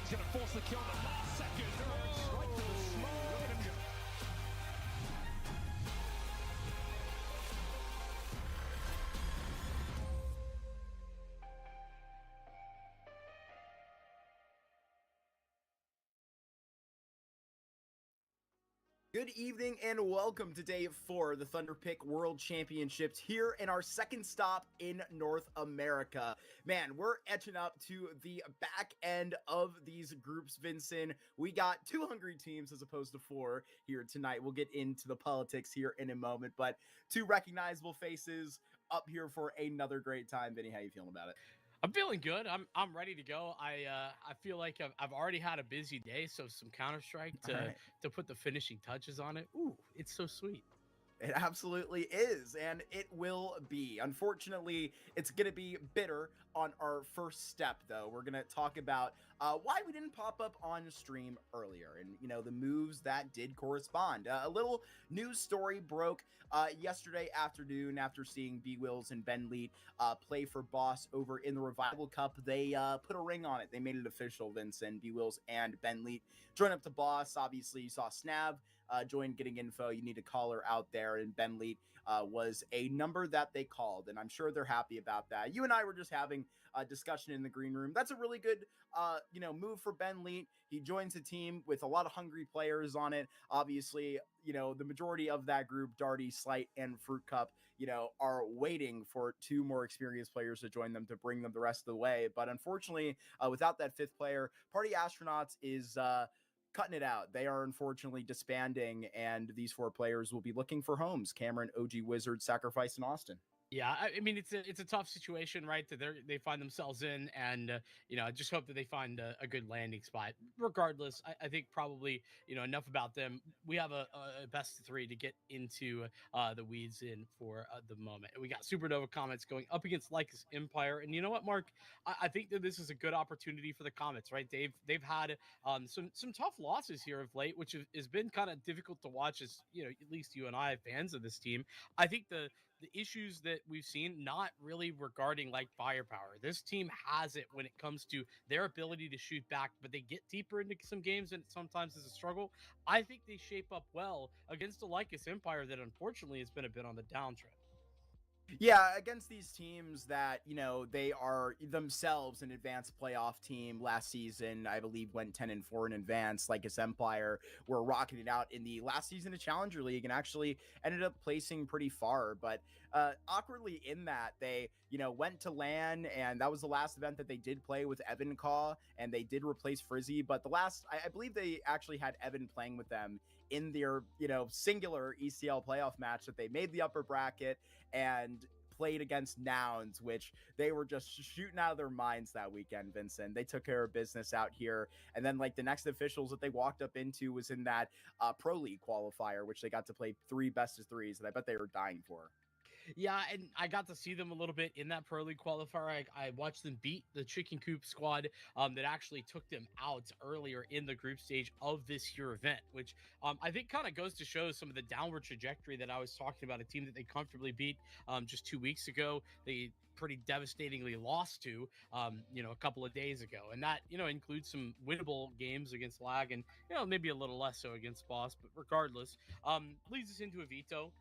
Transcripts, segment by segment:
He's going to force the kill in the last second. Right to the smoke. Look at him go. Good evening and welcome to day 4 of the Thunderpick World Championships here in our second stop in North America. Man, we're etching up to the back end of these groups, Vincent. We got 2 hungry teams as opposed to 4 here tonight. We'll get into the politics here in a moment, but 2 recognizable faces up here for another great time. Vinny, how you feeling about it? I'm feeling good. I'm ready to go. I feel like I've already had a busy day, so some Counter-Strike to put the finishing touches on it. Ooh, it's so sweet. It absolutely is, and it will be. Unfortunately, it's going to be bitter on our first step, though. We're going to talk about why we didn't pop up on stream earlier and, you know, the moves that did correspond. A little news story broke yesterday afternoon after seeing B-Wills and Ben Leet play for Boss over in the Revival Cup. They put a ring on it. They made it official, Vincent. B-Wills and Ben Leet joined up to Boss. Obviously, you saw Snav join Getting Info. You need a caller out there, and Ben Leet was a number that they called, and I'm sure they're happy about that. You and I were just having a discussion in the green room. That's a really good move for Ben Leet. He joins a team with a lot of hungry players on it. Obviously, you know, the majority of that group, Darty, Slight, and Fruit Cup, you know, are waiting for 2 more experienced players to join them to bring them the rest of the way. But unfortunately, without that 5th player, Party Astronauts is cutting it out. They are unfortunately disbanding, and these 4 players will be looking for homes. Cameron, OG Wizard, Sacrifice, and Austin. Yeah, I mean it's a tough situation, right? That they find themselves in, and I just hope that they find a good landing spot. Regardless, I think probably enough about them. We have a best of 3 to get into the weeds in for the moment. We got Supernova Comets going up against LycusEmpire, and you know what, Mark? I think that this is a good opportunity for the Comets, right? They've had some tough losses here of late, which has been kind of difficult to watch. As at least you and I, fans of this team. I think the issues that we've seen not really regarding like firepower. This team has it when it comes to their ability to shoot back, but they get deeper into some games and it sometimes is a struggle. I think they shape up well against the LycusEmpire that unfortunately has been a bit on the downtrend. Yeah, against these teams that, they are themselves an advanced playoff team last season, I believe went 10-4 in advance. LycusEmpire were rocking it out in the last season of Challenger League and actually ended up placing pretty far. But awkwardly in that, they, went to LAN, and that was the last event that they did play with Evan Caw, and they did replace Frizzy. But the last, I believe they actually had Evan playing with them in their, singular ECL playoff match that they made the upper bracket and played against Nouns, which they were just shooting out of their minds that weekend, Vincent. They took care of business out here. And then like the next officials that they walked up into was in that Pro League qualifier, which they got to play 3 best of 3s that I bet they were dying for. Yeah, and I got to see them a little bit in that Pro League qualifier. I watched them beat the Chicken Coop squad that actually took them out earlier in the group stage of this year event, which I think kind of goes to show some of the downward trajectory that I was talking about, a team that they comfortably beat just 2 weeks ago. They pretty devastatingly lost to, a couple of days ago. And that, includes some winnable games against Lag and, maybe a little less so against Boss. But regardless, leads us into a Veto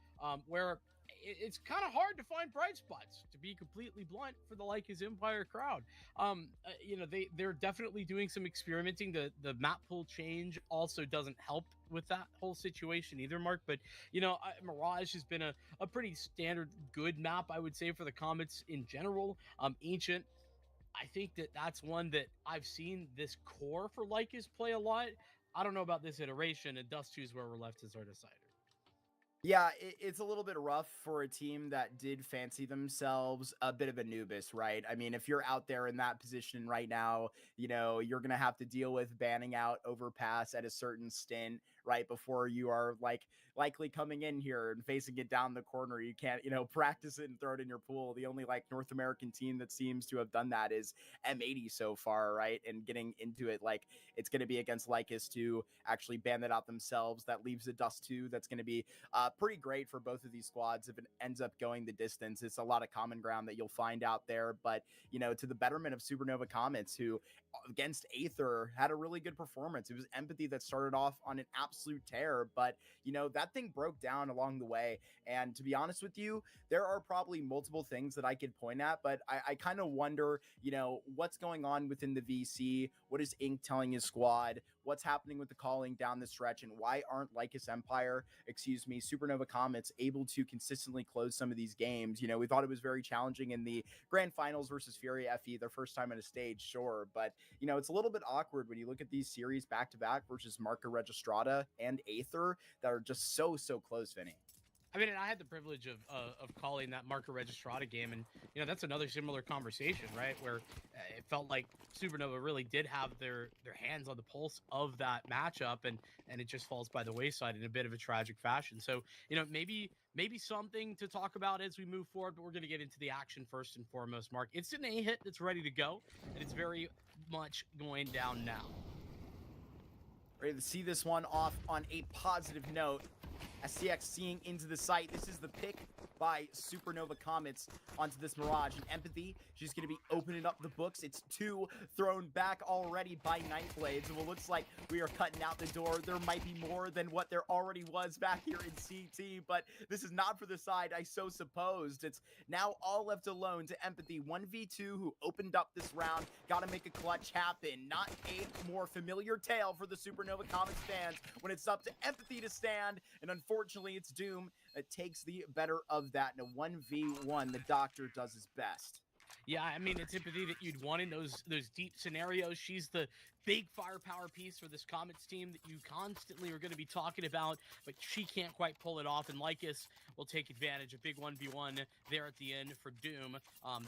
where it's kind of hard to find bright spots, to be completely blunt, for the LycusEmpire crowd. They're definitely doing some experimenting. The map pool change also doesn't help with that whole situation either, Mark. But Mirage has been a pretty standard good map, I would say, for the Comets in general. Ancient, I think that's one that I've seen this core for Lycus play a lot. I don't know about this iteration, and Dust 2 is where we're left as our decider. Yeah, it's a little bit rough for a team that did fancy themselves a bit of a Nubis, right? I mean, if you're out there in that position right now, you're going to have to deal with banning out overpass at a certain stint right before you are likely coming in here and facing it down the corner. You can't, practice it and throw it in your pool. The only North American team that seems to have done that is M80 so far, right? And getting into it, it's going to be against Lycus to actually ban that out themselves. That leaves a Dust 2 that's going to be pretty great for both of these squads if it ends up going the distance. It's a lot of common ground that you'll find out there, but to the betterment of Supernova Comets, who against Aether had a really good performance. It was Empathy that started off on an absolute tear, but that thing broke down along the way. And to be honest with you, there are probably multiple things that I could point at, but I kind of wonder, what's going on within the VC? What is Ink telling his squad? What's happening with the calling down the stretch? And why aren't Supernova Comets able to consistently close some of these games? We thought it was very challenging in the grand finals versus Fury FE, their first time on a stage, sure, but it's a little bit awkward when you look at these series back to back versus Marca Registrata and Aether that are just so close, Vinny. I mean, and I had the privilege of calling that Marca Registrata game, and that's another similar conversation, right? Where it felt like Supernova really did have their hands on the pulse of that matchup, and it just falls by the wayside in a bit of a tragic fashion. So maybe something to talk about as we move forward, but we're going to get into the action first and foremost. Mark, it's an A hit that's ready to go, and it's very much going down now. Ready to see this one off on a positive note. STX seeing into the site. This is the pick by Supernova Comets onto this Mirage. And Empathy, she's going to be opening up the books. It's 2 thrown back already by Nightblades. And it looks like we are cutting out the door. There might be more than what there already was back here in CT, but this is not for the side I so supposed. It's now all left alone to Empathy. 1v2 who opened up this round. Got to make a clutch happen. Not a more familiar tale for the Supernova Comets fans when it's up to Empathy to stand. And unfortunately, it's Doom that takes the better of that. In a 1v1, the Doctor does his best. Yeah, I mean, it's Empathy that you'd want in those deep scenarios. She's the big firepower piece for this Comets team that you constantly are going to be talking about, but she can't quite pull it off, and Lycus will take advantage. A big 1v1 there at the end for Doom,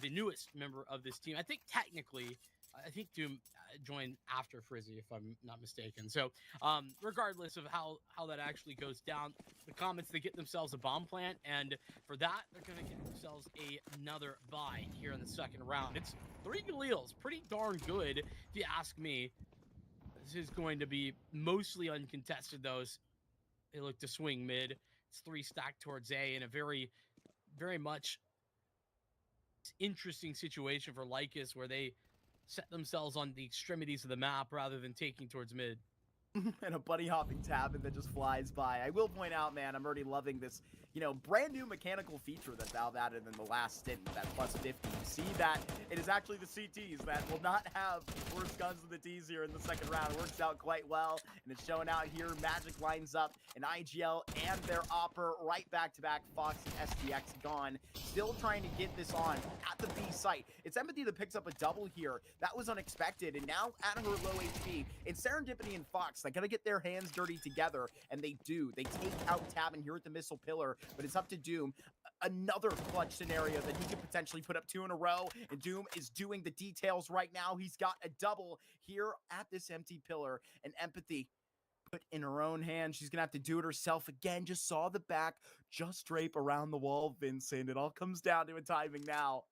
the newest member of this team. I think technically, Doom joined after Frizzy, if I'm not mistaken. So regardless of how that actually goes down, the Comets, they get themselves a bomb plant, and for that, they're going to get themselves another bye here in the second round. It's 3 Galeals, pretty darn good, if you ask me. This is going to be mostly uncontested, though. They look to swing mid. It's 3 stacked towards A in a very, very much interesting situation for Lycus, where they set themselves on the extremities of the map rather than taking towards mid. And a bunny hopping tab that just flies by. I will point out, man, I'm already loving this, brand new mechanical feature that Valve added in the last stint, that plus 50. You see that it is actually the CTs that will not have worse guns than the Ds here in the second round. It works out quite well, and it's showing out here. Magic lines up an IGL and their Opper right back to back. Fox and STX gone. Still trying to get this on at the B site. It's Empathy that picks up a double here. That was unexpected, and now at her low HP, it's Serendipity and Fox. They gotta get their hands dirty together, and they do. They take out Tabin here at the missile pillar, but it's up to Doom. Another clutch scenario that he could potentially put up 2 in a row, and Doom is doing the details right now. He's got a double here at this empty pillar, and Empathy put in her own hand. She's gonna have to do it herself again. Just saw the back just drape around the wall, Vincent. It all comes down to a timing now.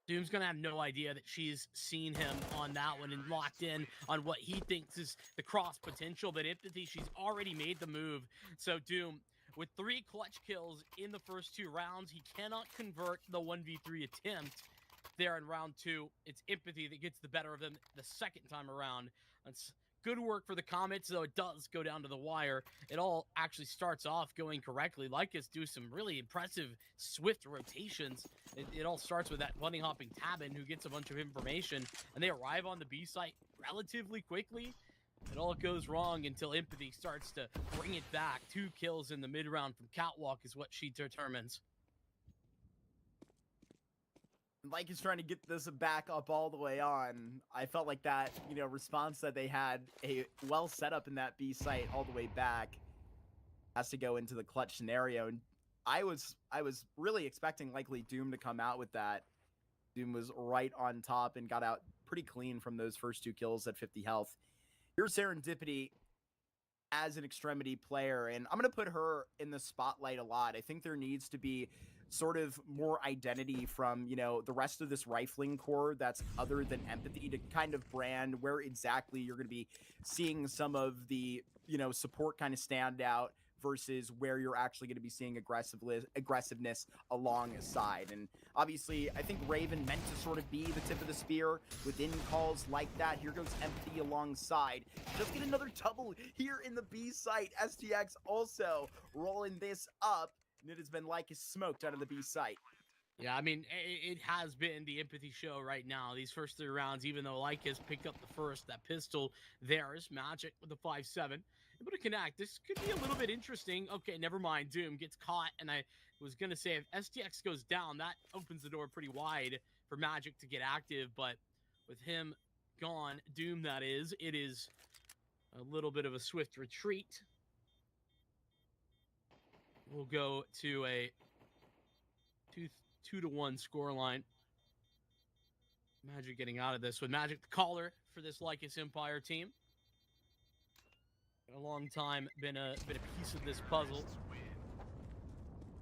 Doom's going to have no idea that she's seen him on that one and locked in on what he thinks is the cross potential, but Empathy, she's already made the move. So Doom, with 3 clutch kills in the first 2 rounds, he cannot convert the 1v3 attempt there in round 2. It's Empathy that gets the better of them the second time around. That's good work for the Comets, though it does go down to the wire. It all actually starts off going correctly. Lycus do some really impressive, swift rotations. It all starts with that bunny hopping Tabin who gets a bunch of information, and they arrive on the B site relatively quickly. It all goes wrong until Empathy starts to bring it back. 2 kills in the mid-round from Catwalk is what she determines. Lycus trying to get this back up all the way on. I felt like that, response that they had a well set up in that B site all the way back has to go into the clutch scenario. And I was really expecting likely Doom to come out with that. Doom was right on top and got out pretty clean from those first 2 kills at 50 health. Here's Serendipity as an extremity player, and I'm going to put her in the spotlight a lot. I think there needs to be sort of more identity from, the rest of this rifling core that's other than Empathy to kind of brand where exactly you're going to be seeing some of the, support kind of stand out versus where you're actually going to be seeing aggressiveness alongside. And obviously, I think Raven meant to sort of be the tip of the spear within calls like that. Here goes Empathy alongside. Just get another double here in the B site. STX also rolling this up, and it has been Lycus smoked out of the B site. Yeah, I mean, it has been the Empathy show right now. These first 3 rounds, even though Lycus picked up the first, that pistol, there's Magic with the 5-7. Able to connect. This could be a little bit interesting. Okay, never mind. Doom gets caught, and I was going to say if STX goes down, that opens the door pretty wide for Magic to get active, but with him gone, Doom that is, it is a little bit of a swift retreat. We'll go to a 2-1 scoreline. Magic getting out of this with Magic the caller for this LycusEmpire team. A long time been a piece of this puzzle.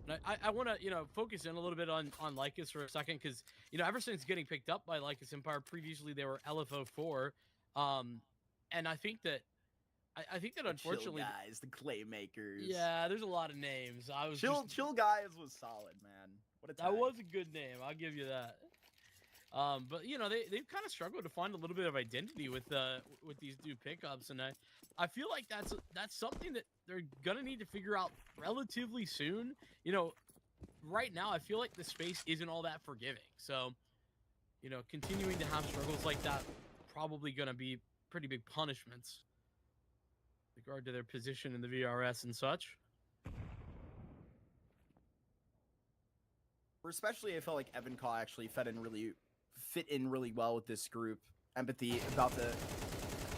And I want to focus in a little bit on Lycus for a second, because ever since getting picked up by LycusEmpire, previously they were LFO4, and I think that unfortunately, Chill Guys, the Claymakers. yeah, there's a lot of names. Chill Guys was solid, man. What a time. That was a good name. I'll give you that. But they've kind of struggled to find a little bit of identity with these new pickups, and I feel like that's something that they're gonna need to figure out relatively soon. Right now I feel like the space isn't all that forgiving. So, continuing to have struggles like that probably gonna be pretty big punishments with regard to their position in the VRS and such. Especially, I felt like Evan Kaw actually fit in really well with this group. Empathy about to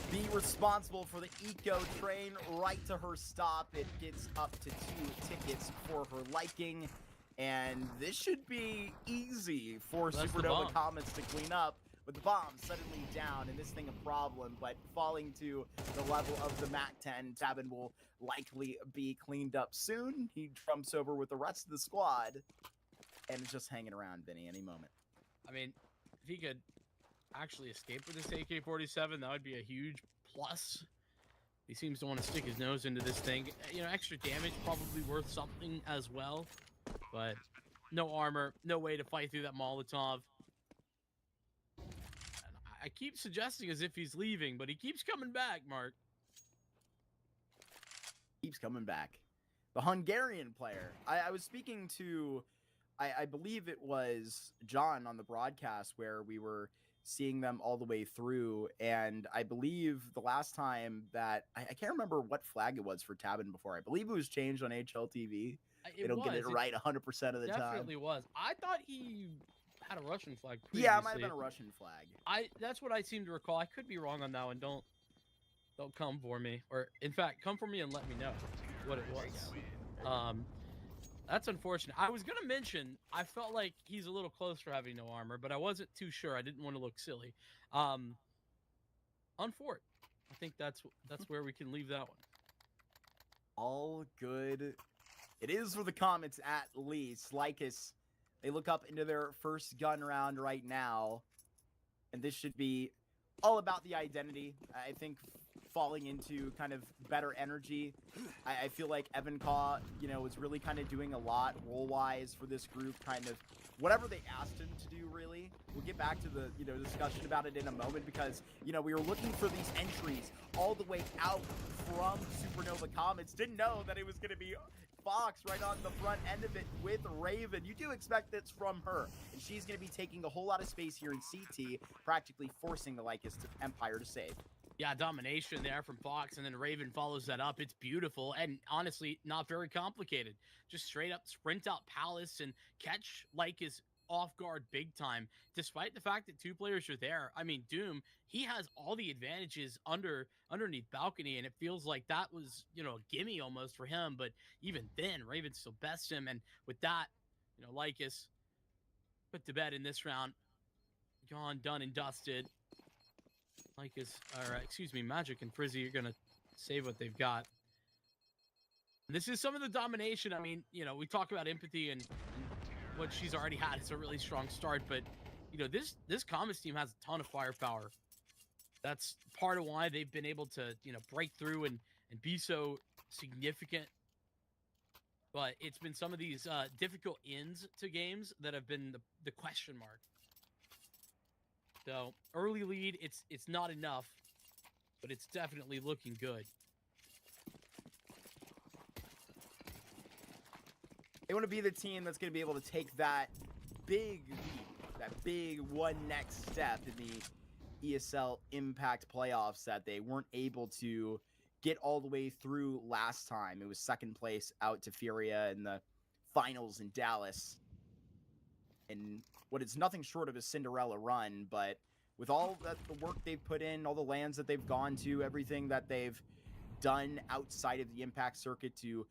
be responsible for the eco train right to her stop. It gets up to 2 tickets for her liking, and this should be easy for Supernova Comets to clean up. With the bomb suddenly down and this thing a problem, but falling to the level of the MAC-10, Tabin will likely be cleaned up soon. He trumps over with the rest of the squad. And it's just hanging around, Vinny, any moment. I mean, if he could actually escape with this AK-47, that would be a huge plus. He seems to want to stick his nose into this thing. Extra damage probably worth something as well. But no armor, no way to fight through that Molotov. And I keep suggesting as if he's leaving, but he keeps coming back, Mark. Keeps coming back. The Hungarian player. I was speaking to... I believe it was John on the broadcast where we were seeing them all the way through, and I believe the last time that I can't remember what flag it was for Tabin before. I believe it was changed on HLTV. They don't get it right 100% of the time. Definitely was. I thought he had a Russian flag previously. Yeah, it might have been a Russian flag. That's what I seem to recall. I could be wrong on that one. Don't come for me, or in fact, come for me and let me know what it was. That's unfortunate. I was gonna mention I felt like he's a little close for having no armor, but I wasn't too sure. I didn't want to look silly. Unfort. I think that's where we can leave that one. All good. It is for the Comets at least. Lycus, they look up into their first gun round right now, and this should be all about the identity. I think falling into kind of better energy. I feel like Evan Kaw, is really kind of doing a lot role-wise for this group, kind of whatever they asked him to do, really. We'll get back to the, discussion about it in a moment because, we were looking for these entries all the way out from Supernova Comets. Didn't know that it was going to be Fox right on the front end of it with Raven. You do expect this from her, and she's going to be taking a whole lot of space here in CT, practically forcing the LycusEmpire to save. Yeah, domination there from Fox, and then Raven follows that up. It's beautiful, and honestly, not very complicated. Just straight up sprint out Palace and catch Lycus off guard big time, despite the fact that 2 players are there. I mean, Doom, he has all the advantages underneath balcony, and it feels like that was, a gimme almost for him, but even then, Raven still bests him, and with that, Lycus put to bed in this round. Gone, done, and dusted. Magic and Frizzy are going to save what they've got. This is some of the domination. I mean, we talk about Empathy and what she's already had. It's a really strong start, but, this Comets team has a ton of firepower. That's part of why they've been able to, break through and be so significant But it's been some of these difficult ends to games that have been the question mark. So early lead, it's not enough, but it's definitely looking good. They want to be the team that's going to be able to take that big leap, that big one next step in the ESL Impact playoffs that they weren't able to get all the way through last time. It was second place out to Furia in the finals in Dallas. And what is nothing short of a Cinderella run, but with all that the work they've put in, all the lands that they've gone to, everything that they've done outside of the Impact circuit to,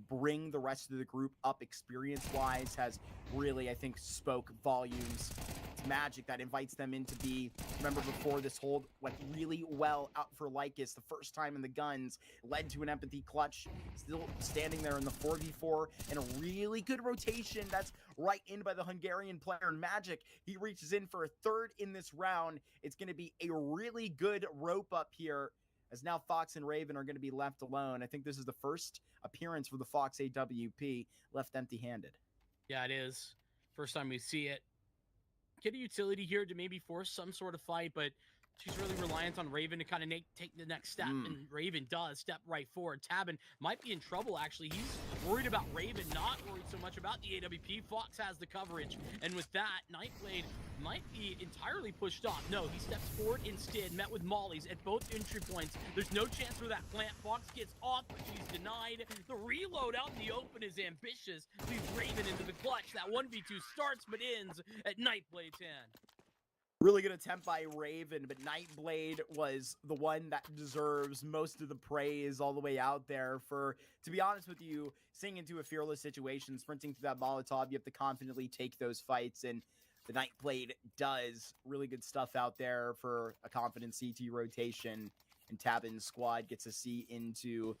bring the rest of the group up experience-wise has really, I think, spoke volumes. It's Magic that invites them in to be, remember before this hold went really well out for Lycus, the first time in the guns, led to an empathy clutch, still standing there in the 4v4, and a really good rotation that's right in by the Hungarian player. And Magic, he reaches in for a third in this round. It's going to be a really good rope up here, as now Fox and Raven are going to be left alone. I think this is the first appearance for the Fox AWP left empty-handed. Yeah, it is. First time we see it. Get a utility here to maybe force some sort of fight, but she's really reliant on Raven to kind of take the next step, and Raven does step right forward. Tabin might be in trouble, actually. He's worried about Raven, not worried so much about the AWP. Fox has the coverage, and with that, Nightblade might be entirely pushed off. No, he steps forward instead, met with mollies at both entry points. There's no chance for that plant. Fox gets off, but she's denied. The reload out in the open is ambitious. Leaves Raven into the clutch. That 1v2 starts but ends at Nightblade's hand. Really good attempt by Raven, but Nightblade was the one that deserves most of the praise all the way out there for, to be honest with you, seeing into a fearless situation, sprinting through that Molotov, you have to confidently take those fights, and the Nightblade does. Really good stuff out there for a confident CT rotation, and Tabin's squad gets a see into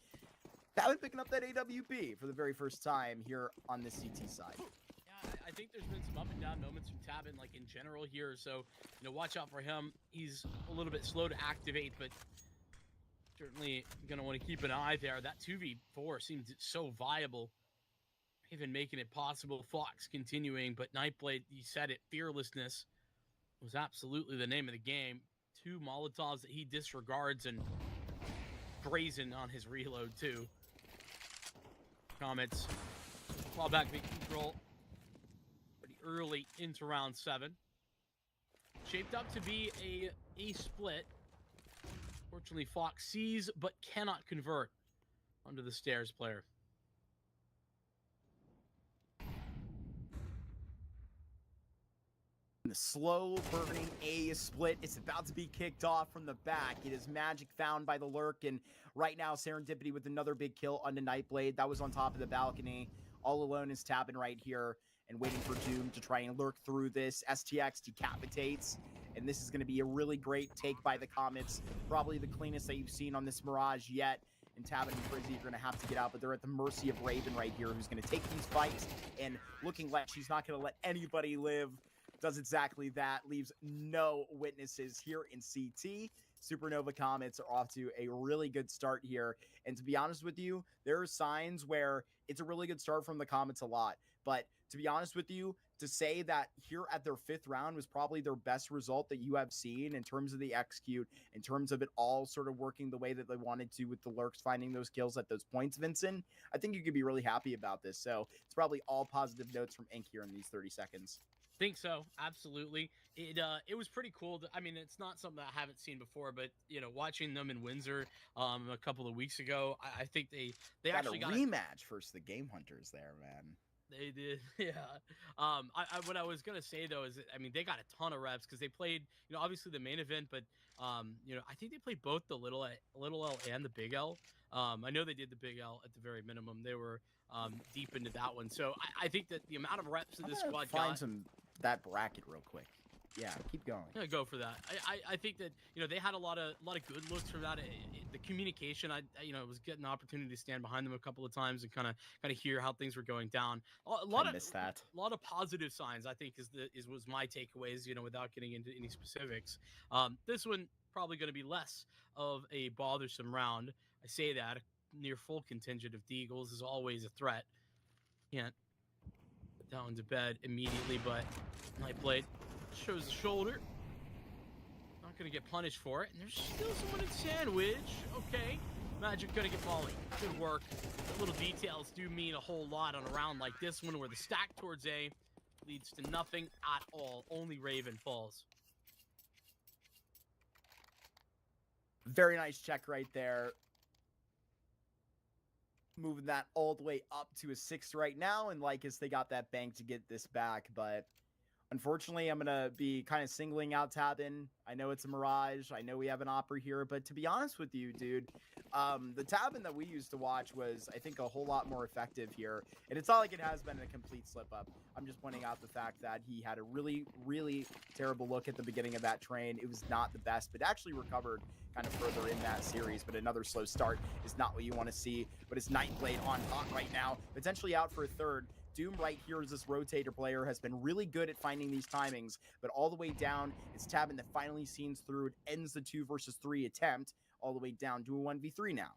Tabin picking up that AWP for the very first time here on the CT side. I think there's been some up and down moments from Tabin, like in general here. So, watch out for him. He's a little bit slow to activate, but certainly going to want to keep an eye there. That 2v4 seemed so viable, even making it possible. Fox continuing, but Nightblade, you said it, fearlessness was absolutely the name of the game. 2 Molotovs that he disregards, and brazen on his reload too. Comets, fall back, big control. Early into round 7. Shaped up to be a split. Fortunately, Fox sees but cannot convert onto the stairs player. The slow burning A split. It's about to be kicked off from the back. It is Magic found by the lurk, and right now Serendipity with another big kill on the Nightblade. That was on top of the balcony. All alone is Tabin right here and waiting for Doom to try and lurk through this. STX decapitates, and this is going to be a really great take by the Comets. Probably the cleanest that you've seen on this Mirage yet. And Tabin and Frizzy are going to have to get out, but they're at the mercy of Raven right here, who's going to take these fights, and looking like she's not going to let anybody live. Does exactly that, leaves no witnesses here in CT. Supernova Comets are off to a really good start here. And to be honest with you, there are signs where it's a really good start from the Comets a lot. But to be honest with you, to say that here at their 5th round was probably their best result that you have seen in terms of the execute, in terms of it all sort of working the way that they wanted to with the lurks, finding those kills at those points, Vincent, I think you could be really happy about this. So it's probably all positive notes from Ink here in these 30 seconds. Think so, absolutely. It was pretty cool. I mean, it's not something that I haven't seen before, but watching them in Windsor a couple of weeks ago, I think they actually got a rematch versus the Game Hunters there, man. They did, yeah. What I was gonna say though is, I mean, they got a ton of reps because they played, obviously the main event, but I think they played both the little L and the big L. I know they did the big L at the very minimum. They were deep into that one, so I think that the amount of reps that this squad got. That bracket real quick. Yeah, keep going. Yeah, go for that. I think that they had a lot of good looks from that. The communication, I was getting the opportunity to stand behind them a couple of times and kind of hear how things were going down. A lot of positive signs, I think, was my takeaways. Without getting into any specifics, this one probably going to be less of a bothersome round. I say that a near full contingent of Deagles is always a threat. can't put that one to bed immediately, but Nightblade shows the shoulder. Not gonna get punished for it, and there's still someone in sandwich. Okay, Magic gonna get volleyed. Good work. The little details do mean a whole lot on a round like this one, where the stack towards A leads to nothing at all. Only Raven falls. Very nice check right there. Moving that all the way up to a 6 right now, and Lycus, they got that bank to get this back, but unfortunately, I'm going to be kind of singling out Tabin. I know it's a Mirage. I know we have an Opera here, but to be honest with you, dude, the Tabin that we used to watch was, I think, a whole lot more effective here, and it's not like it has been a complete slip-up. I'm just pointing out the fact that he had a really, really terrible look at the beginning of that train. It was not the best, but actually recovered kind of further in that series, but another slow start is not what you want to see. But it's Nightblade on hot right now, potentially out for a third. Doom right here as this rotator player has been really good at finding these timings, but all the way down, it's Tabin that finally sees through. It ends the 2 versus 3 attempt all the way down to a 1v3 now.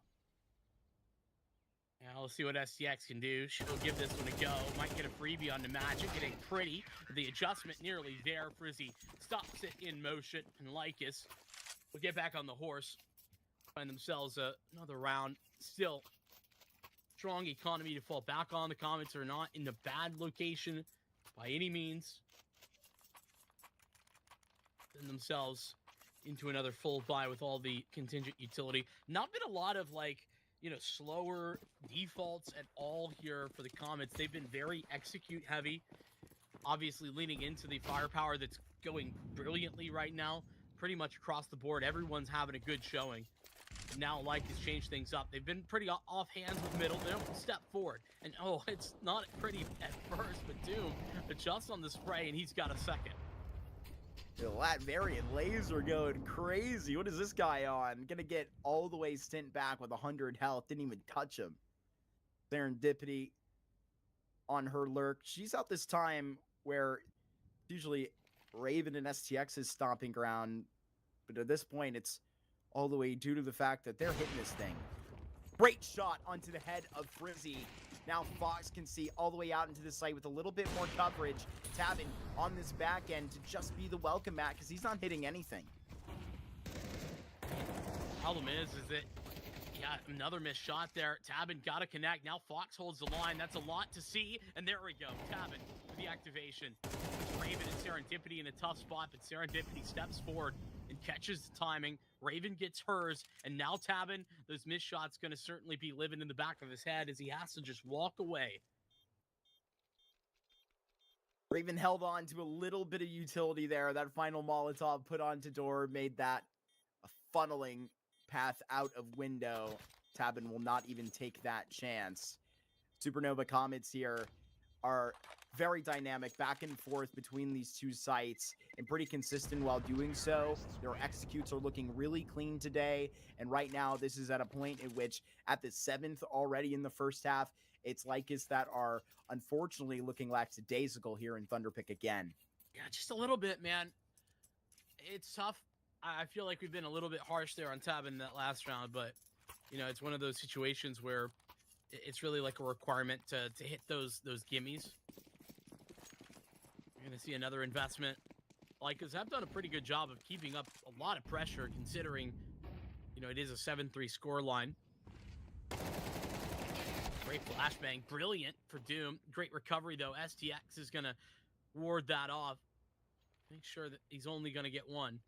Now let's see what STX can do. She'll give this one a go. Might get a freebie on the Magic. It ain't pretty. The adjustment nearly there. Frizzy stops it in motion, and Lycus will get back on the horse. Find themselves another round. Still strong economy to fall back on. The Comets are not in the bad location by any means. Send themselves into another full buy with all the contingent utility. Not been a lot of, like, you know, slower defaults at all here for the Comets. They've been very execute heavy, obviously leaning into the firepower that's going brilliantly right now. Pretty much across the board, everyone's having a good showing. Now Lycus changed things up. They've been pretty off hands with middle. They don't step forward. And oh, it's not pretty at first, but Doom adjusts on the spray, and he's got a second. The Latvarian laser going crazy. What is this guy on? Gonna get all the way stint back with 100 health. Didn't even touch him. Serendipity on her lurk. She's out this time where usually Raven and STX's stomping ground. But at this point, it's all the way due to the fact that they're hitting this thing. Great shot onto the head of Frizzy. Now Fox can see all the way out into the site with a little bit more coverage. Tabin on this back end to just be the welcome mat because he's not hitting anything. Problem is that, yeah, another missed shot there. Tabin got to connect. Now Fox holds the line. That's a lot to see. And there we go. Tabin with the activation. Raven and Serendipity in a tough spot, but Serendipity steps forward and catches the timing. Raven gets hers, and now Tabin, those missed shots going to certainly be living in the back of his head as he has to just walk away. Raven held on to a little bit of utility there. That final Molotov put onto door made that a funneling path out of window. Tabin will not even take that chance. Supernova Comets here are very dynamic, back and forth between these two sites, and pretty consistent while doing so. Their executes are looking really clean today, and right now this is at a point in which, at the 7th already in the first half, it's Lycus that are unfortunately looking lackadaisical here in Thunderpick again. Yeah, just a little bit, man. It's tough. I feel like we've been a little bit harsh there on Tabin in that last round, but, you know, it's one of those situations where it's really like a requirement to hit those gimmies. You're going to see another investment. Lycus have done a pretty good job of keeping up a lot of pressure, considering, you know, it is a 7-3 score line. Great flashbang. Brilliant for Doom. Great recovery, though. STX is going to ward that off. Make sure that he's only going to get one.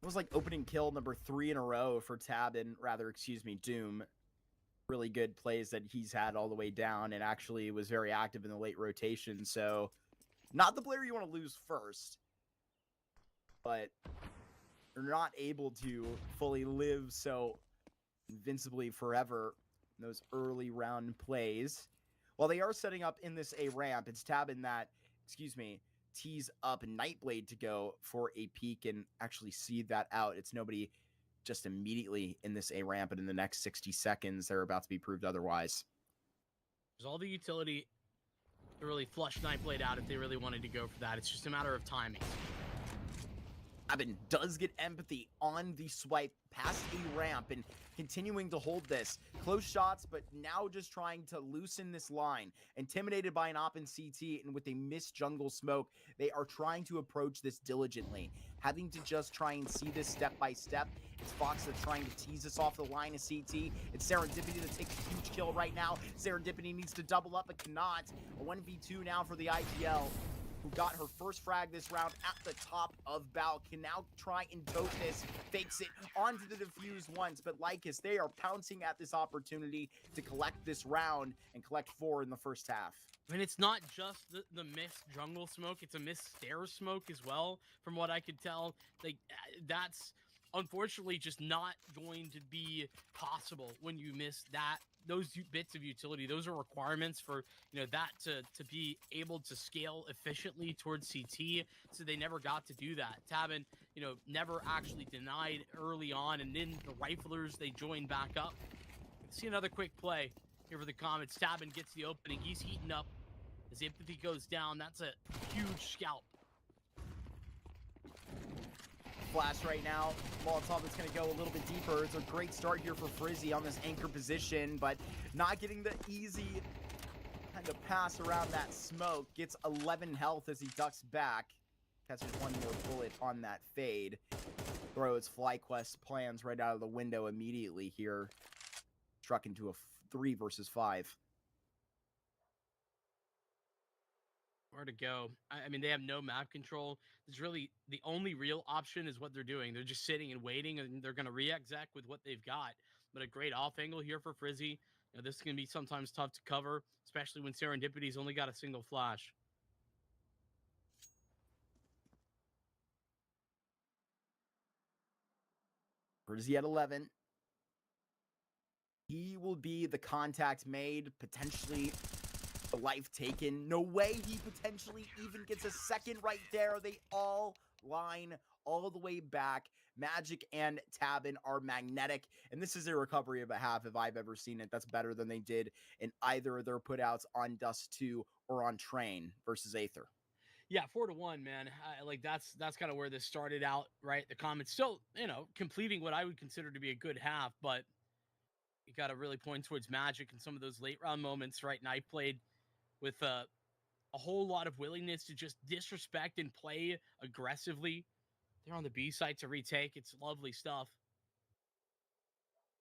It was like opening kill number 3 in a row for Tabin, Doom. Really good plays that he's had all the way down, and actually was very active in the late rotation. So not the player you want to lose first, but you're not able to fully live so invincibly forever in those early round plays. While they are setting up in this A ramp, it's Tabin that, tees up Nightblade to go for a peek and actually see that out. It's nobody just immediately in this A ramp, and in the next 60 seconds, they're about to be proved otherwise. There's all the utility to really flush Nightblade out if they really wanted to go for that. It's just a matter of timing. Tabin does get empathy on the swipe past a ramp and continuing to hold this. Close shots, but now just trying to loosen this line. Intimidated by an op in CT and with a missed jungle smoke, they are trying to approach this diligently. Having to just try and see this step by step. It's Fox that's trying to tease us off the line of CT. It's Serendipity that takes a huge kill right now. Serendipity needs to double up but cannot. A 1v2 now for the IGL, who got her first frag this round at the top of Bow, can now try and tote this, fakes it onto the defuse once, but Lycus, they are pouncing at this opportunity to collect this round and collect 4 in the first half. I mean, it's not just the missed jungle smoke, it's a missed stair smoke as well, from what I could tell. Like, that's unfortunately just not going to be possible when you miss those bits of utility. Those are requirements for, that to be able to scale efficiently towards CT, so they never got to do that. Tabin, never actually denied early on, and then the Riflers, they joined back up. Let's see another quick play here for the Comets. Tabin gets the opening. He's heating up. As empathy goes down, that's a huge scalp. Flash right now. Molotov is going to go a little bit deeper. It's a great start here for Frizzy on this anchor position, but not getting the easy kind of pass around that smoke. Gets 11 health as he ducks back. Catches one more bullet on that fade. Throws FlyQuest plans right out of the window immediately here. Struck into a 3 versus 5. Where to go? I mean, they have no map control. There's really the only real option is what they're doing. They're just sitting and waiting, and they're going to re-exec with what they've got. But a great off angle here for Frizzy. This is going to be sometimes tough to cover, especially when Serendipity's only got a single flash. Frizzy at 11. He will be the contact made, potentially a life taken. No way he potentially even gets a second right there. They all line all the way back. Magic and Tabin are magnetic, and this is a recovery of a half if I've ever seen it. That's better than they did in either of their putouts on Dust 2 or on Train versus Aether. Yeah, 4-1, man. That's kind of where this started out, right? The Comets still, completing what I would consider to be a good half, but you got to really point towards Magic and some of those late round moments, right? Knife played with a whole lot of willingness to just disrespect and play aggressively. They're on the B side to retake. It's lovely stuff.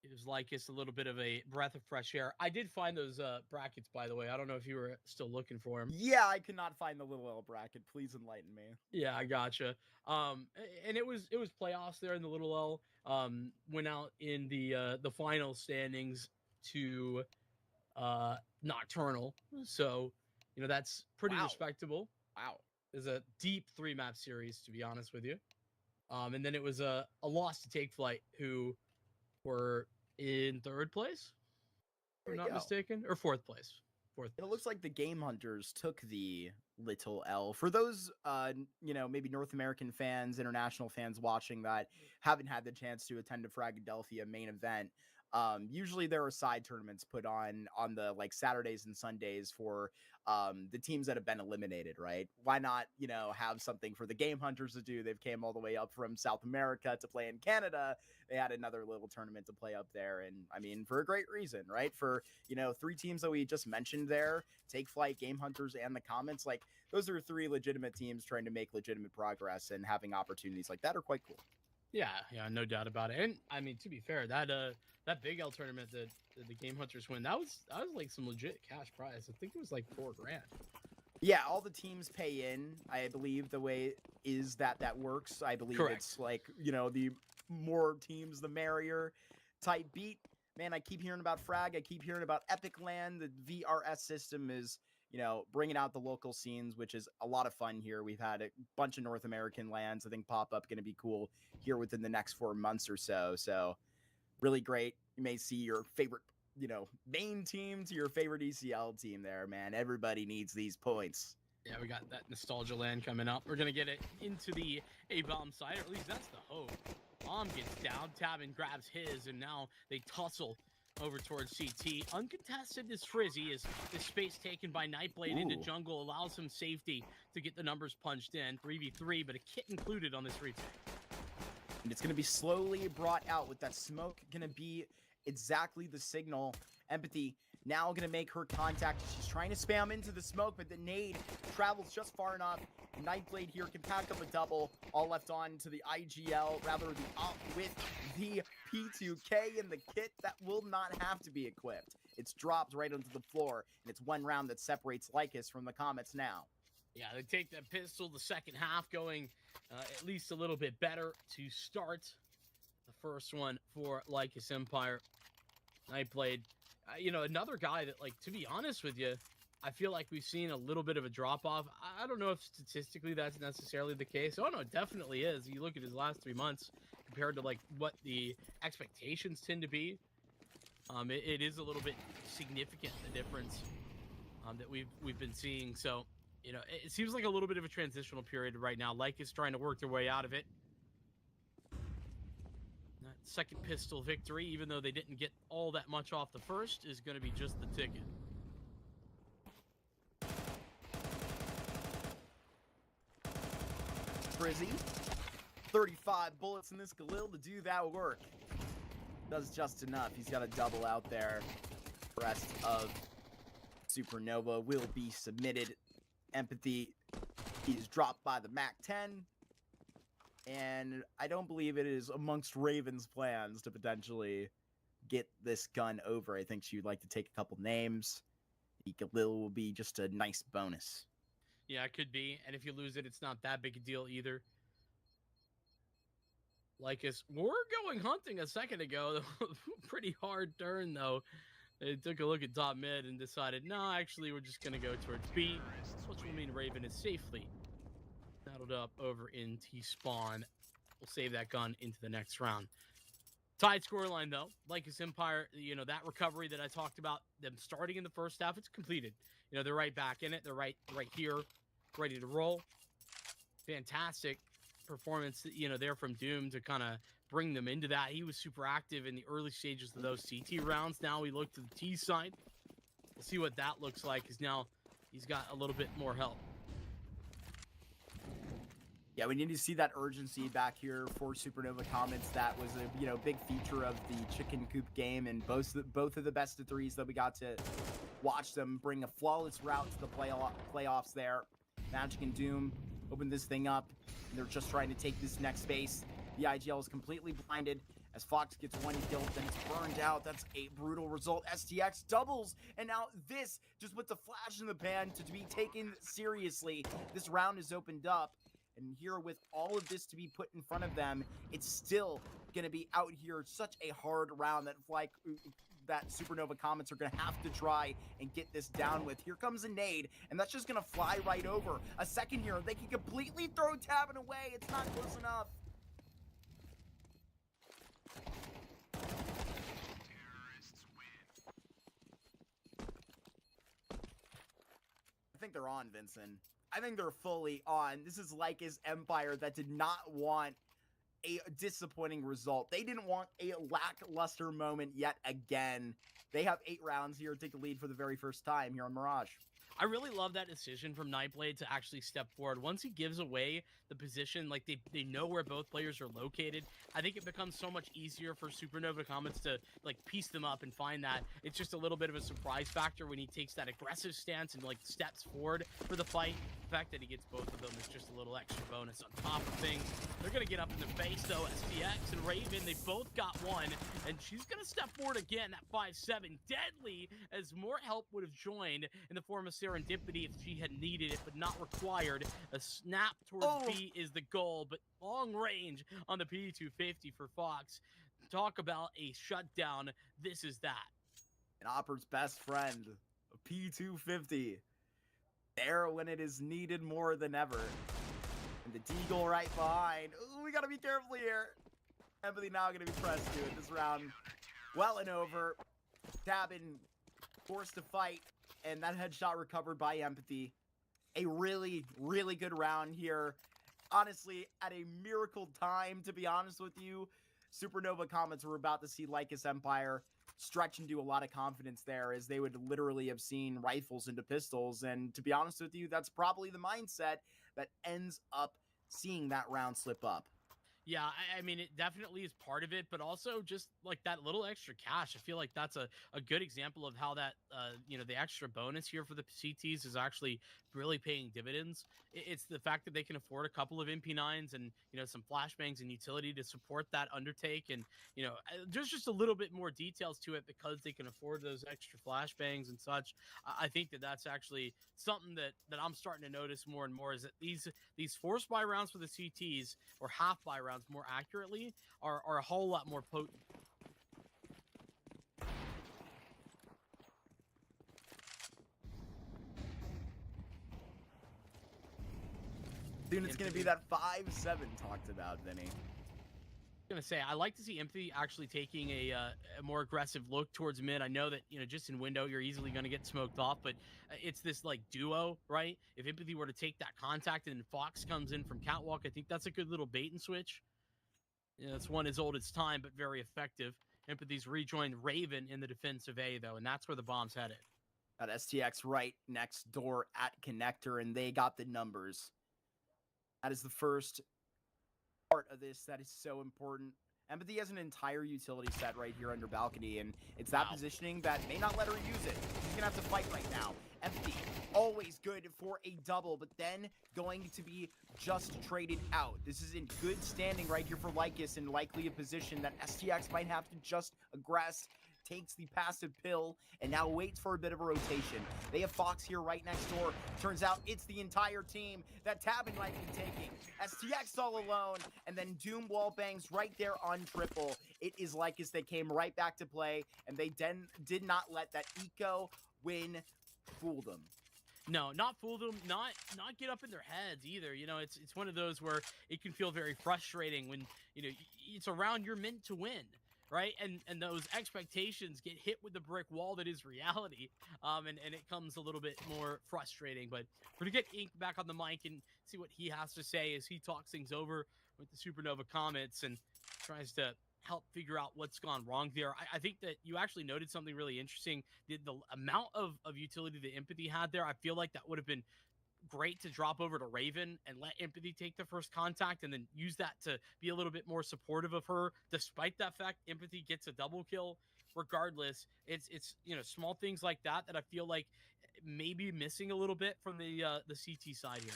It was Lycus, a little bit of a breath of fresh air. I did find those brackets, by the way. I don't know if you were still looking for them. Yeah, I could not find the little L bracket. Please enlighten me. Yeah, I gotcha. And it was playoffs there in the little L. Went out in the final standings to Nocturnal. So, that's pretty respectable. Wow. It's a deep 3-map series, to be honest with you. And then it was a loss to Take Flight, who were in 3rd place, if I'm not mistaken, or 4th place. It looks like the Game Hunters took the little L. For those, maybe North American fans, international fans watching that haven't had the chance to attend a Fragadelphia main event, usually there are side tournaments put on the Saturdays and Sundays for the teams that have been eliminated, right? Why not, have something for the Game Hunters to do? They've came all the way up from South America to play in Canada. They had another little tournament to play up there. And I mean, for a great reason, right? For, 3 teams that we just mentioned there, Take Flight, Game Hunters, and the Comets, those are 3 legitimate teams trying to make legitimate progress, and having opportunities like that are quite cool. Yeah, no doubt about it. And I mean, to be fair, that Big L tournament that the Game Hunters win, that was some legit cash prize. I think it was $4 grand. Yeah, all the teams pay in. I believe the way is that works. I believe Correct. It's the more teams, the merrier type beat. Man, I keep hearing about Frag. I keep hearing about Epic Land. The VRS system is, bringing out the local scenes, which is a lot of fun here. We've had a bunch of North American lands, I think, pop up. Going to be cool here within the next 4 months or so. So really great. You may see your favorite, main team to your favorite ECL team there, man. Everybody needs these points. Yeah, we got that nostalgia land coming up. We're going to get it into the A-bomb side, or at least that's the hope. Bomb gets down, Tabin grabs his, and now they tussle over towards CT. Uncontested is Frizzy as this space taken by Nightblade into Ooh. jungle allows him safety to get the numbers punched in. 3v3, but a kit included on this retake. And it's going to be slowly brought out with that smoke going to be exactly the signal. Empathy now going to make her contact. She's trying to spam into the smoke, but the nade travels just far enough. Nightblade here can pack up a double. All left on to the IGL, rather the op with the P2K and the kit that will not have to be equipped. It's dropped right onto the floor, and it's one round that separates Lycus from the Comets now. Yeah, they take that pistol, the second half going at least a little bit better to start the first one for LycusEmpire. Nightblade, another guy that, like, to be honest with you, I feel like we've seen a little bit of a drop-off. I don't know if statistically that's necessarily the case. Oh, no, it definitely is. You look at his last 3 months compared to, like, what the expectations tend to be. It is a little bit significant, the difference that we've been seeing. So, it seems like a little bit of a transitional period right now. Lycus trying to work their way out of it. That second pistol victory, even though they didn't get all that much off the first, is going to be just the ticket. Frizzy, 35 bullets in this Galil to do that work. Does just enough. He's got a double out there. The rest of Supernova will be submitted. Empathy is dropped by the MAC-10. And I don't believe it is amongst Raven's plans to potentially get this gun over. I think she would like to take a couple names. The Galil will be just a nice bonus. Yeah, it could be. And if you lose it, it's not that big a deal either. Lycus were going hunting a second ago. Pretty hard turn, though. They took a look at top mid and decided, no, actually, we're just going to go towards B, which will mean Raven is safely saddled up over in T-spawn. We'll save that gun into the next round. Tied scoreline, though. LycusEmpire, that recovery that I talked about, them starting in the first half, it's completed. They're right back in it. They're right here, ready to roll. Fantastic performance, there from Doom to kind of bring them into that. He was super active in the early stages of those CT rounds. Now we look to the T side. We'll see what that looks like, because now he's got a little bit more help. Yeah, we need to see that urgency back here for Supernova Comets. That was a big feature of the chicken coop game, and both of the best of threes that we got to watch them bring a flawless route to the playoffs there. Magic and Doom open this thing up, and they're just trying to take this next space. The IGL is completely blinded as Fox gets one kill, then it's burned out. That's a brutal result. STX doubles, and now this just with the flash in the pan to be taken seriously. This round is opened up, and here with all of this to be put in front of them, it's still going to be out here such a hard round that Supernova Comets are going to have to try and get this down with. Here comes a nade, and that's just going to fly right over. A second here, they can completely throw Tabin away. It's not close enough. I think they're on, Vincent. I think they're fully on. This is LycusEmpire that did not want a disappointing result. They didn't want a lackluster moment yet again. They have 8 rounds here, take the lead for the very first time here on Mirage. I really love that decision from Nightblade to actually step forward. Once he gives away the position, like they know where both players are located, I think it becomes so much easier for Supernova Comets to like piece them up and find that. It's just a little bit of a surprise factor when he takes that aggressive stance and like steps forward for the fight. The fact that he gets both of them is just a little extra bonus on top of things. They're going to get up in the face though. STX and Raven, they both got one, and she's going to step forward again at 5-7. Deadly, as more help would have joined in the form of serendipity if she had needed it, but not required. A snap towards B is the goal, but long range on the P250 for Fox. Talk about a shutdown. This is that. And Opper's best friend, a P250. There when it is needed more than ever. And the Deagle right behind. Ooh, we gotta be careful here. Empathy now gonna be pressed to it. This round well and over. Tabin forced to fight, and that headshot recovered by Empathy. A really, really good round here. Honestly, at a miracle time, to be honest with you. Supernova Comets were about to see Lycus Empire stretch into a lot of confidence there, as they would literally have seen rifles into pistols. And to be honest with you, that's probably the mindset that ends up seeing that round slip up. Yeah, I mean, it definitely is part of it, but also just like that little extra cash. I feel like that's a good example of how that, the extra bonus here for the CTs is actually really paying dividends. It's the fact that they can afford a couple of MP9s and, some flashbangs and utility to support that undertake. And, there's just a little bit more details to it because they can afford those extra flashbangs and such. I think that that's actually something that I'm starting to notice more and more, is that these force buy rounds for the CTs, or half buy rounds more accurately, are a whole lot more potent. Soon it's going to be that 5-7 talked about, Vinny. I'm gonna say I like to see Empathy actually taking a more aggressive look towards mid. I know that just in window you're easily gonna get smoked off, but it's this like duo, right? If Empathy were to take that contact and Fox comes in from catwalk, I think that's a good little bait and switch. It's one as old as time, but very effective. Empathy's rejoined Raven in the defensive A though, and that's where the bomb's headed. Got STX right next door at connector, and they got the numbers. That is the first part of this that is so important. Empathy has an entire utility set right here under balcony, and it's that positioning that may not let her use it. She's gonna have to fight right now. Empathy, always good for a double, but then going to be just traded out. This is in good standing right here for Lycus, and likely a position that STX might have to just aggress. Takes the passive pill and now waits for a bit of a rotation. They have Fox here right next door. Turns out it's the entire team that Tabin might be taking. STX all alone, and then Doom wall bangs right there on triple. It is Lycus that came right back to play, and they did not let that eco win fool them. No, not fool them, not get up in their heads either. It's one of those where it can feel very frustrating when, it's a round you're meant to win. Right, and those expectations get hit with the brick wall that is reality, and it comes a little bit more frustrating. But we're gonna get Ink back on the mic and see what he has to say as he talks things over with the Supernova Comets and tries to help figure out what's gone wrong there. I think that you actually noted something really interesting. The amount of utility that Empathy had there, I feel like that would have been great to drop over to Raven and let Empathy take the first contact, and then use that to be a little bit more supportive of her. Despite that fact, Empathy gets a double kill. Regardless, it's small things like that I feel like maybe missing a little bit from the CT side here.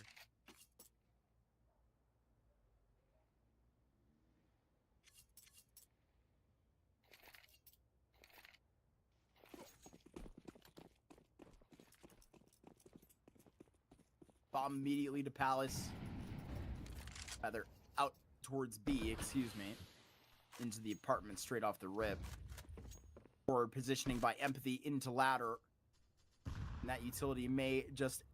Bomb immediately to Palace. Rather, out towards B, excuse me. Into the apartment straight off the rip. Forward positioning by Empathy into ladder. And that utility may just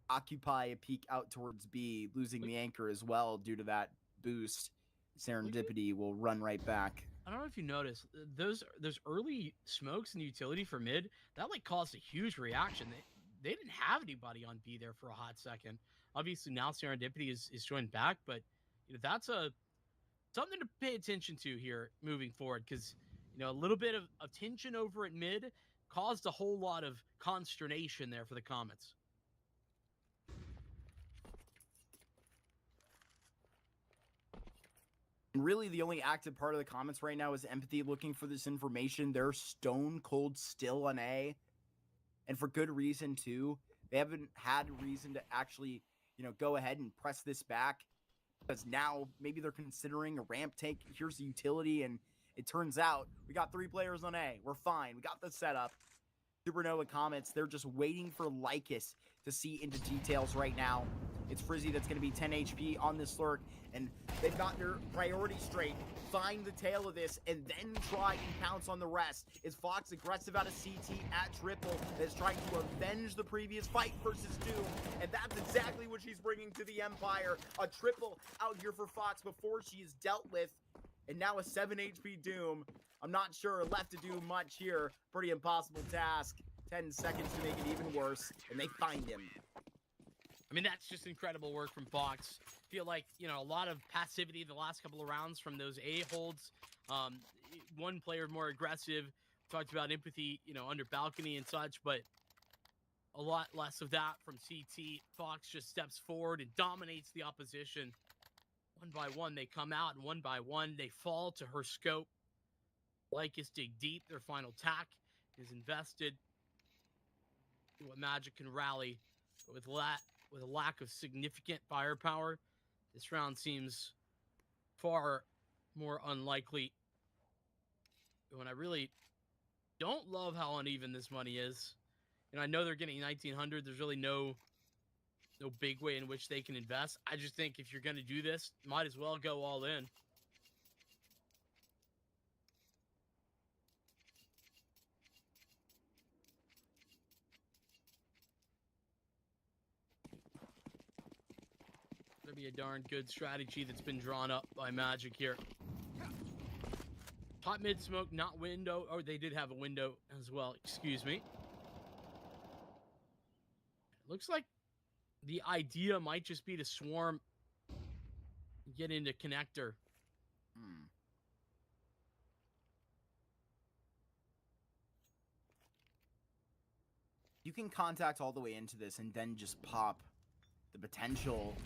occupy a peek out towards B, losing the anchor as well due to that boost. Serendipity will run right back. I don't know if you noticed those early smokes in utility for mid, that like caused a huge reaction. They didn't have anybody on B there for a hot second. Obviously now Serendipity is joined back, but that's something to pay attention to here moving forward, because a little bit of tension over at mid caused a whole lot of consternation there for the Comets. Really, the only active part of the Comets right now is Empathy looking for this information. They're stone cold still on A. And for good reason, too. They haven't had reason to actually, go ahead and press this back. Because now, maybe they're considering a ramp take. Here's the utility, and it turns out we got 3 players on A. We're fine. We got the setup. Supernova Comets, they're just waiting for Lycus to see into details right now. It's Frizzy that's going to be 10 HP on this lurk, and they've got their priorities straight. Find the tail of this, and then try and pounce on the rest. Is Fox aggressive out of CT at triple that's trying to avenge the previous fight versus Doom, and that's exactly what she's bringing to the Empire. A triple out here for Fox before she is dealt with, and now a 7 HP Doom. I'm not sure left to do much here. Pretty impossible task. 10 seconds to make it even worse, and they find him. I mean, that's just incredible work from Fox. Feel like, a lot of passivity the last couple of rounds from those A holds. One player more aggressive. Talked about empathy, under balcony and such, but a lot less of that from CT. Fox just steps forward and dominates the opposition. One by one, they come out, and one by one, they fall to her scope. Lycus dig deep. Their final tack is invested. What Magic can rally, but with a lack of significant firepower, this round seems far more unlikely. When I really don't love how uneven this money is. I know they're getting 1900. There's really no big way in which they can invest. I just think if you're going to do this, might as well go all in. Gonna be a darn good strategy that's been drawn up by Magic here. Top mid smoke, not window. Oh, they did have a window as well. Excuse me. It looks like the idea might just be to swarm, get into connector. You can contact all the way into this and then just pop. The potential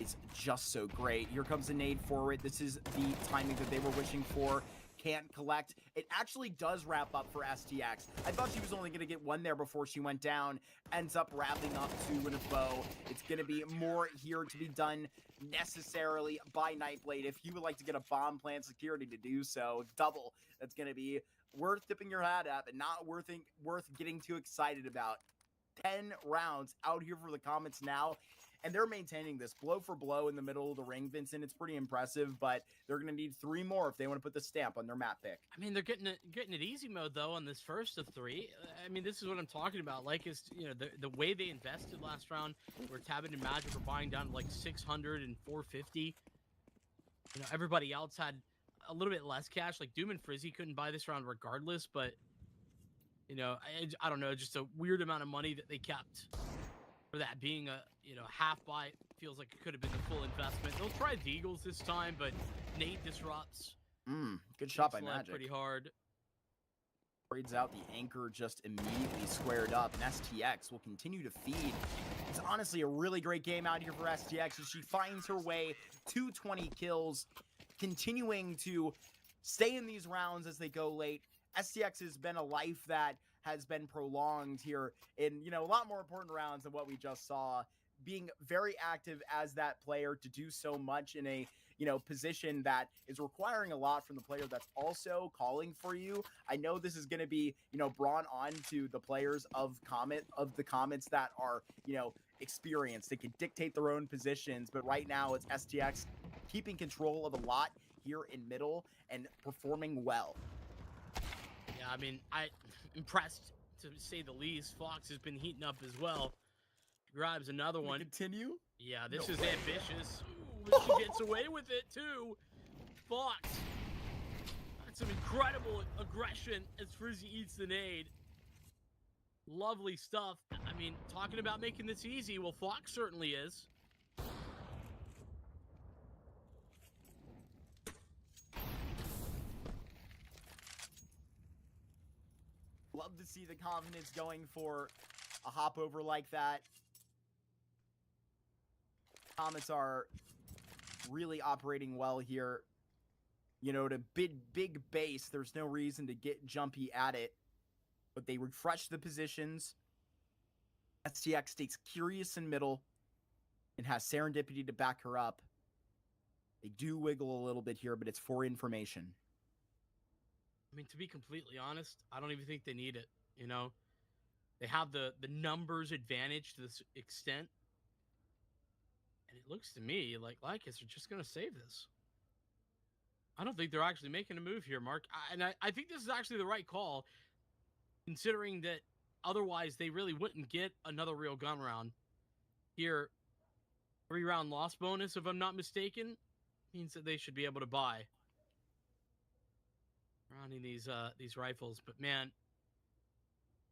is just so great. Here comes a nade forward. This is the timing that they were wishing for. Can't collect. It actually does wrap up for STX. I thought she was only going to get one there before she went down. Ends up wrapping up two with a bow. It's going to be more here to be done necessarily by Nightblade. If you would like to get a bomb plant security to do so, double. That's going to be worth tipping your hat at, but not worth getting too excited about. 10 rounds out here for the Comets now. And they're maintaining this blow for blow in the middle of the ring, Vincent. It's pretty impressive, but they're going to need 3 more if they want to put the stamp on their map pick. I mean, they're getting it easy mode, though, on this first of 3. I mean, this is what I'm talking about. Like, it's, the way they invested last round, where Tabit and Magic were buying down to like 600 and 450. Everybody else had a little bit less cash. Like, Doom and Frizzy couldn't buy this round regardless, but, I don't know, just a weird amount of money that they kept. For that being a half buy, feels like it could have been the full investment. They'll try the Eagles this time, but Nate disrupts. Good shot by Magic. Pretty hard. Trades out the anchor, just immediately squared up, and STX will continue to feed. It's honestly a really great game out here for STX as she finds her way to 20 kills, continuing to stay in these rounds as they go late. STX has been a life that has been prolonged here in, a lot more important rounds than what we just saw, being very active as that player to do so much in a, position that is requiring a lot from the player that's also calling for you. I know this is going to be, brought on to the players of the Comets that are, experienced. They can dictate their own positions, but right now it's STX keeping control of a lot here in middle and performing well. Yeah, I mean, impressed to say the least. Fox has been heating up as well. Grabs another one. Continue? Yeah, this is ambitious. Ooh, but she gets away with it too. Fox. That's some incredible aggression as Frizzy eats the nade. Lovely stuff. I mean, talking about making this easy, well, Fox certainly is. Love to see the confidence going for a hop over like that. Comets are really operating well here. To big base, there's no reason to get jumpy at it. But they refresh the positions. STX stays curious in middle and has serendipity to back her up. They do wiggle a little bit here, but it's for information. I mean, to be completely honest, I don't even think they need it, They have the numbers advantage to this extent. And it looks to me like Lycus are just going to save this. I don't think they're actually making a move here, Mark. I think this is actually the right call, considering that otherwise they really wouldn't get another real gun round. Here, 3-round loss bonus, if I'm not mistaken, means that they should be able to buy. Rounding these rifles, but man,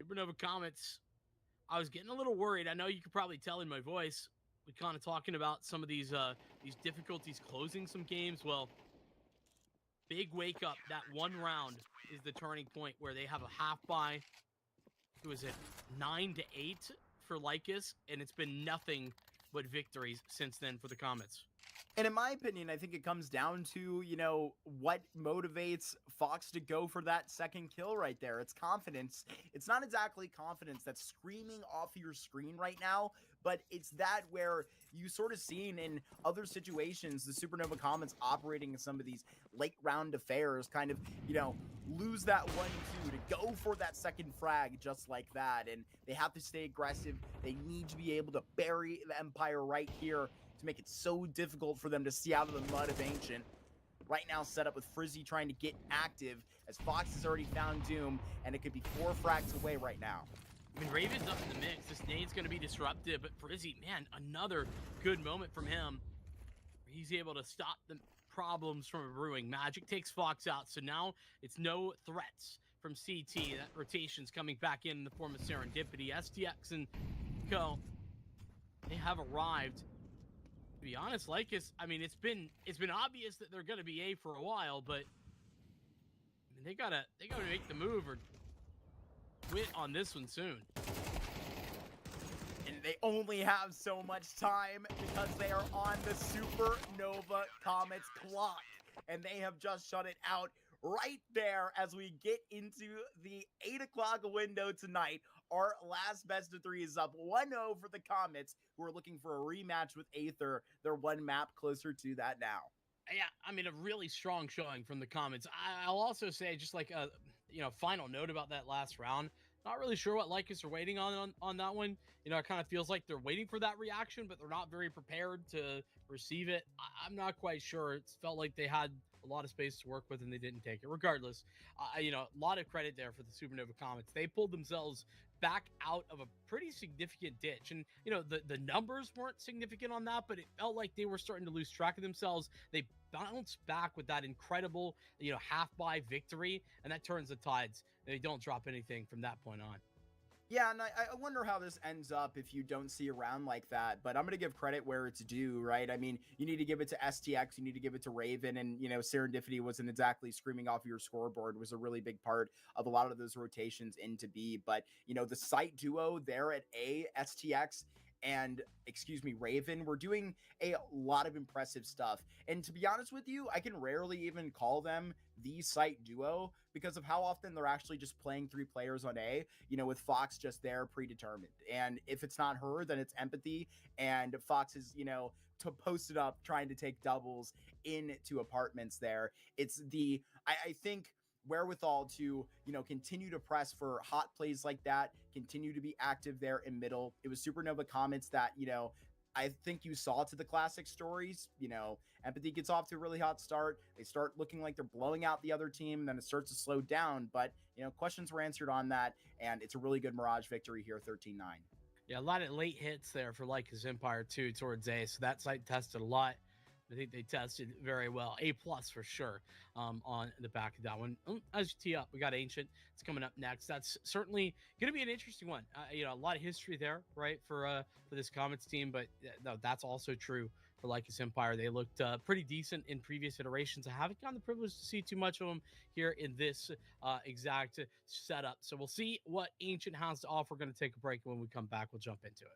Supernova Comets, I was getting a little worried. I know you could probably tell in my voice. We're kind of talking about some of these difficulties closing some games. Well, big wake up. That one round is the turning point where they have a half buy. It was at 9-8 for Lycus, and it's been nothing but victories since then for the Comets. And in my opinion, I think it comes down to, you know, what motivates Fox to go for that second kill right there. It's confidence. It's not exactly confidence that's screaming off your screen right now, but it's that where you sort of seen in other situations, the Supernova Comets operating in some of these late round affairs kind of, you know, lose that 1-2 to go for that second frag just like that. And they have to stay aggressive. They need to be able to bury the Empire right here to make it so difficult for them to see out of the mud of Ancient. Right now set up with Frizzy trying to get active as Fox has already found Doom, and it could be 4 frags away right now. I mean, Raven's up in the mix. This nade's going to be disruptive, but Frizzy, man, another good moment from him. He's able to stop the problems from brewing. Magic takes Fox out, so now it's no threats from CT. That rotation's coming back in the form of Serendipity. STX and Co, they have arrived. To be honest, Lycus, I mean, it's been obvious that they're going to be A for a while, but I mean, they gotta make the move or quit on this one soon. And they only have so much time because they are on the Supernova Comets clock, and they have just shut it out right there as we get into the 8 o'clock window tonight. Our last best of 3 is up 1-0 for the Comets, who are looking for a rematch with Aether. They're 1 map closer to that now. Yeah, I mean, a really strong showing from the Comets. I'll also say, just like a final note about that last round. Not really sure what Lycus are waiting on that one. You know, it kind of feels like they're waiting for that reaction, but they're not very prepared to receive it. I'm not quite sure. It felt like they had a lot of space to work with and they didn't take it. Regardless, a lot of credit there for the Supernova Comets. They pulled themselves back out of a pretty significant ditch, and the numbers weren't significant on that, but it felt like they were starting to lose track of themselves. They bounced back with that incredible half buy victory, and that turns the tides. They don't drop anything from that point on. Yeah, and I wonder how this ends up if you don't see a round like that, but I'm going to give credit where it's due, right? I mean, you need to give it to STX, you need to give it to Raven, and, Serendipity wasn't exactly screaming off your scoreboard, was a really big part of a lot of those rotations into B, but, the site duo there at A, STX, and Raven, we're doing a lot of impressive stuff. And to be honest with you, I can rarely even call them the site duo because of how often they're actually just playing 3 players on A, with Fox just there predetermined. And if it's not her, then it's Empathy, and Fox is, to post it up trying to take doubles into apartments there. It's I think wherewithal to continue to press for hot plays like that, continue to be active there in middle. It was Supernova Comets that I think you saw to the classic stories. Empathy gets off to a really hot start, they start looking like they're blowing out the other team, and then it starts to slow down, but questions were answered on that, and it's a really good Mirage victory here, 13-9. Yeah, a lot of late hits there for LycusEmpire too towards A, so that site tested a lot. I think they tested very well. A+ for sure on the back of that one. As you tee up, we got Ancient. It's coming up next. That's certainly going to be an interesting one. A lot of history there, right, for this Comets team, but no, that's also true for LycusEmpire. They looked pretty decent in previous iterations. I haven't gotten the privilege to see too much of them here in this exact setup. So we'll see what Ancient has to offer. We're going to take a break. When we come back, we'll jump into it.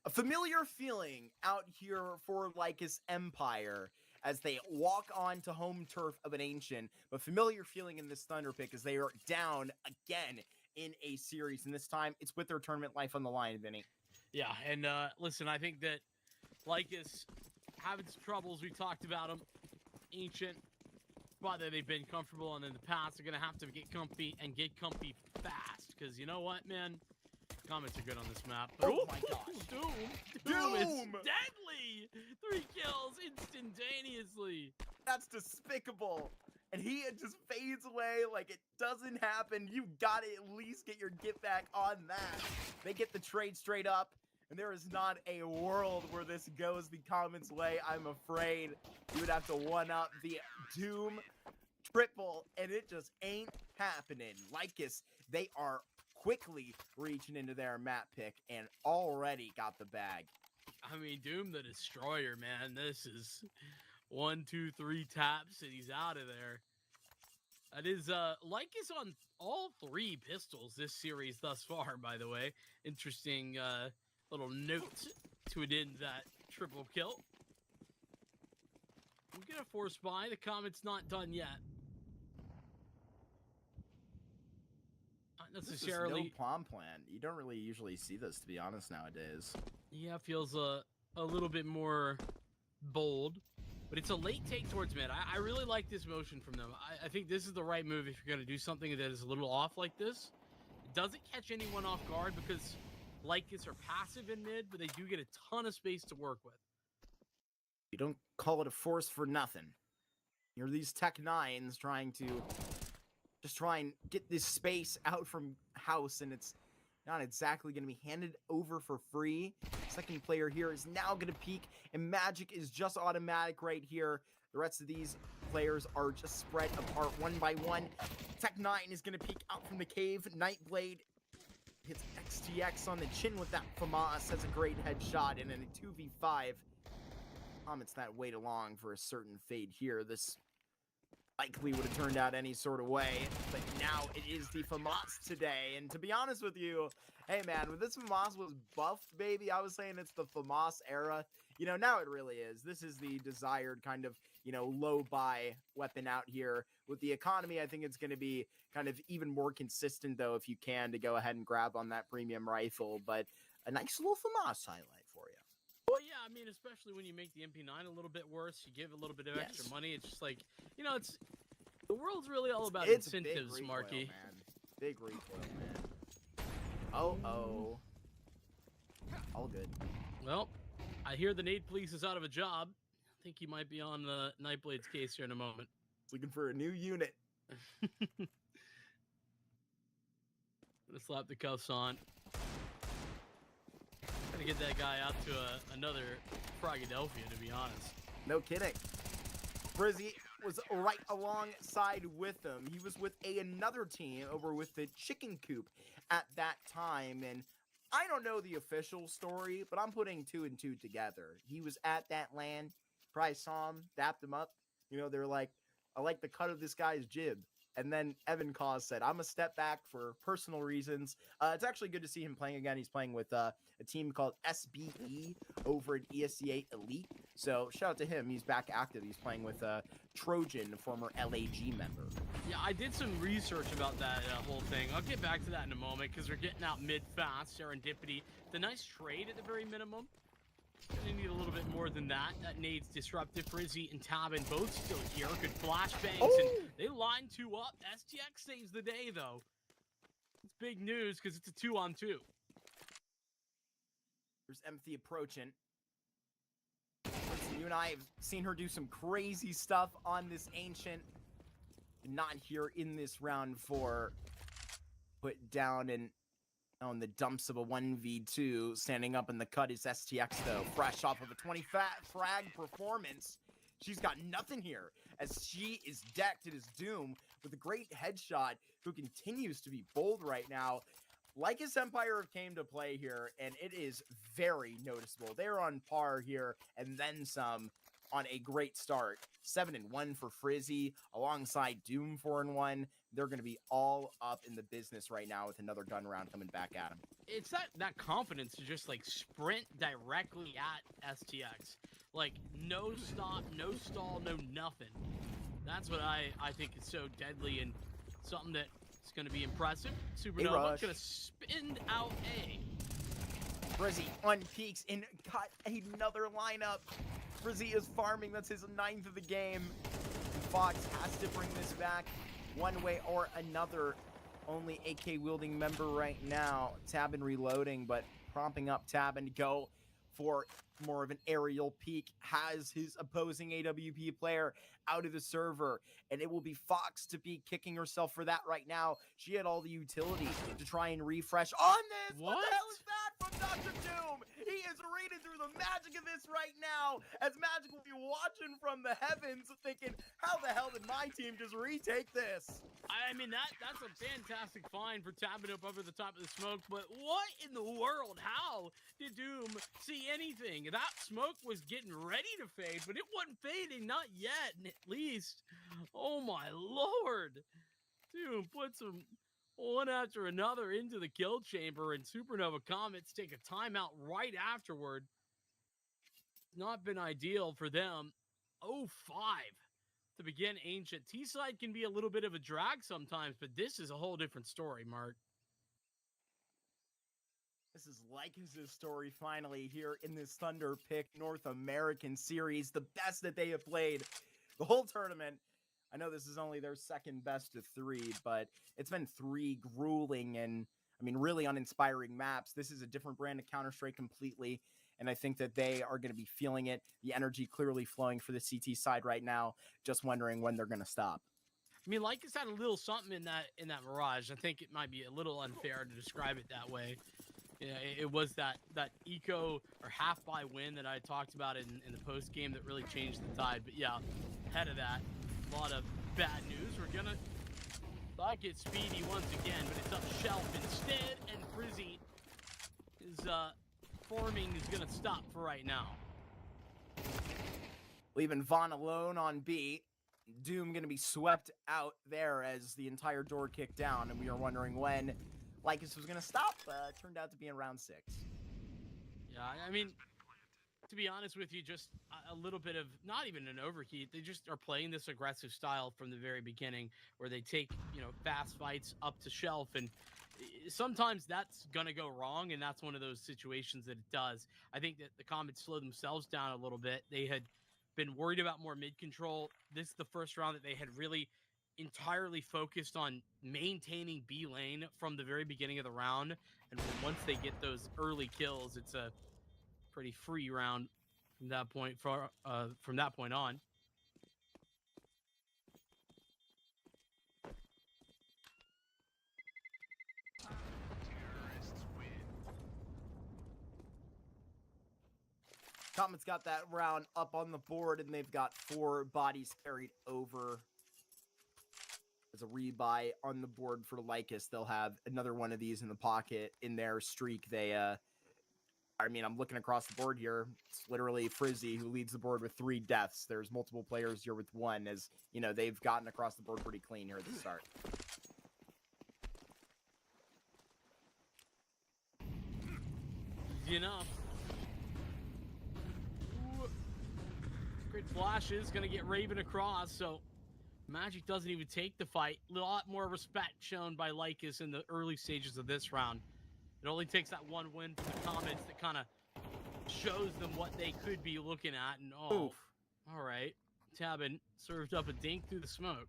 A familiar feeling out here for Lycus Empire as they walk on to home turf of an ancient, but familiar feeling in this Thunderpick as they are down again in a series, and this time it's with their tournament life on the line, Vinny. Yeah, and listen, I think that Lycus having some troubles. We talked about them. Ancient, whether they've been comfortable, and in the past, they're going to have to get comfy and get comfy fast. Because you know what, man? Comets are good on this map. But Oh my gosh. Doom is deadly! 3 kills instantaneously. That's despicable. And he just fades away like it doesn't happen. You gotta at least get your get back on that. They get the trade straight up, and there is not a world where this goes the Comets' way. I'm afraid you would have to one-up the Doom triple, and it just ain't happening. Lycus, they are quickly reaching into their map pick and already got the bag. I mean, Doom the Destroyer, man. This is 1, 2, 3 taps, and he's out of there. That is Lycus on all 3 pistols this series thus far, by the way. Interesting little note to end that triple kill. We get a force buy. The Comet's not done yet. Not necessarily. No palm plan. You don't really usually see this, to be honest, nowadays. Yeah, feels a little bit more bold. But it's a late take towards mid. I really like this motion from them. I think this is the right move if you're going to do something that is a little off like this. It doesn't catch anyone off guard because Lycus are passive in mid, but they do get a ton of space to work with. You don't call it a force for nothing. You're these Tech 9s trying to just try and get this space out from house, and it's not exactly going to be handed over for free. Second player here is now going to peek, and Magic is just automatic right here. The rest of these players are just spread apart one by one. Tech 9 is going to peek out from the cave. Nightblade hits XTX on the chin with that FAMAS. Has a great headshot, and in a 2v5, Comets that wait along for a certain fate here. This likely would have turned out any sort of way, but now it is the FAMAS today. And to be honest with you, hey man, when this FAMAS was buffed, baby, I was saying it's the FAMAS era. You know, now it really is. This is the desired kind of, you know, low buy weapon out here. With the economy, I think it's going to be kind of even more consistent, though, if you can, to go ahead and grab on that premium rifle. But a nice little FAMAS highlight for you. Well, yeah, I mean, especially when you make the MP9 a little bit worse, you give a little bit of extra money. It's just like, you know, it's the world's really all about incentives, big recoil, Marky. Man. Big recoil, man. Oh. All good. Well, I hear the Nade Police is out of a job. I think he might be on the Nightblade's case here in a moment. Looking for a new unit. Gonna slap the cuffs on. Gotta get that guy out to another Fragadelphia, to be honest. No kidding. Brizzy was right alongside with them. He was with another team over with the Chicken Coop at that time. And I don't know the official story, but I'm putting 2 and 2 together. He was at that LAN. Probably saw him, dapped him up. You know, they're like, I like the cut of this guy's jib. And then Evan Cause said, I'm a step back for personal reasons. It's actually good to see him playing again. He's playing with a team called SBE over at ESC8 Elite. So shout out to him. He's back active. He's playing with Trojan, a former LAG member. Yeah, I did some research about that whole thing. I'll get back to that in a moment because we're getting out mid-fast. Serendipity. The nice trade at the very minimum. Gonna need a little bit more than that. That nade's disruptive. Frizzy and Tabin both still here. Good flashbangs, and they line 2 up. STX saves the day, though. It's big news because it's a 2-on-2. There's Empathy approaching. You and I have seen her do some crazy stuff on this Ancient. Not here in this round 4. Put down and on the dumps of a 1v2. Standing up in the cut is STX, though. Fresh off of a 20 frag performance. She's got nothing here as she is decked. It is Doom with a great headshot who continues to be bold right now. Lycus Empire came to play here, and it is very noticeable. They're on par here, and then some. on a great start. 7-1 for Frizzy, alongside Doom 4-1. They're going to be all up in the business right now with another gun round coming back at them. It's that confidence to just like sprint directly at STX. Like no stop, no stall, no nothing. That's what I think is so deadly and something that is going to be impressive. Supernova going to spin out A. Frizzy on peaks and got another lineup. Frizzy is farming. That's his 9th of the game. And Fox has to bring this back one way or another. Only AK wielding member right now. Tabin reloading, but prompting up Tabin to go for more of an aerial peek. Has his opposing AWP player out of the server, and it will be Fox to be kicking herself for that right now. She had all the utility to try and refresh on this. What the hell is that from Dr. Doom? He is reading through the magic of this right now, as Magic will be watching from the heavens thinking, how the hell did my team just retake this? I mean, that's a fantastic find for tapping up over the top of the smoke, but what in the world? How did Doom see anything? That smoke was getting ready to fade, but it wasn't fading, not yet, at least. Oh my lord. Doom puts them one after another into the kill chamber, and Supernova Comets take a timeout right afterward. Not been ideal for them. 0-5 to begin Ancient. T-side can be a little bit of a drag sometimes, but this is a whole different story, Mark. This is Lycus' story finally here in this Thunderpick North American series, the best that they have played the whole tournament. I know this is only their second best of 3, but it's been 3 grueling and, I mean, really uninspiring maps. This is a different brand of Counter-Strike completely, and I think that they are going to be feeling it. The energy clearly flowing for the CT side right now, just wondering when they're going to stop. I mean, Lycus had a little something in that Mirage. I think it might be a little unfair to describe it that way. Yeah, it was that eco or half-buy win that I talked about in the post-game that really changed the tide. But yeah, ahead of that, a lot of bad news. We're going to not get speedy once again, but it's up shelf instead, and Frizzy is forming is going to stop for right now. Leaving Vaughn alone on B. Doom going to be swept out there as the entire door kicked down, and we are wondering when Lycus was going to stop. Turned out to be in round 6. Yeah, I mean, to be honest with you, just a little bit of, not even an overheat. They just are playing this aggressive style from the very beginning where they take, fast fights up to shelf. And sometimes that's going to go wrong, and that's one of those situations that it does. I think that the Comets slowed themselves down a little bit. They had been worried about more mid-control. This is the first round that they had really entirely focused on maintaining B lane from the very beginning of the round, and once they get those early kills, it's a pretty free round from that point on. Comets got that round up on the board, and they've got 4 bodies carried over. As a rebuy on the board for Lycus, they'll have another one of these in the pocket in their streak. I'm looking across the board here. It's literally Frizzy who leads the board with 3 deaths. There's multiple players here with 1, as they've gotten across the board pretty clean here at the start. Easy enough. Ooh. Great flashes, gonna get Raven across, so Magic doesn't even take the fight. A lot more respect shown by Lycus in the early stages of this round. It only takes that one win for the Comets that kind of shows them what they could be looking at. And all right. Tabin served up a dink through the smoke.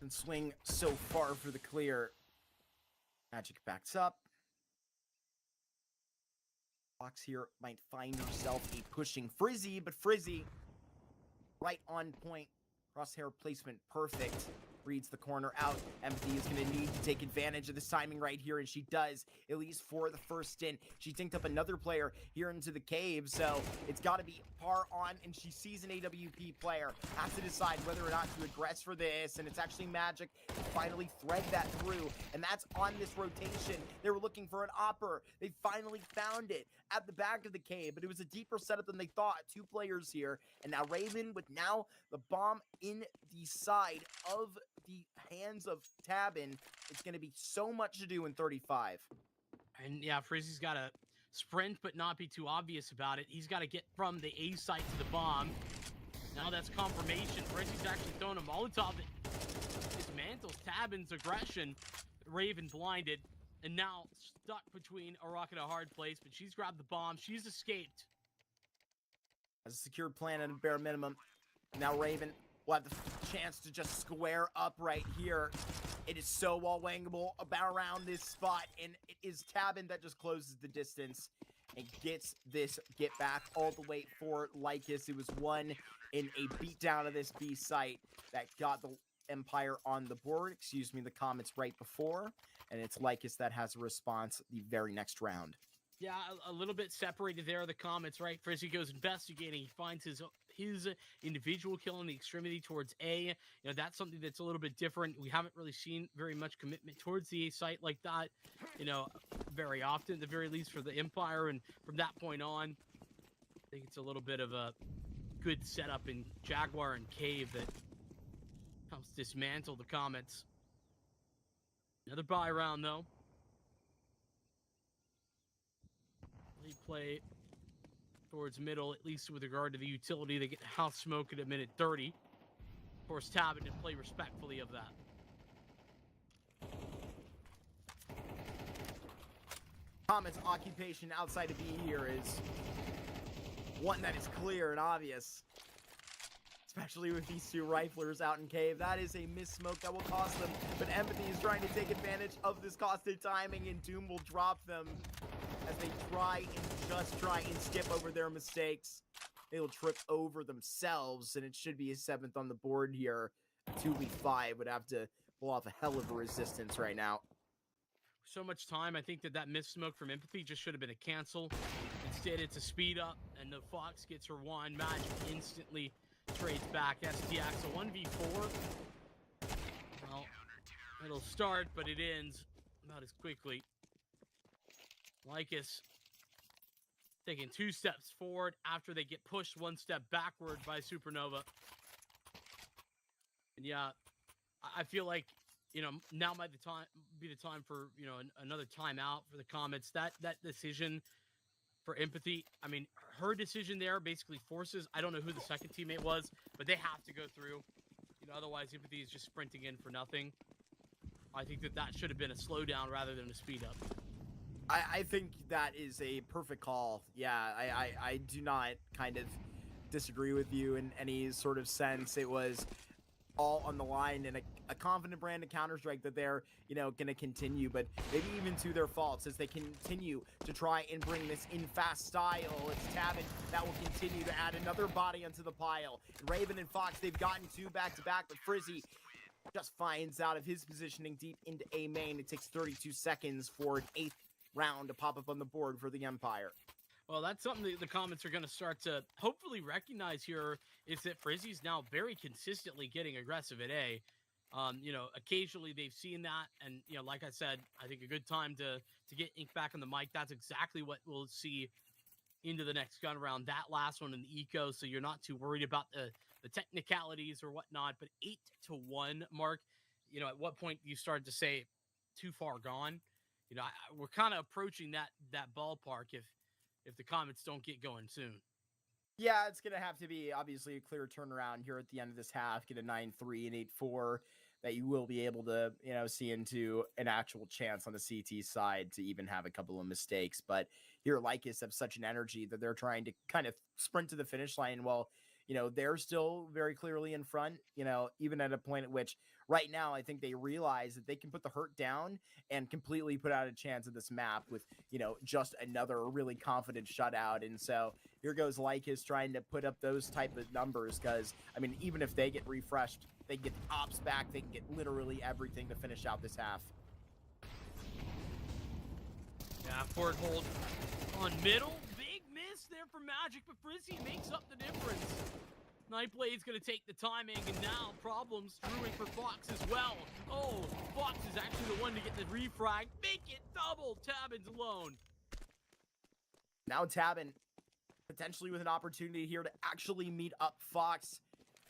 And swing so far for the clear. Magic backs up. Fox here might find herself a pushing Frizzy, but Frizzy right on point. Crosshair placement perfect. reads the corner out. Empathy is going to need to take advantage of this timing right here, and she does, at least for the first stint. She dinked up another player here into the cave, so it's got to be par on, and she sees an AWP player. Has to decide whether or not to aggress for this, and it's actually Magic to finally thread that through, and that's on this rotation. They were looking for an opper. They finally found it at the back of the cave, but it was a deeper setup than they thought. 2 players here, and now Raven with now the bomb in the side of the hands of Tabin. It's going to be so much to do in 35. And yeah, Frizzy's got to sprint, but not be too obvious about it. He's got to get from the A site to the bomb. Now that's confirmation. Frizzy's actually throwing a Molotov that dismantles Tabin's aggression. Raven blinded, and now stuck between a rock and a hard place, but she's grabbed the bomb. She's escaped. As a secured plan at a bare minimum. Now Raven will have the chance to just square up right here. It is so wall-wangable about around this spot, and it is Tabin that just closes the distance and gets this get back all the way for Lycus. It was one in a beatdown of this B site that got the Empire on the board, excuse me, the Comets right before, and it's Lycus that has a response the very next round. Yeah, a little bit separated there, the Comets, right? Frizzy goes investigating. He finds his individual kill in the extremity towards A. You know, that's something that's a little bit different. We haven't really seen very much commitment towards the A site like that, you know, very often, at the very least for the Empire. And from that point on, I think it's a little bit of a good setup in Jaguar and Cave that helps dismantle the Comets. Another buy round, though. Play towards middle, at least with regard to the utility. They get house smoke at a minute 30. Of course, Tabin didn't play respectfully of that. Comets' occupation outside of B here is one that is clear and obvious. Especially with these 2 riflers out in cave. That is a miss smoke that will cost them. But Empathy is trying to take advantage of this costed timing, and Doom will drop them as they try and skip over their mistakes. They'll trip over themselves, and it should be a 7th on the board here. 2v5 would have to pull off a hell of a resistance right now. So much time. I think that miss smoke from Empathy just should have been a cancel. Instead, it's a speed up, and the Fox gets her 1. Magic instantly trades back. STX, a 1v4. Well, it'll start, but it ends about as quickly. Lycus taking 2 steps forward after they get pushed 1 step backward by Supernova. And yeah, I feel like, you know, now might be the time for, you know, another timeout for the Comets. That decision for Empathy, I mean, her decision there basically forces, I don't know who the second teammate was, but they have to go through. You know, otherwise Empathy is just sprinting in for nothing. I think that should have been a slowdown rather than a speed up. I think that is a perfect call. Yeah, I do not kind of disagree with you in any sort of sense. It was all on the line, and a confident brand of Counter-Strike that they're, you know, going to continue, but maybe even to their faults as they continue to try and bring this in fast style. It's Tabin that will continue to add another body onto the pile. Raven and Fox, they've gotten 2 back-to-back, but Frizzy just finds out of his positioning deep into A main. It takes 32 seconds for an 8th round to pop up on the board for the Empire. Well, that's something that the Comets are going to start to hopefully recognize here, is that Frizzy's now very consistently getting aggressive at A. You know, occasionally they've seen that, and, you know, like I said, I think a good time to get Ink back on the mic. That's exactly what we'll see into the next gun round. That last one in the eco, so you're not too worried about the technicalities or whatnot. But 8-1, Mark, you know, at what point do you start to say too far gone? You know, we're kind of approaching that ballpark if the Comets don't get going soon. Yeah, it's going to have to be obviously a clear turnaround here at the end of this half, get a 9-3 and 8-4 that you will be able to, you know, see into an actual chance on the CT side to even have a couple of mistakes. But here, Lycus have such an energy that they're trying to kind of sprint to the finish line while, they're still very clearly in front, even at a point at which right now I think they realize that they can put the hurt down and completely put out a chance of this map with, just another really confident shutout. And so here goes Lycus trying to put up those type of numbers because, I mean, even if they get refreshed, they can get the ops back, they can get literally everything to finish out this half. Yeah, forward hold on middle. Big miss there for Magic, but Frizzy makes up the difference. Nightblade's going to take the timing, and now problems brewing for Fox as well. Oh, Fox is actually the one to get the refrag. Make it double. Tabin's alone. Now Tabin potentially with an opportunity here to actually meet up Fox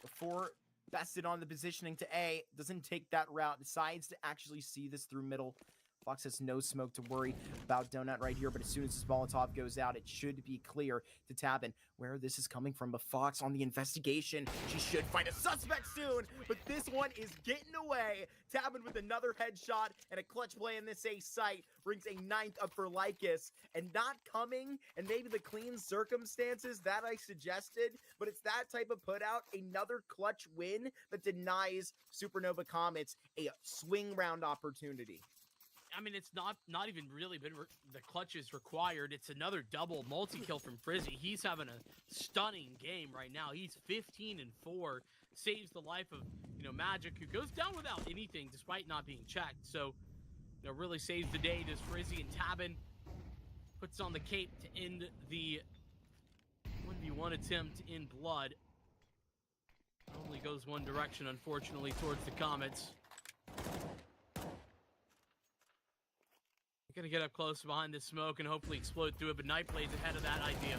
before bested on the positioning to A. Doesn't take that route. Decides to actually see this through middle. Fox has no smoke to worry about Donut right here, but as soon as this Molotov goes out, it should be clear to Tabin where this is coming from. But Fox on the investigation, she should find a suspect soon, but this one is getting away. Tabin with another headshot and a clutch play in this A site brings a 9th up for Lycus, and not coming, and maybe the clean circumstances that I suggested, but it's that type of put out, another clutch win that denies Supernova Comets a swing round opportunity. I mean, it's not even really been the clutches required. It's another double multi-kill from Frizzy. He's having a stunning game right now. He's 15-4, saves the life of, Magic, who goes down without anything despite not being checked. So, really saves the day. Does Frizzy and Tabin puts on the cape to end the 1v1 attempt in blood. Only goes one direction, unfortunately, towards the Comets. Gonna get up close behind this smoke and hopefully explode through it, but Nightblade's ahead of that idea.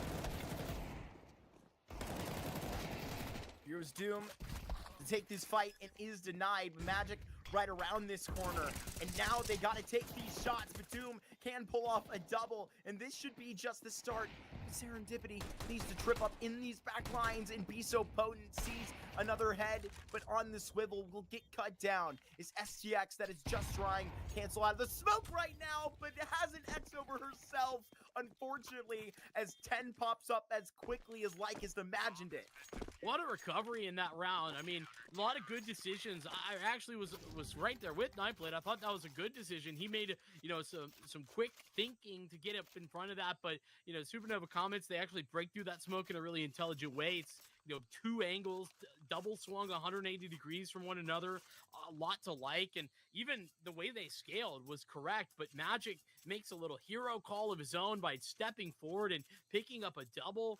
Here's Doom to take this fight and is denied. Magic right around this corner, and now they gotta take these shots, but Doom can pull off a double, and this should be just the start. Serendipity needs to trip up in these back lines and be so potent. Sees another head, but on the swivel will get cut down. It's STX that is just trying to cancel out of the smoke right now, but has an X over herself, unfortunately, as 10 pops up as quickly as Lycus imagined it. What a recovery in that round. I mean, a lot of good decisions. I actually was right there with Nightblade. I thought that was a good decision. He made, some quick thinking to get up in front of that, but, Supernova Comets, they actually break through that smoke in a really intelligent way. It's, two angles, double swung 180 degrees from one another, a lot to like, and even the way they scaled was correct, but Magic makes a little hero call of his own by stepping forward and picking up a double,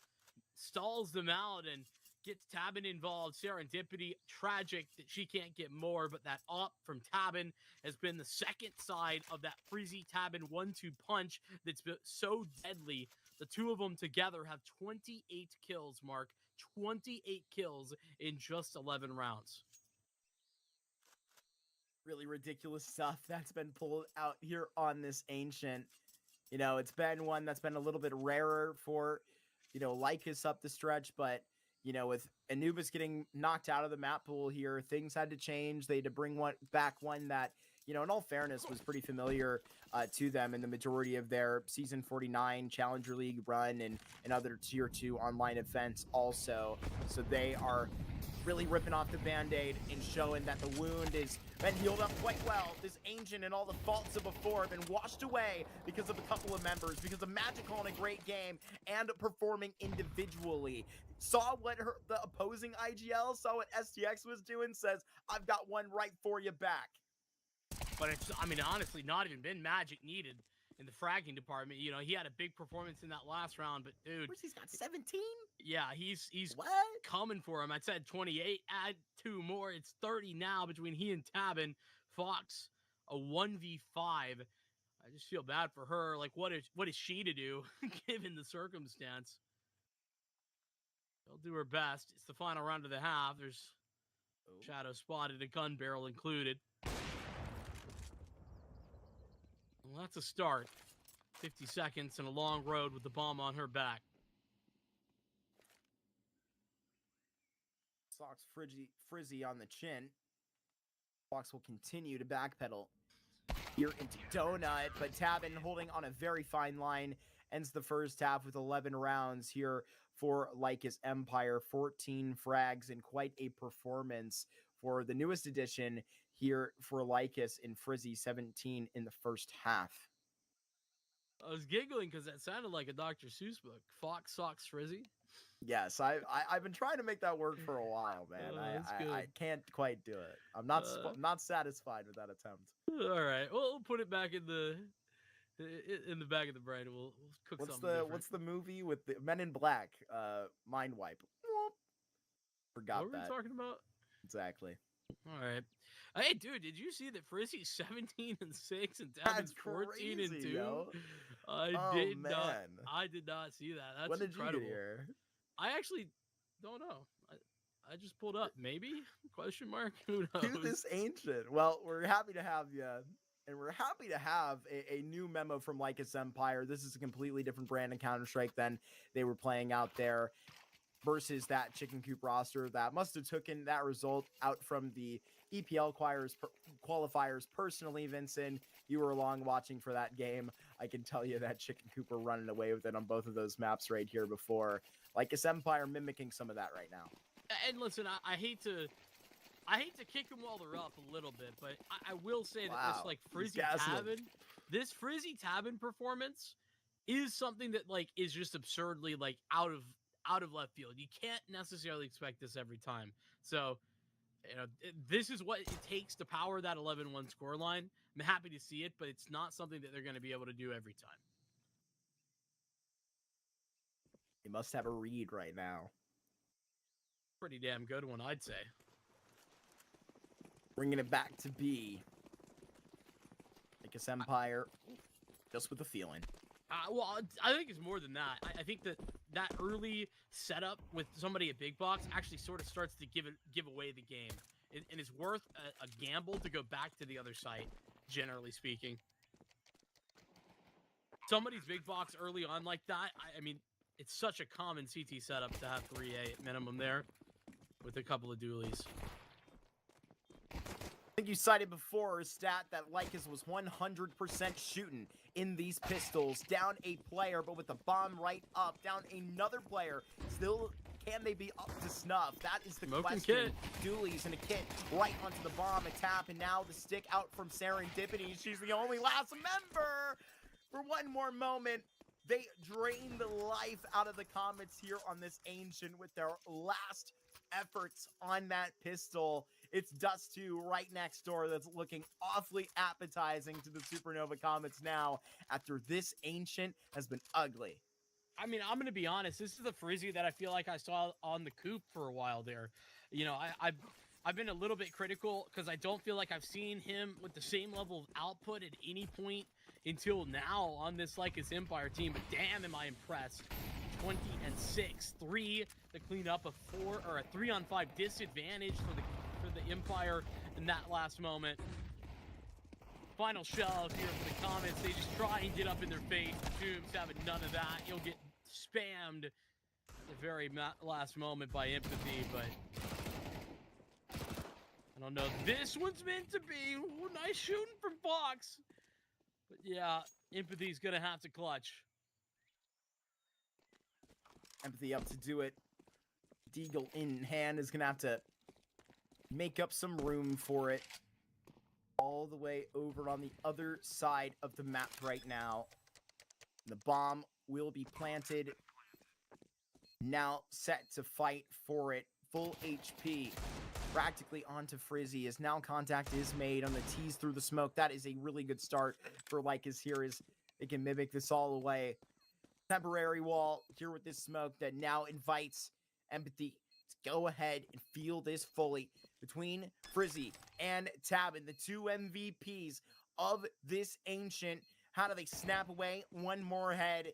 stalls them out, and gets Tabin involved. Serendipity, tragic that she can't get more, but that op from Tabin has been the second side of that Frizzy Tabin 1-2 punch that's been so deadly. The two of them together have 28 kills, Mark. 28 kills in just 11 rounds. Really ridiculous stuff that's been pulled out here on this Ancient. It's been one that's been a little bit rarer for, Lycus up the stretch, but with Anubis getting knocked out of the map pool here, things had to change. They had to bring one that, in all fairness, was pretty familiar to them in the majority of their Season 49 Challenger League run and other Tier 2 online events also. So they are really ripping off the Band-Aid and showing that the wound is been healed up quite well. This Ancient and all the faults of before have been washed away because of a couple of members, because of Magic calling a great game and performing individually. Saw what the opposing IGL, saw what STX was doing, says, I've got one right for you back. But it's, honestly, not even been Magic needed in the fragging department. He had a big performance in that last round, but dude, He's got 17? Yeah, he's what? Coming for him. I said 28, add 2 more. It's 30 now between he and Tabin. Fox, a 1v5. I just feel bad for her. Like, what is she to do given the circumstance? She'll do her best. It's the final round of the half. There's shadow spotted, a gun barrel included. Well, that's a start. 50 seconds and a long road with the bomb on her back. Fox Frizzy on the chin. Fox will continue to backpedal. here into Donut, but Tabin holding on a very fine line. Ends the first half with 11 rounds here for LycusEmpire. 14 frags and quite a performance for the newest addition here for Lycus in Frizzy. 17 in the first half. I was giggling because that sounded like a Dr. Seuss book. Fox Socks Frizzy. Yes, I've been trying to make that work for a while, man. I can't quite do it. I'm not satisfied with that attempt. All right, well, we'll put it back in the back of the brain. We'll cook something different. What's the movie with the Men in Black? Mind wipe. Forgot what that. What were we talking about? Exactly. All right. Hey, dude, did you see that Frizzy's 17 and 6 and Tabin's 14 and 2? Yo. I did not see that. That's when did incredible. you get here? I actually don't know. I just pulled up. Maybe? Question mark? Who knows? To this ancient. Well, we're happy to have you. And we're happy to have a new memo from LycusEmpire. This is a completely different brand of Counter-Strike than they were playing out there versus that Chicken Coop roster that must have taken that result out from the EPL qualifiers personally. Vincent, you were along watching for that game. I can tell you that Chicken Coop were running away with it on both of those maps right here before. LycusEmpire mimicking some of that right now. And listen, I hate to kick them while they're up a little bit, but I will say that this this Frizzy Tabin performance is something that is just absurdly out of left field. You can't necessarily expect this every time. So, this is what it takes to power that 11-1 scoreline. I'm happy to see it, but it's not something that they're going to be able to do every time. They must have a read right now. Pretty damn good one, I'd say. Bringing it back to B. LycusEmpire, just with a feeling. Well, I think it's more than that. I think that early setup with somebody at Big Box actually sort of starts to give away the game. And it's worth a gamble to go back to the other site, generally speaking. Somebody's Big Box early on like that, I mean, it's such a common CT setup to have 3A at minimum there with a couple of dualies. I think you cited before a stat that Lycus was 100% shooting in these pistols. Down a player, but with the bomb right up. Down another player. Still, can they be up to snuff? That is the question. Doolies and a kit right onto the bomb. A tap, and now the stick out from Serendipity. She's the only last member. For one more moment, they drain the life out of the Comets here on this Ancient with their last efforts on that pistol. It's Dust 2 right next door that's looking awfully appetizing to the Supernova Comets now after this Ancient has been ugly. I mean, I'm going to be honest. This is the Frizzy that I feel like I saw on the Coop for a while there. I've been a little bit critical because I don't feel like I've seen him with the same level of output at any point until now on this LycusEmpire team. But damn, am I impressed. 20 and 6, 3 to clean up a 3-on-5 disadvantage for the Empire in that last moment. Final shove here for the Comets. They just try and get up in their face. Tombs having none of that. You'll get spammed at the very last moment by Empathy, but I don't know. This one's meant to be. Ooh, nice shooting from Fox. But yeah, Empathy's gonna have to clutch. Empathy up to do it. Deagle in hand is gonna have to make up some room for it. All the way over on the other side of the map right now. The bomb will be planted. Now set to fight for it. Full HP. Practically onto Frizzy as now contact is made on the tease through the smoke. That is a really good start for Lycus here as they can mimic this all away. Temporary wall here with this smoke that now invites Empathy to go ahead and feel this fully between Frizzy and Tabin, the two MVPs of this Ancient. How do they snap away one more head?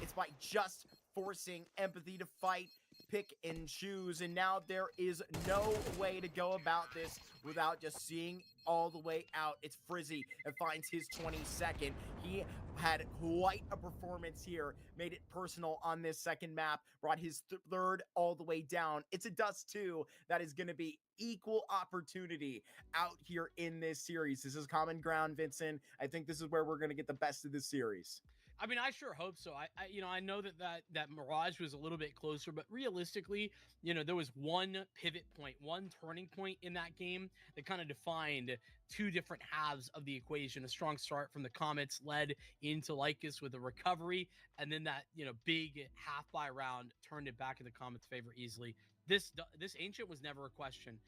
It's by just forcing Empathy to fight. pick and choose, and now there is no way to go about this without just seeing all the way out. It's Frizzy that finds his 22nd. He had quite a performance here, made it personal on this second map, brought his third all the way down. It's a Dust 2 that is going to be equal opportunity out here in this series. This is common ground, Vincent. I think this is where we're going to get the best of this series. I mean, I sure hope so. I know that Mirage was a little bit closer, but realistically, there was one pivot point, one turning point in that game that kind of defined two different halves of the equation. A strong start from the Comets led into Lycus with a recovery, and then that, big half buy round turned it back in the Comets' favor easily. This Ancient was never a question.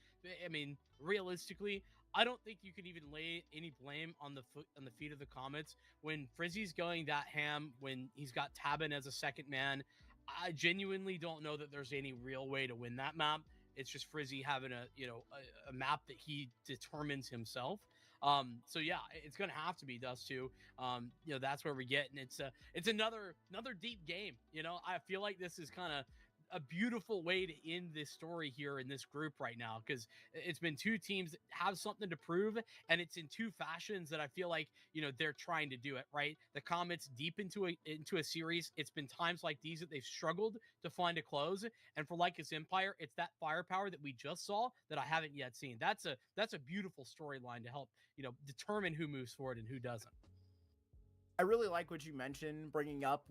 I mean, realistically, I don't think you could even lay any blame on the feet of the Comets when Frizzy's going that ham, when he's got Tabin as a second man. I genuinely don't know that there's any real way to win that map. It's just Frizzy having a map that he determines himself. So yeah, it's gonna have to be Dust 2. That's where we get, and it's another deep game. I feel like this is kind of a beautiful way to end this story here in this group right now, because it's been two teams that have something to prove, and it's in two fashions that I feel like they're trying to do it right. The Comets deep into a series, it's been times like these that they've struggled to find a close, and for LycusEmpire, it's that firepower that we just saw that I haven't yet seen. That's a beautiful storyline to help determine who moves forward and who doesn't. I really like what you mentioned, bringing up,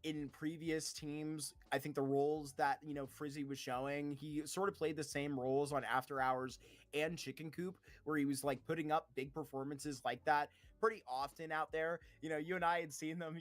in previous teams, I think the roles that, Frizzy was showing, he sort of played the same roles on After Hours and Chicken Coop, where he was like putting up big performances like that pretty often out there. You and I had seen them,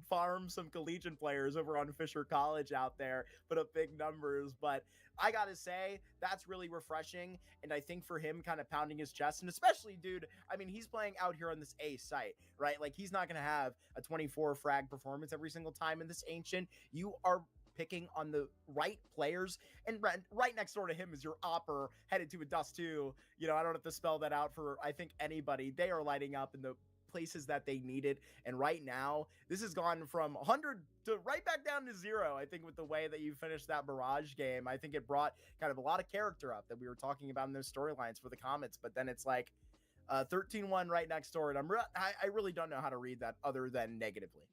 farm some collegiate players over on Fisher College out there, put up big numbers. But I gotta say, that's really refreshing. And I think for him kind of pounding his chest, and especially, dude, I mean, he's playing out here on this A site, right? Like, he's not gonna have a 24 frag performance every single time in this Ancient. You are picking on the right players, and right next door to him is your Opper headed to a Dust 2. I don't have to spell that out for, I think, anybody. They are lighting up in the places that they needed, and right now this has gone from 100 to right back down to 0. I think with the way that you finished that Mirage game, I think it brought kind of a lot of character up that we were talking about in those storylines for the Comets. But then it's like 13-1 right next door, and I really don't know how to read that other than negatively.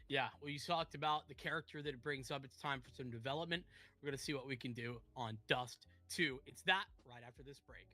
Yeah, well, you talked about the character that it brings up. It's time for some development. We're going to see what we can do on Dust 2. It's that right after this break.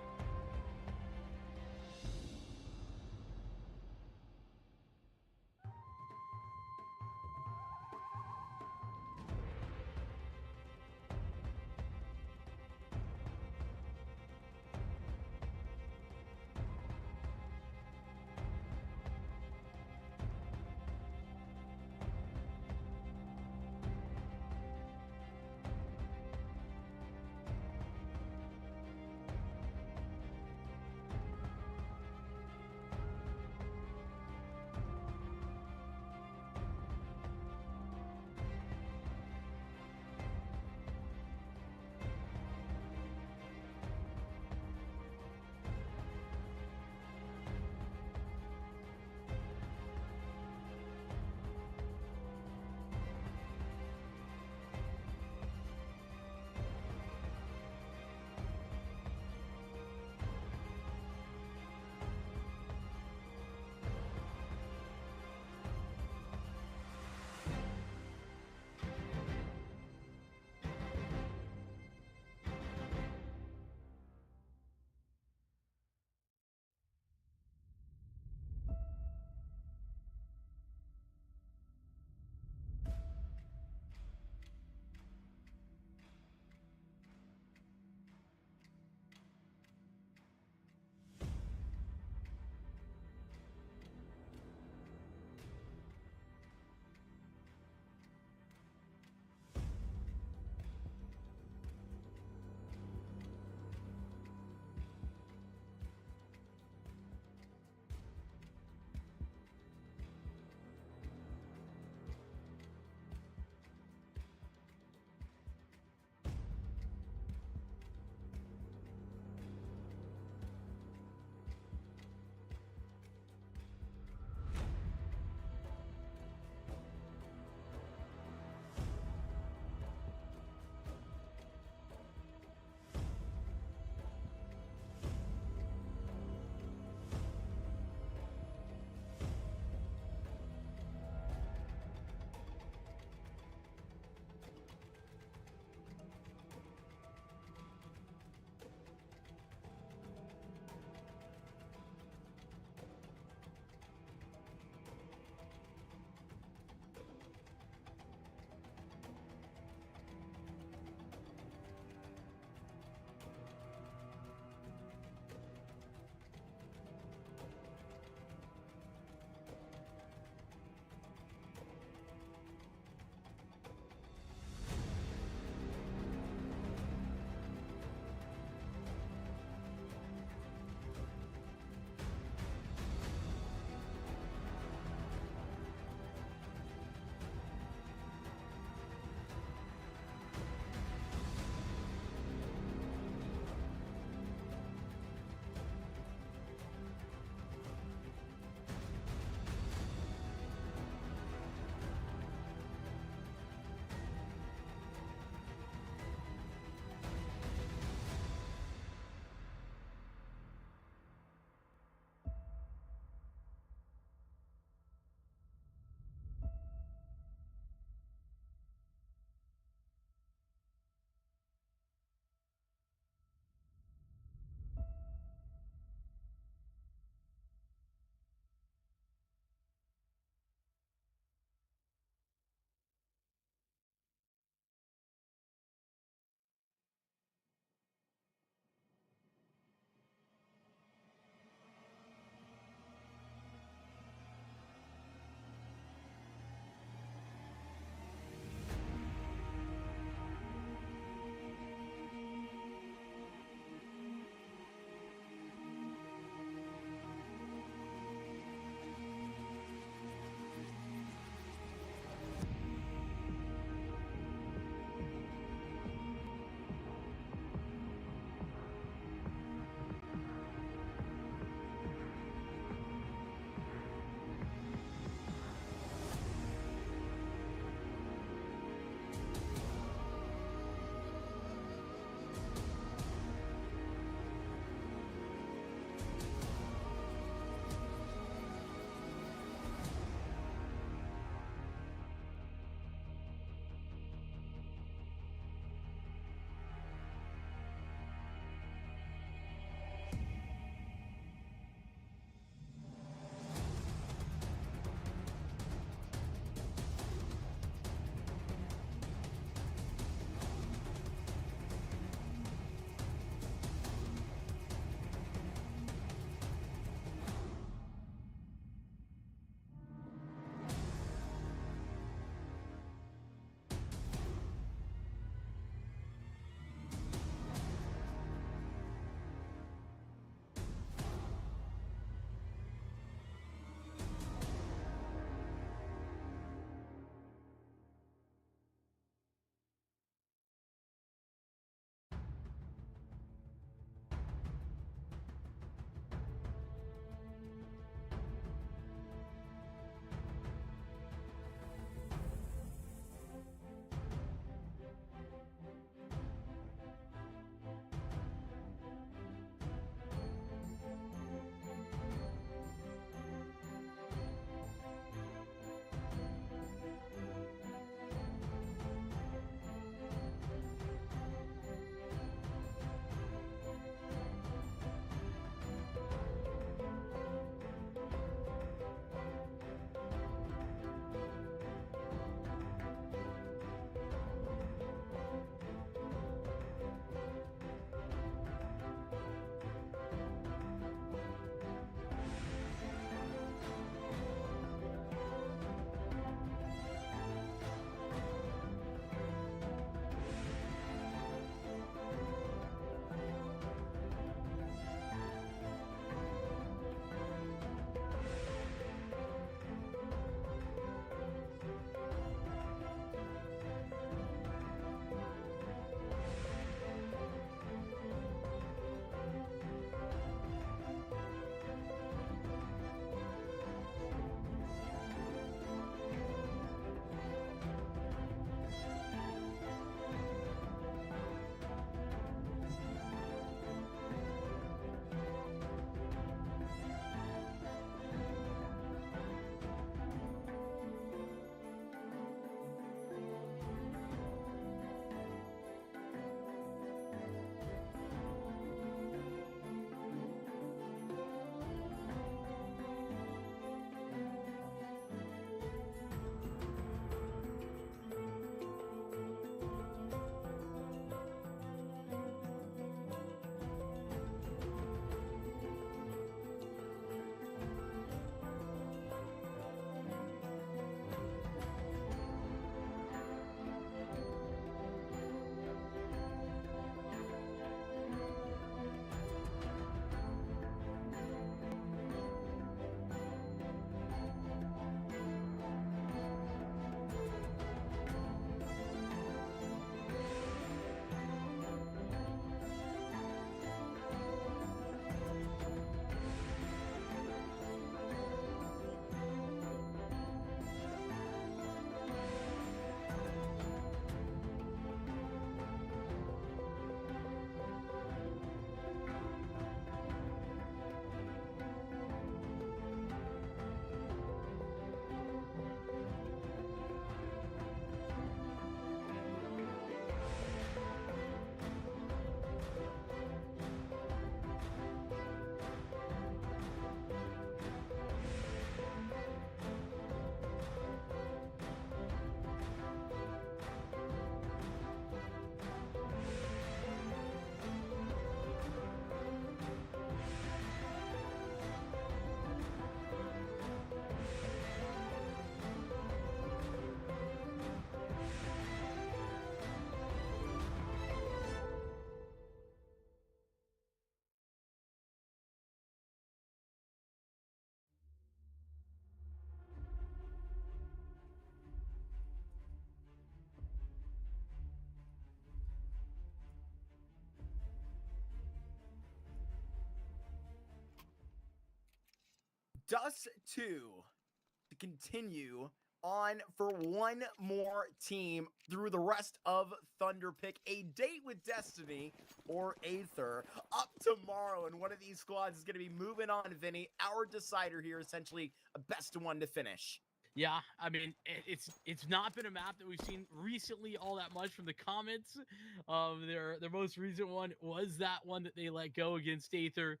Dust 2 to continue on for one more team through the rest of Thunderpick. A Date with Destiny or Aether up tomorrow, and one of these squads is going to be moving on. Vinny, our decider here, essentially a best of one to finish. Yeah, I mean, it's not been a map that we've seen recently all that much from the Comets. Their most recent one was that one that they let go against Aether.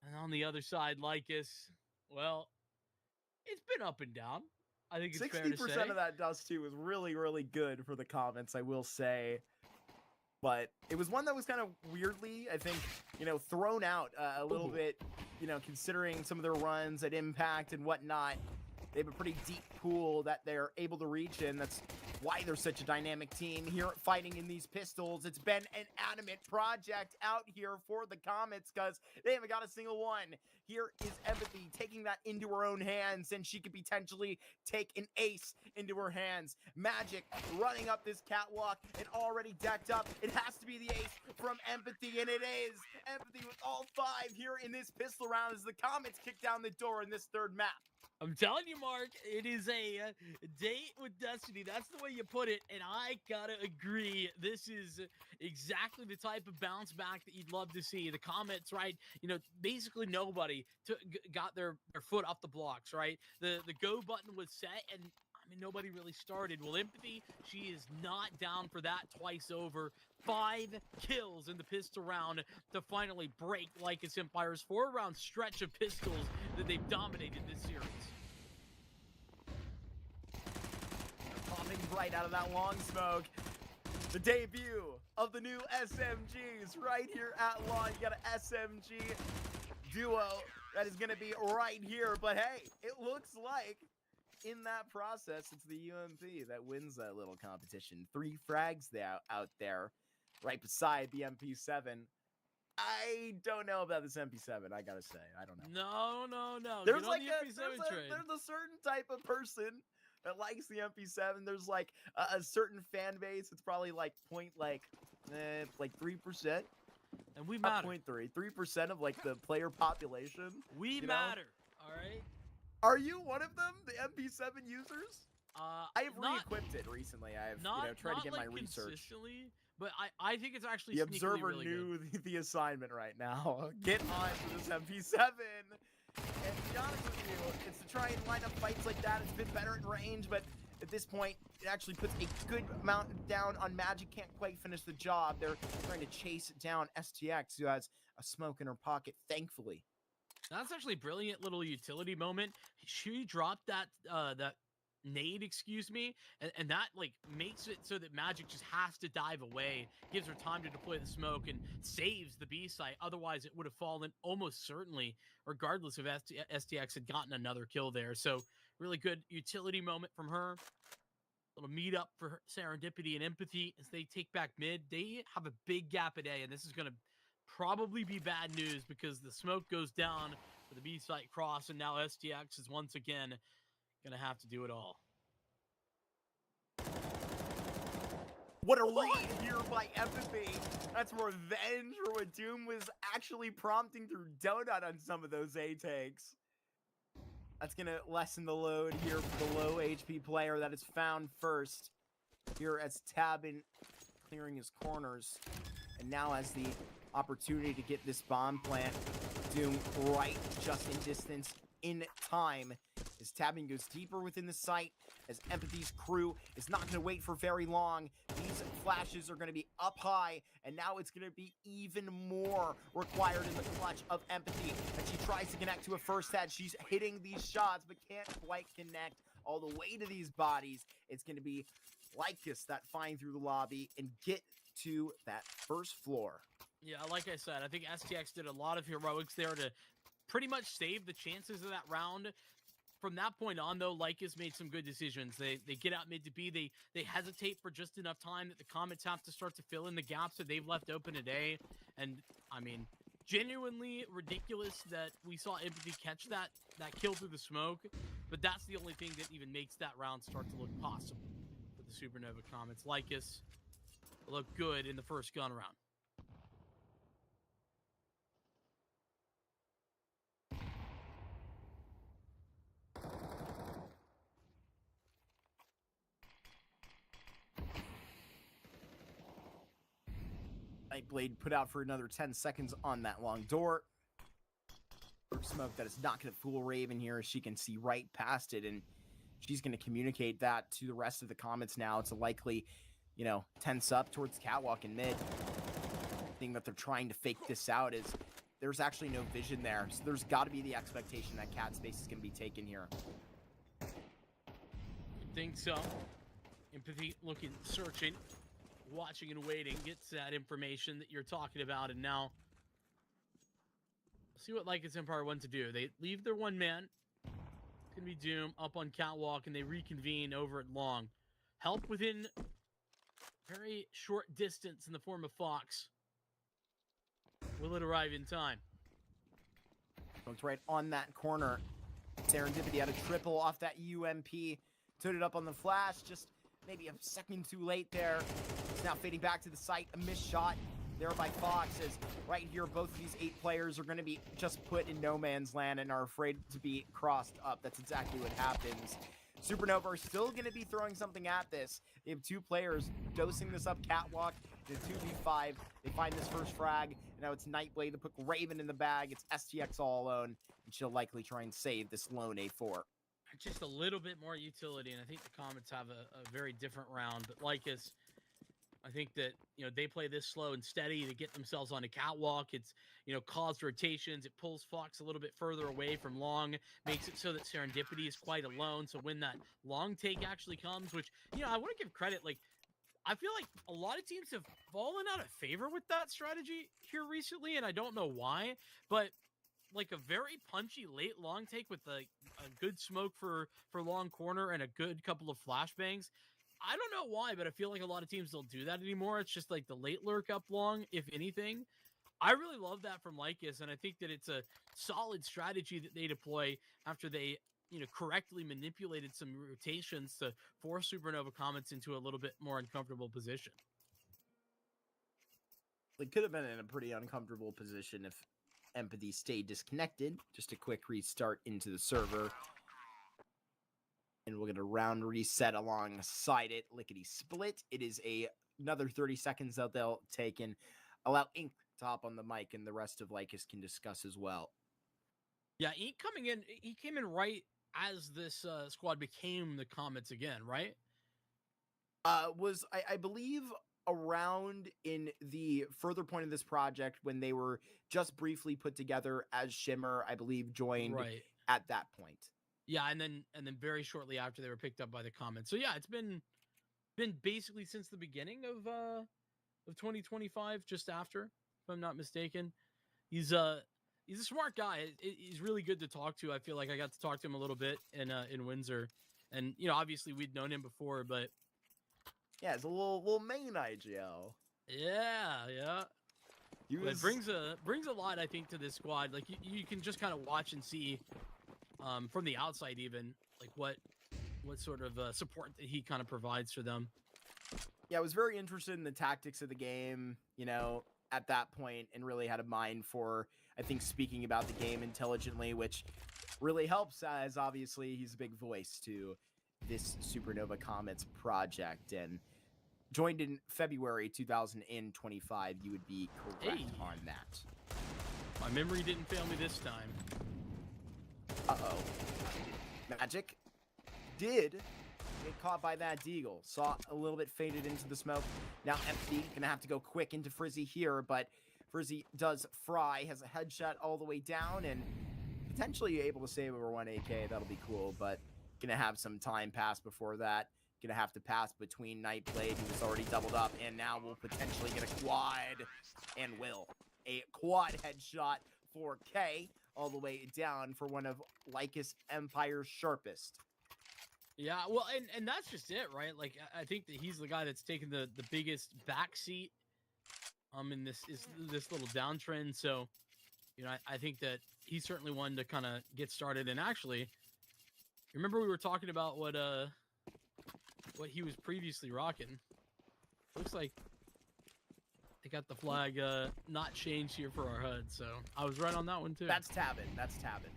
And on the other side, Lycus, well, it's been up and down. I think it's fair to say. 60% of that Dust 2 was really, really good for the Comets, I will say. But it was one that was kind of weirdly, I think, thrown out a little bit, considering some of their runs at Impact and whatnot. They have a pretty deep pool that they're able to reach in. That's why they're such a dynamic team here fighting in these pistols. It's been an adamant project out here for the Comets because they haven't got a single one. Here is Empathy taking that into her own hands, and she could potentially take an ace into her hands. Magic running up this catwalk and already decked up. It has to be the ace from Empathy, and it is. Empathy with all 5 here in this pistol round as the Comets kick down the door in this third map. I'm telling you, Mark, it is a date with destiny. That's the way you put it, and I gotta agree. This is exactly the type of bounce back that you'd love to see. The Comets, right? Basically nobody got their foot off the blocks, right? The go button was set, and I mean, nobody really started. Well, Empathy, she is not down for that twice over. 5 kills in the pistol round to finally break LycusEmpire's 4-round stretch of pistols that they've dominated this series. Popping right out of that long smoke. The debut of the new SMGs right here at launch. You got an SMG duo that is going to be right here. But hey, it looks like in that process, it's the UMP that wins that little competition. 3 frags out there right beside the MP7. I don't know about this MP7, I gotta say. I don't know. No. There's Get on like the MP7 train. there's a certain type of person that likes the MP7. There's like a certain fan base. It's probably like 3%. And we matter. 3% of like the player population. We matter. All right. Are you one of them, the MP7 users? I have not- re-equipped it recently. I've Not tried to get like my research. consistently, but I think it's actually The sneakily observer really knew good. the assignment right now. Get on to this MP7. And to be honest with you, it's to try and line up fights like that. It's been better in range, but at this point, it actually puts a good amount down on Magic. Can't quite finish the job. They're trying to chase down STX, who has a smoke in her pocket, thankfully. That's actually a brilliant little utility moment. She dropped that nade, excuse me, and that like makes it so that Magic just has to dive away, gives her time to deploy the smoke, and saves the B site. Otherwise, it would have fallen almost certainly, regardless if STX had gotten another kill there. So really good utility moment from her. Little meet up for Serendipity and Empathy as they take back mid. They have a big gap at A, and this is going to probably be bad news because the smoke goes down for the B site cross, and now STX is once again gonna have to do it all. What a read here by Empathy. That's revenge for what Doom was actually prompting through Donut on some of those A takes. That's gonna lessen the load here for the low HP player that is found first. Here as Tabin clearing his corners, and now has the opportunity to get this bomb plant. Doom right just in distance in time as Tabin goes deeper within the site, as Empathy's crew is not going to wait for very long. These flashes are going to be up high, and now it's going to be even more required in the clutch of Empathy. And she tries to connect to a first head. She's hitting these shots, but can't quite connect all the way to these bodies. It's going to be Lycus that find through the lobby and get to that first floor. Yeah, like I said, I think STX did a lot of heroics there to pretty much save the chances of that round. From that point on, though, Lycus made some good decisions. They get out mid to B. They hesitate for just enough time that the Comets have to start to fill in the gaps that they've left open at A. And, I mean, genuinely ridiculous that we saw Empathy catch that kill through the smoke. But that's the only thing that even makes that round start to look possible for the Supernova Comets. Lycus looked good in the first gun round. Nightblade put out for another 10 seconds on that long door. Smoke that is not going to fool Raven here, as she can see right past it, and she's going to communicate that to the rest of the Comets now. It's a likely, you know, tense up towards catwalk and mid. The thing that they're trying to fake this out is there's actually no vision there, so there's got to be the expectation that cat space is going to be taken here. I think so. Empathy looking, searching, watching and waiting, gets that information that you're talking about, and now see what LycusEmpire want to do. They leave their one man. It's going to be Doom up on catwalk, and they reconvene over at long. Help within very short distance in the form of Fox. Will it arrive in time? Looks right on that corner. Serendipity had a triple off that UMP. Took it up on the flash, just maybe a second too late there. It's now fading back to the site. A missed shot there by Fox, as right here both of these 8 players are going to be just put in no man's land and are afraid to be crossed up. That's exactly what happens. Supernova are still going to be throwing something at this. They have 2 players dosing this up catwalk in 2v5. They find this first frag, and now it's Nightblade to put Raven in the bag. It's STX all alone, and she'll likely try and save this lone A4. Just a little bit more utility, and I think the Comets have a very different round. But Lycus, I think that, you know, they play this slow and steady to get themselves on a catwalk. It's, you know, caused rotations. It pulls Fox a little bit further away from long, makes it so that Serendipity is quite alone. So when that long take actually comes, which, you know, I want to give credit, like, I feel like a lot of teams have fallen out of favor with that strategy here recently, and I don't know why, but like a very punchy late long take with a good smoke for long corner and a good couple of flashbangs. I don't know why, but I feel like a lot of teams don't do that anymore. It's just like the late lurk up long, if anything. I really love that from Lycus, and I think that it's a solid strategy that they deploy after they, you know, correctly manipulated some rotations to force Supernova Comets into a little bit more uncomfortable position. They could have been in a pretty uncomfortable position if Empathy stayed disconnected. Just a quick restart into the server. And we'll get a round reset alongside it. Lickety split. It is another 30 seconds that they'll take and allow Ink to hop on the mic, and the rest of Lycus can discuss as well. Yeah, Ink coming in, he came in right as this squad became the Comets again, right? Was I believe around in the further point of this project when they were just briefly put together as Shimmer, I believe, joined at that point. Yeah, and then very shortly after they were picked up by the Comets. So yeah, it's been basically since the beginning of 2025, just after, if I'm not mistaken. He's a smart guy. He's really good to talk to. I feel like I got to talk to him a little bit in Windsor, and you know, obviously we'd known him before, but yeah, it's a little main IGL. Yeah. It brings a lot, I think, to this squad. Like you can just kind of watch and see from the outside, even like what sort of support that he kind of provides for them. Yeah, I was very interested in the tactics of the game, you know, at that point, and really had a mind for, I think, speaking about the game intelligently, which really helps, as obviously he's a big voice to this Supernova Comets project, and joined in February 2025. You would be correct on that. My memory didn't fail me this time. Uh-oh. Magic did get caught by that deagle. Saw a little bit faded into the smoke. Now Empty gonna have to go quick into Frizzy here, but Frizzy does fry, has a headshot all the way down, and potentially able to save over 1 AK. That'll be cool, but gonna have some time pass before that. Gonna have to pass between Nightblade, who was already doubled up, and now will potentially get a quad, and will. A quad headshot for K, all the way down for one of LycusEmpire's sharpest. Yeah, well, and that's just it, right? Like, I think that he's the guy that's taken the biggest backseat in this little downtrend. So, you know, I think that he's certainly one to kind of get started. And actually, remember we were talking about what he was previously rocking. Looks like they got the flag not changed here for our HUD, so I was right on that one too. That's Tabin. That's Tabin.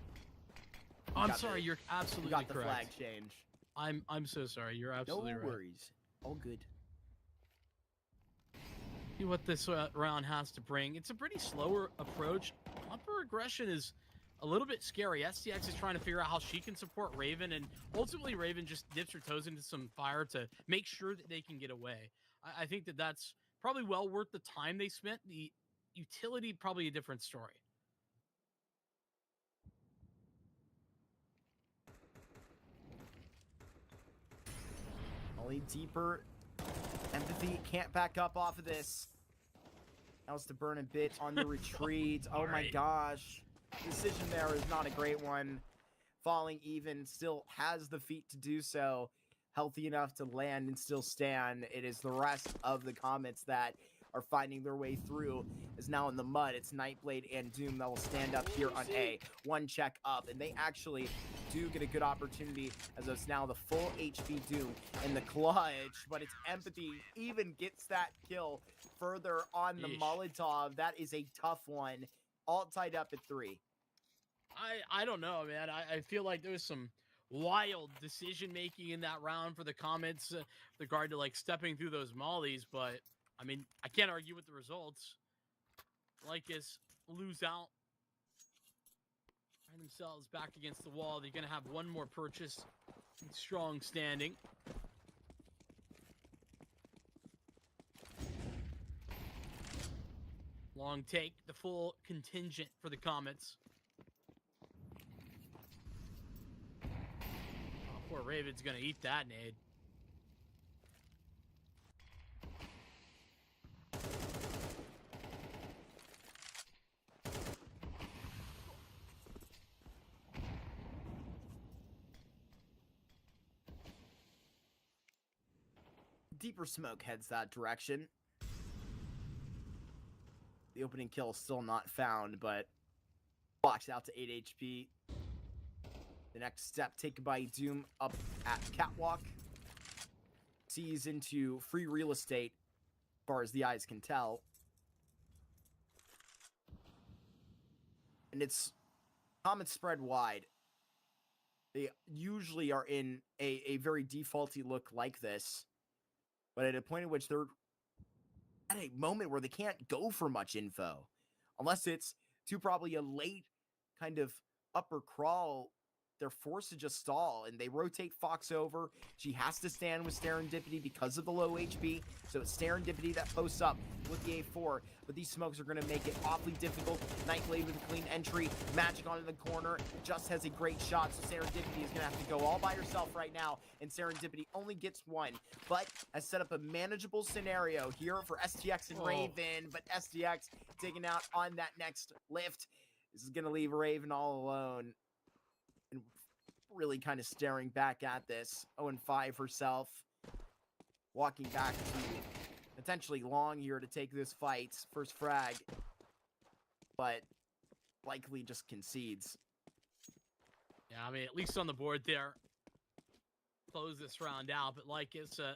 I'm sorry, you're absolutely correct. You got the flag change. I'm so sorry. You're absolutely right. No worries. All good. He what this round has to bring. It's a pretty slower approach. Upper aggression is a little bit scary. STX is trying to figure out how she can support Raven, and ultimately Raven just dips her toes into some fire to make sure that they can get away. I think that that's probably well worth the time they spent. The utility, probably a different story. Only deeper empathy can't back up off of this. That was to burn a bit on the retreat. Oh my gosh. Decision there is not a great one. Falling even, still has the feet to do so. Healthy enough to land and still stand. It is the rest of the Comets that are finding their way through. Is now in the mud. It's Nightblade and Doom that will stand up here on A. One check up, and they actually do get a good opportunity as it's now the full HP Doom in the clutch, but it's Empathy even gets that kill further on the Molotov. That is a tough one. All tied up at 3. I don't know, man. I feel like there was some wild decision making in that round for the Comets with regard to like stepping through those mollies, but I mean, I can't argue with the results. Lycus lose out, find themselves back against the wall. They're gonna have one more purchase in strong standing. Long take, the full contingent for the Comets. Oh, poor Raven's gonna eat that nade. Deeper smoke heads that direction. The opening kill is still not found, but blocks out to 8 HP. The next step taken by Doom up at Catwalk. Sees into free real estate, as far as the eyes can tell. And it's Comets spread wide. They usually are in a very defaulty look like this. But at a point in which they're at a moment where they can't go for much info. Unless it's to probably a late kind of upper crawl, they're forced to just stall, and they rotate Fox over. She has to stand with Serendipity because of the low HP, so it's Serendipity that posts up with the A4, but these smokes are going to make it awfully difficult. Nightblade with a clean entry, Magic onto the corner, just has a great shot, so Serendipity is going to have to go all by herself right now, and Serendipity only gets one, but has set up a manageable scenario here for STX and Raven, but STX taking out on that next lift. This is going to leave Raven all alone. And really kind of staring back at this. 0-5 herself. Walking back to potentially long here to take this fight. First frag. But likely just concedes. Yeah, I mean, at least on the board there. Close this round out, but like it's a,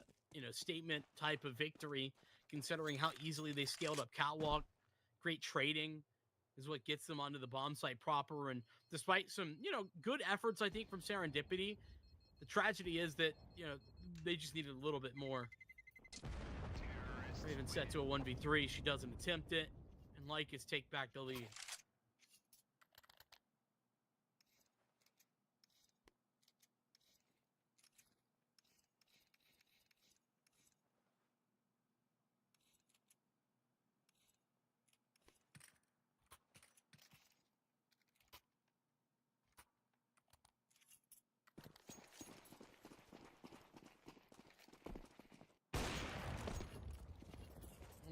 statement type of victory, considering how easily they scaled up Catwalk. Great trading is what gets them onto the bomb site proper. And despite some, good efforts, I think, from Serendipity, the tragedy is that, they just needed a little bit more. Raven set to a 1v3. She doesn't attempt it. And Lycus take back the lead.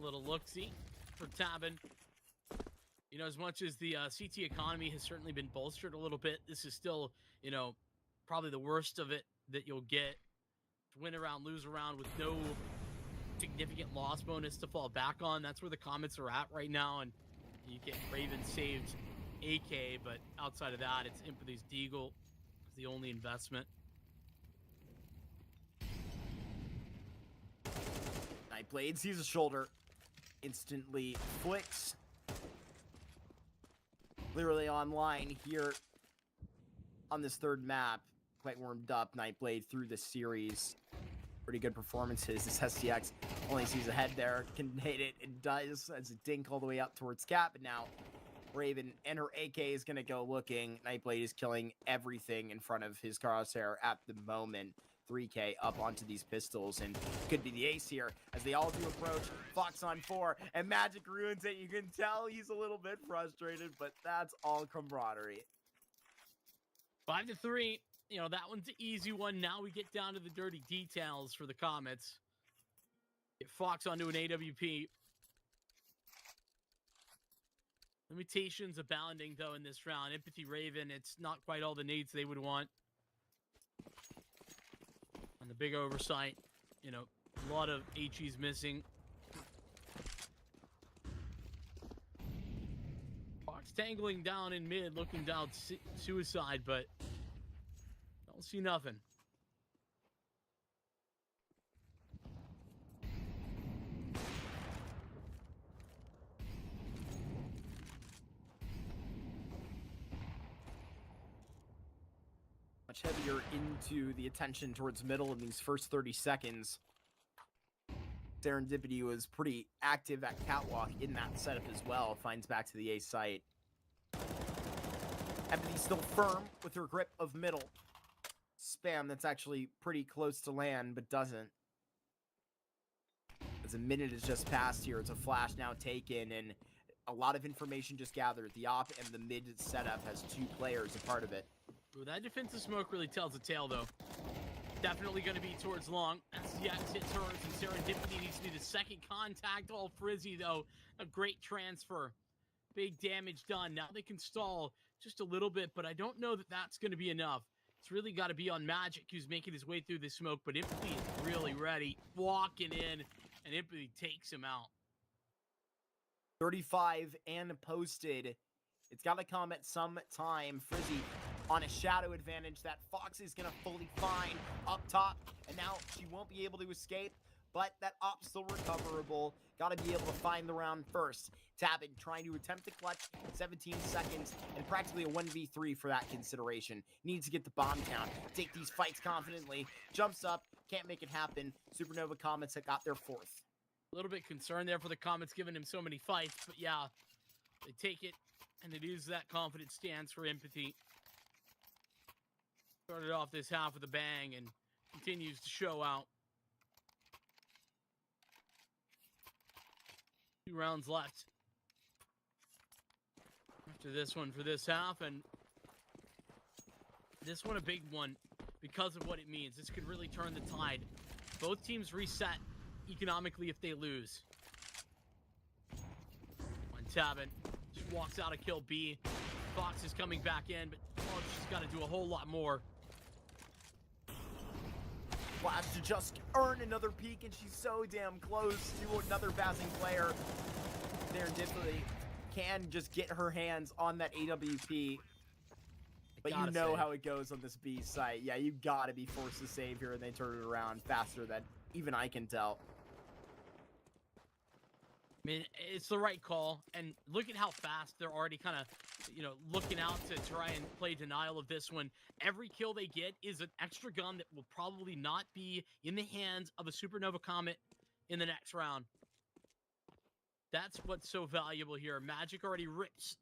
Little look-see for Tabin. As much as the CT economy has certainly been bolstered a little bit, this is still, probably the worst of it that you'll get. Win around, lose around with no significant loss bonus to fall back on. That's where the Comets are at right now, and you get Raven saved AK, but outside of that, it's Empathy's Deagle is the only investment. Nightblade sees a shoulder. Instantly flicks. Clearly online here on this third map. Quite warmed up. Nightblade through the series. pretty good performances. This STX only sees ahead there, can hit it, and does as a dink all the way up towards Cap, but now Raven and her AK is going to go looking. Nightblade is killing everything in front of his crosshair at the moment. 3K up onto these pistols, and could be the ace here as they all do approach. Fox on 4, and Magic ruins it. You can tell he's a little bit frustrated, but that's all camaraderie. 5-3. You know, that one's an easy one. Now we get down to the dirty details for the Comets. Get Fox onto an AWP. Limitations abounding, though, in this round. Empathy Raven, it's not quite all the nades they would want. And the big oversight, you know, a lot of HEs missing. Fox tangling down in mid, looking down suicide, but don't see nothing. Much heavier into the attention towards middle in these first 30 seconds. Serendipity was pretty active at Catwalk in that setup as well. Finds back to the A site. Empathy still firm with her grip of middle. Spam that's actually pretty close to land, but doesn't. As a minute has just passed here, it's a flash now taken, and a lot of information just gathered. The op and the mid setup has 2 players a part of it. Ooh, that defensive smoke really tells a tale, though. Definitely going to be towards long. That's the exit turns, and Serendipity needs to be the second contact. All Frizzy, though. A great transfer. Big damage done. Now they can stall just a little bit, but I don't know that that's going to be enough. It's really got to be on Magic, who's making his way through the smoke, but Empathy is really ready. Walking in, and Empathy takes him out. 35 and posted. It's got to come at some time. Frizzy on a shadow advantage that Fox is going to fully find up top. And now she won't be able to escape, but that op's still recoverable. Got to be able to find the round first. Tabbing, trying to attempt to clutch 17 seconds and practically a 1v3 for that consideration. Needs to get the bomb down. Take these fights confidently. Jumps up. Can't make it happen. Supernova Comets have got their 4th. A little bit concerned there for the Comets, giving him so many fights, but yeah, they take it, and it is that confident stance for Empathy. Started off this half with a bang and continues to show out. 2 rounds left after this one for this half, and this one a big one because of what it means. This could really turn the tide. Both teams reset economically if they lose. On Tabin, just walks out a kill B. Fox is coming back in, but oh, she's got to do a whole lot more. Flash to just earn another peek, and she's so damn close to another passing player. Serendipity can just get her hands on that AWP. But you know how it goes on this B site. Yeah, you gotta be forced to save here, and they turn it around faster than even I can tell. I mean, it's the right call, and look at how fast they're already kind of, you know, looking out to try and play denial of this one. Every kill they get is an extra gun that will probably not be in the hands of a Supernova Comet in the next round. That's what's so valuable here. Magic already rips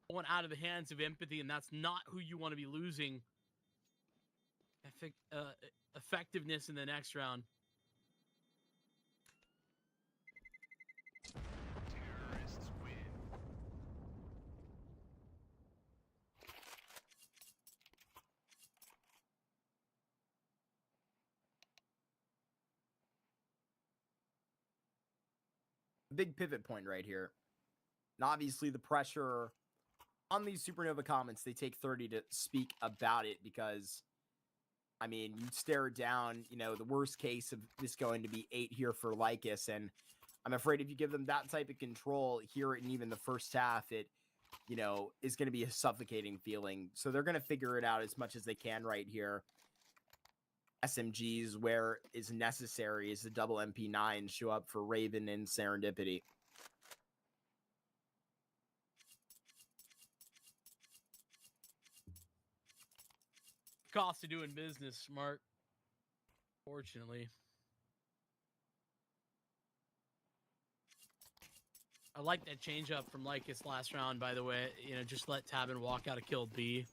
one out of the hands of Empathy, and that's not who you want to be losing effectiveness in the next round. Big pivot point right here. And obviously the pressure on these Supernova Comets, they take 30 to speak about it because, I mean, you stare down, you know, the worst case of this going to be 8 here for Lycus, and I'm afraid if you give them that type of control here in even the first half, it, you know, is going to be a suffocating feeling. So they're going to figure it out as much as they can right here. SMGs where is necessary as the double MP9 show up for Raven and Serendipity. Cost of doing business, Smart. Fortunately. I like that change up from Lycus last round, by the way. You know, just let Tabin walk out of kill B.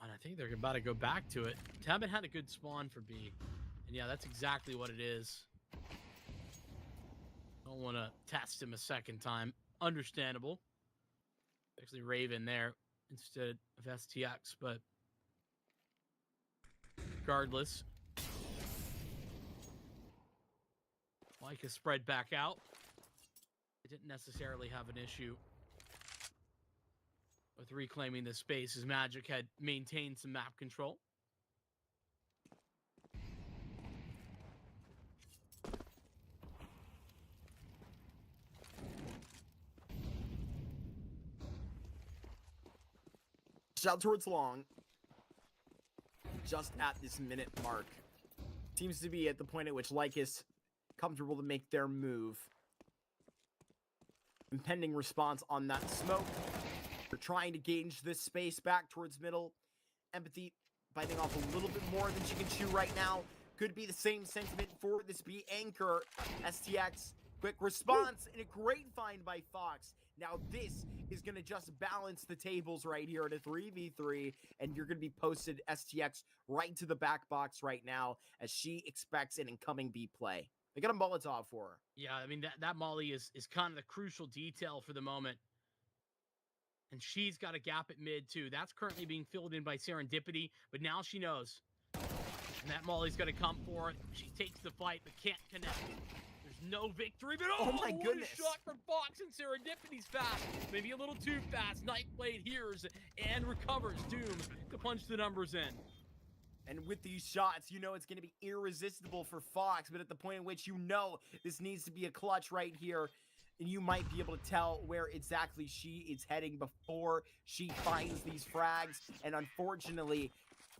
And I think they're about to go back to it. Tabin had a good spawn for B. And yeah, that's exactly what it is. Don't want to test him a second time. Understandable. Actually, Raven there instead of STX, but regardless. Lycus spread back out. They didn't necessarily have an issue with reclaiming this space as Magic had maintained some map control. Shout towards long. Just at this minute mark. Seems to be at the point at which Lycus comfortable to make their move. Impending response on that smoke. They're trying to gauge this space back towards middle. Empathy biting off a little bit more than she can chew right now. Could be the same sentiment for this B anchor. STX, quick response and a great find by Fox. Now this is going to just balance the tables right here at a 3v3, and you're going to be posted STX right to the back box right now as she expects an incoming B play. They got a Molotov for her. Yeah, I mean, that Molly is kind of the crucial detail for the moment. And she's got a gap at mid, too. That's currently being filled in by Serendipity, but now she knows. And that Molly's going to come for it. She takes the fight, but can't connect. There's no victory, but oh my what goodness. a shot from Fox, and Serendipity's fast. Maybe a little too fast. Nightblade hears and recovers. Doom to punch the numbers in. And with these shots, you know it's going to be irresistible for Fox, but at the point in which you know this needs to be a clutch right here, and you might be able to tell where exactly she is heading before she finds these frags. And unfortunately,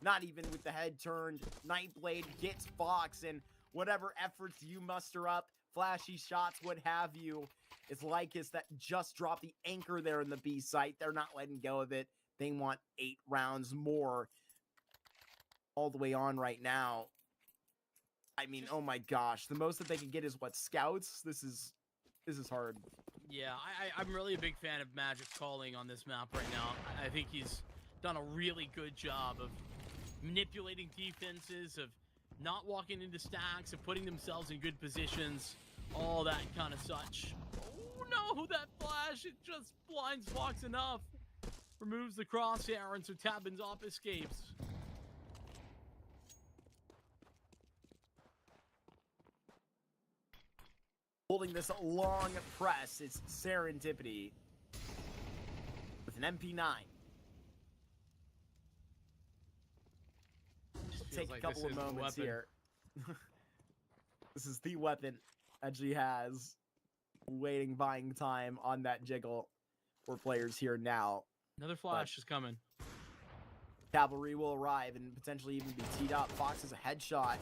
not even with the head turned, Nightblade gets Fox, and whatever efforts you muster up, flashy shots, what have you, it's Lycus that just dropped the anchor there in the B site. They're not letting go of it. They want 8 rounds more. All the way on right now. I mean, oh my gosh, the most that they can get is what, scouts? This is hard. Yeah, I'm really a big fan of Magic's calling on this map right now. I think he's done a really good job of manipulating defenses, of not walking into stacks, of putting themselves in good positions, all that kind of such. Oh no, that flash, it just blinds Fox enough. Removes the crosshair, and so Tabin's off escapes. Holding this long press, it's Serendipity with an MP9. Take a couple of moments here. This is the weapon that she has. Waiting, buying time on that jiggle for players here now. Another flash is coming. Cavalry will arrive and potentially even be teed up. Fox is a headshot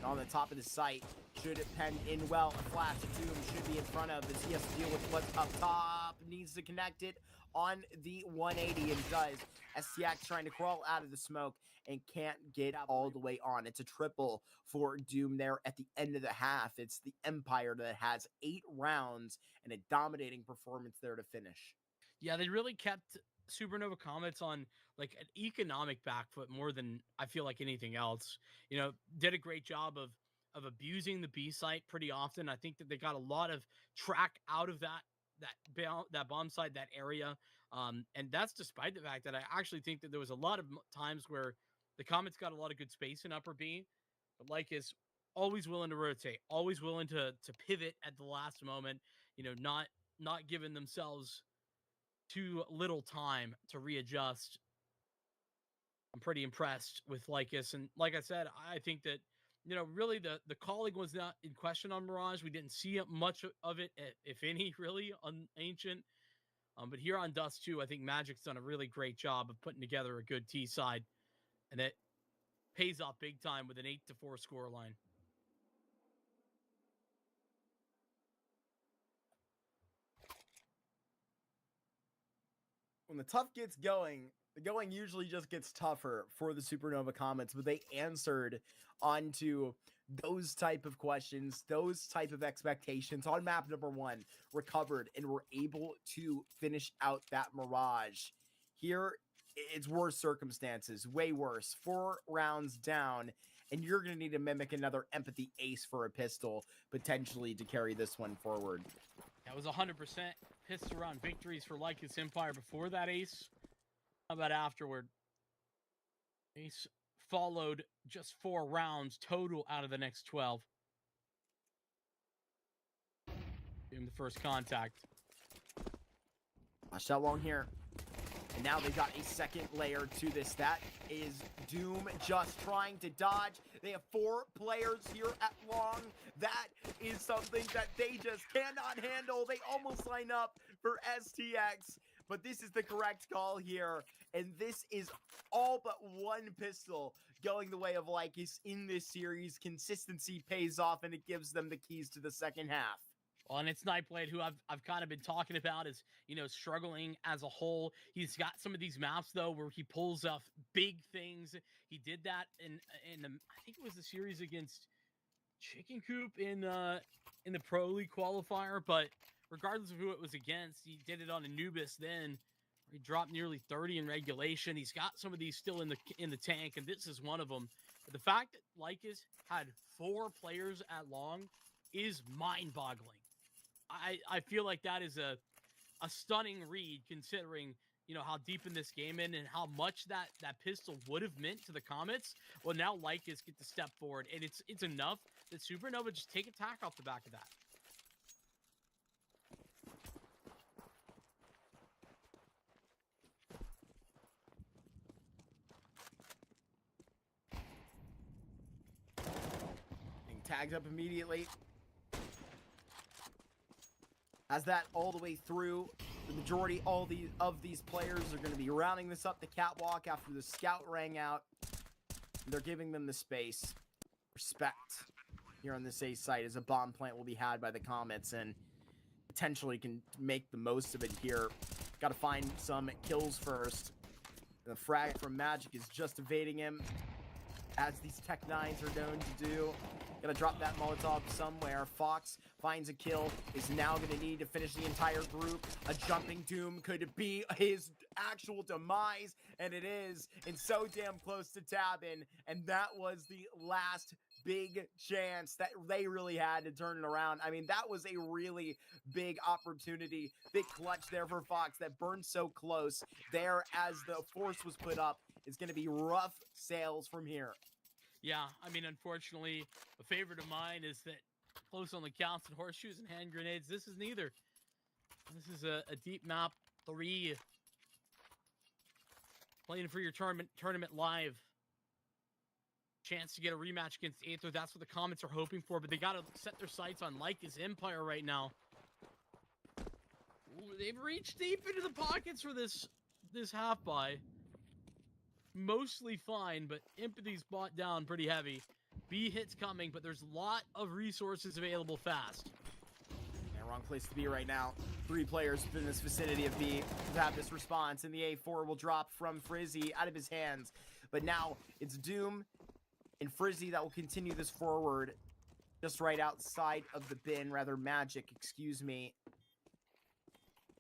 on the top of the site. Should it pen in well? A flash of Doom should be in front of as he has to deal with what's up top. Needs to connect it on the 180 and does. STX trying to crawl out of the smoke and can't get all the way on. It's a triple for Doom there at the end of the half. It's the Empire that has 8 rounds and a dominating performance there to finish. Yeah, they really kept Supernova Comets on like an economic back foot more than I feel like anything else. You know, did a great job of abusing the B site pretty often. I think that they got a lot of track out of that bomb site, that area. And that's despite the fact that I actually think that there was a lot of times where the Comets got a lot of good space in upper B, but Lycus always willing to rotate, always willing to pivot at the last moment, you know, not giving themselves too little time to readjust. I'm pretty impressed with Lycus. And like I said, I think that, you know, really the calling was not in question on Mirage. We didn't see much of it, if any, really, on Ancient. But here on Dust 2, I think Magic's done a really great job of putting together a good T side. And it pays off big time with an 8-4 scoreline. When the tough gets going, the going usually just gets tougher for the Supernova Comets, but they answered onto those type of questions, those type of expectations on map number 1 recovered and were able to finish out that mirage. Here, it's worse circumstances, way worse. 4 rounds down, and you're going to need to mimic another empathy ace for a pistol, potentially, to carry this one forward. That was 100% pissed around victories for LycusEmpire before that ace. How about afterward? Ace followed just 4 rounds total out of the next 12. Give him the first contact. Watch that long here. And now they've got a second layer to this. That is Doom just trying to dodge. They have 4 players here at long. That is something that they just cannot handle. They almost line up for STX, but this is the correct call here. And this is all but 1 pistol going the way of Lycus in this series. Consistency pays off, and it gives them the keys to the second half. Well, and it's Nightblade, who I've kind of been talking about is, you know, struggling as a whole. He's got some of these maps, though, where he pulls off big things. He did that in the, I think it was the series against Chicken Coop in the Pro League qualifier. But regardless of who it was against, he did it on Anubis then. He dropped nearly 30 in regulation. He's got some of these still in the tank, and this is one of them. But the fact that Lycus had 4 players at long is mind-boggling. I feel like that is a stunning read, considering, you know, how deep in this game and how much that pistol would have meant to the Comets. Well, now Lycus get to step forward, and it's enough that Supernova just take attack off the back of that. Being tagged up immediately. As that all the way through, the majority of these players are going to be rounding this up the catwalk after the scout rang out. They're giving them the space. Respect here on this A site, as a bomb plant will be had by the Comets and potentially can make the most of it here. Got to find some kills first. The frag from Magic is just evading him, as these Tech 9s are known to do. Gonna drop that Molotov somewhere. Fox finds a kill, is now gonna need to finish the entire group. A jumping Doom could be his actual demise, and it is, and so damn close to tabbing. And that was the last big chance that they really had to turn it around. I mean, that was a really big opportunity. Big clutch there for Fox that burned so close there as the force was put up. It's gonna be rough sales from here. Yeah, I mean, unfortunately, a favorite of mine is that close on the counts and horseshoes and hand grenades. This is neither. This is a deep map 3. Playing for your tournament live. Chance to get a rematch against Aether. That's what the Comets are hoping for, but they got to set their sights on LycusEmpire right now. Ooh, they've reached deep into the pockets for this half-buy. Mostly fine, but Empathy's bought down pretty heavy. B hits coming, but there's a lot of resources available fast. Yeah, wrong place to be right now. 3 players in this vicinity of B have this response, and the A4 will drop from Frizzy out of his hands. But now it's Doom and Frizzy that will continue this forward, just right outside of the bin, rather Magic, excuse me.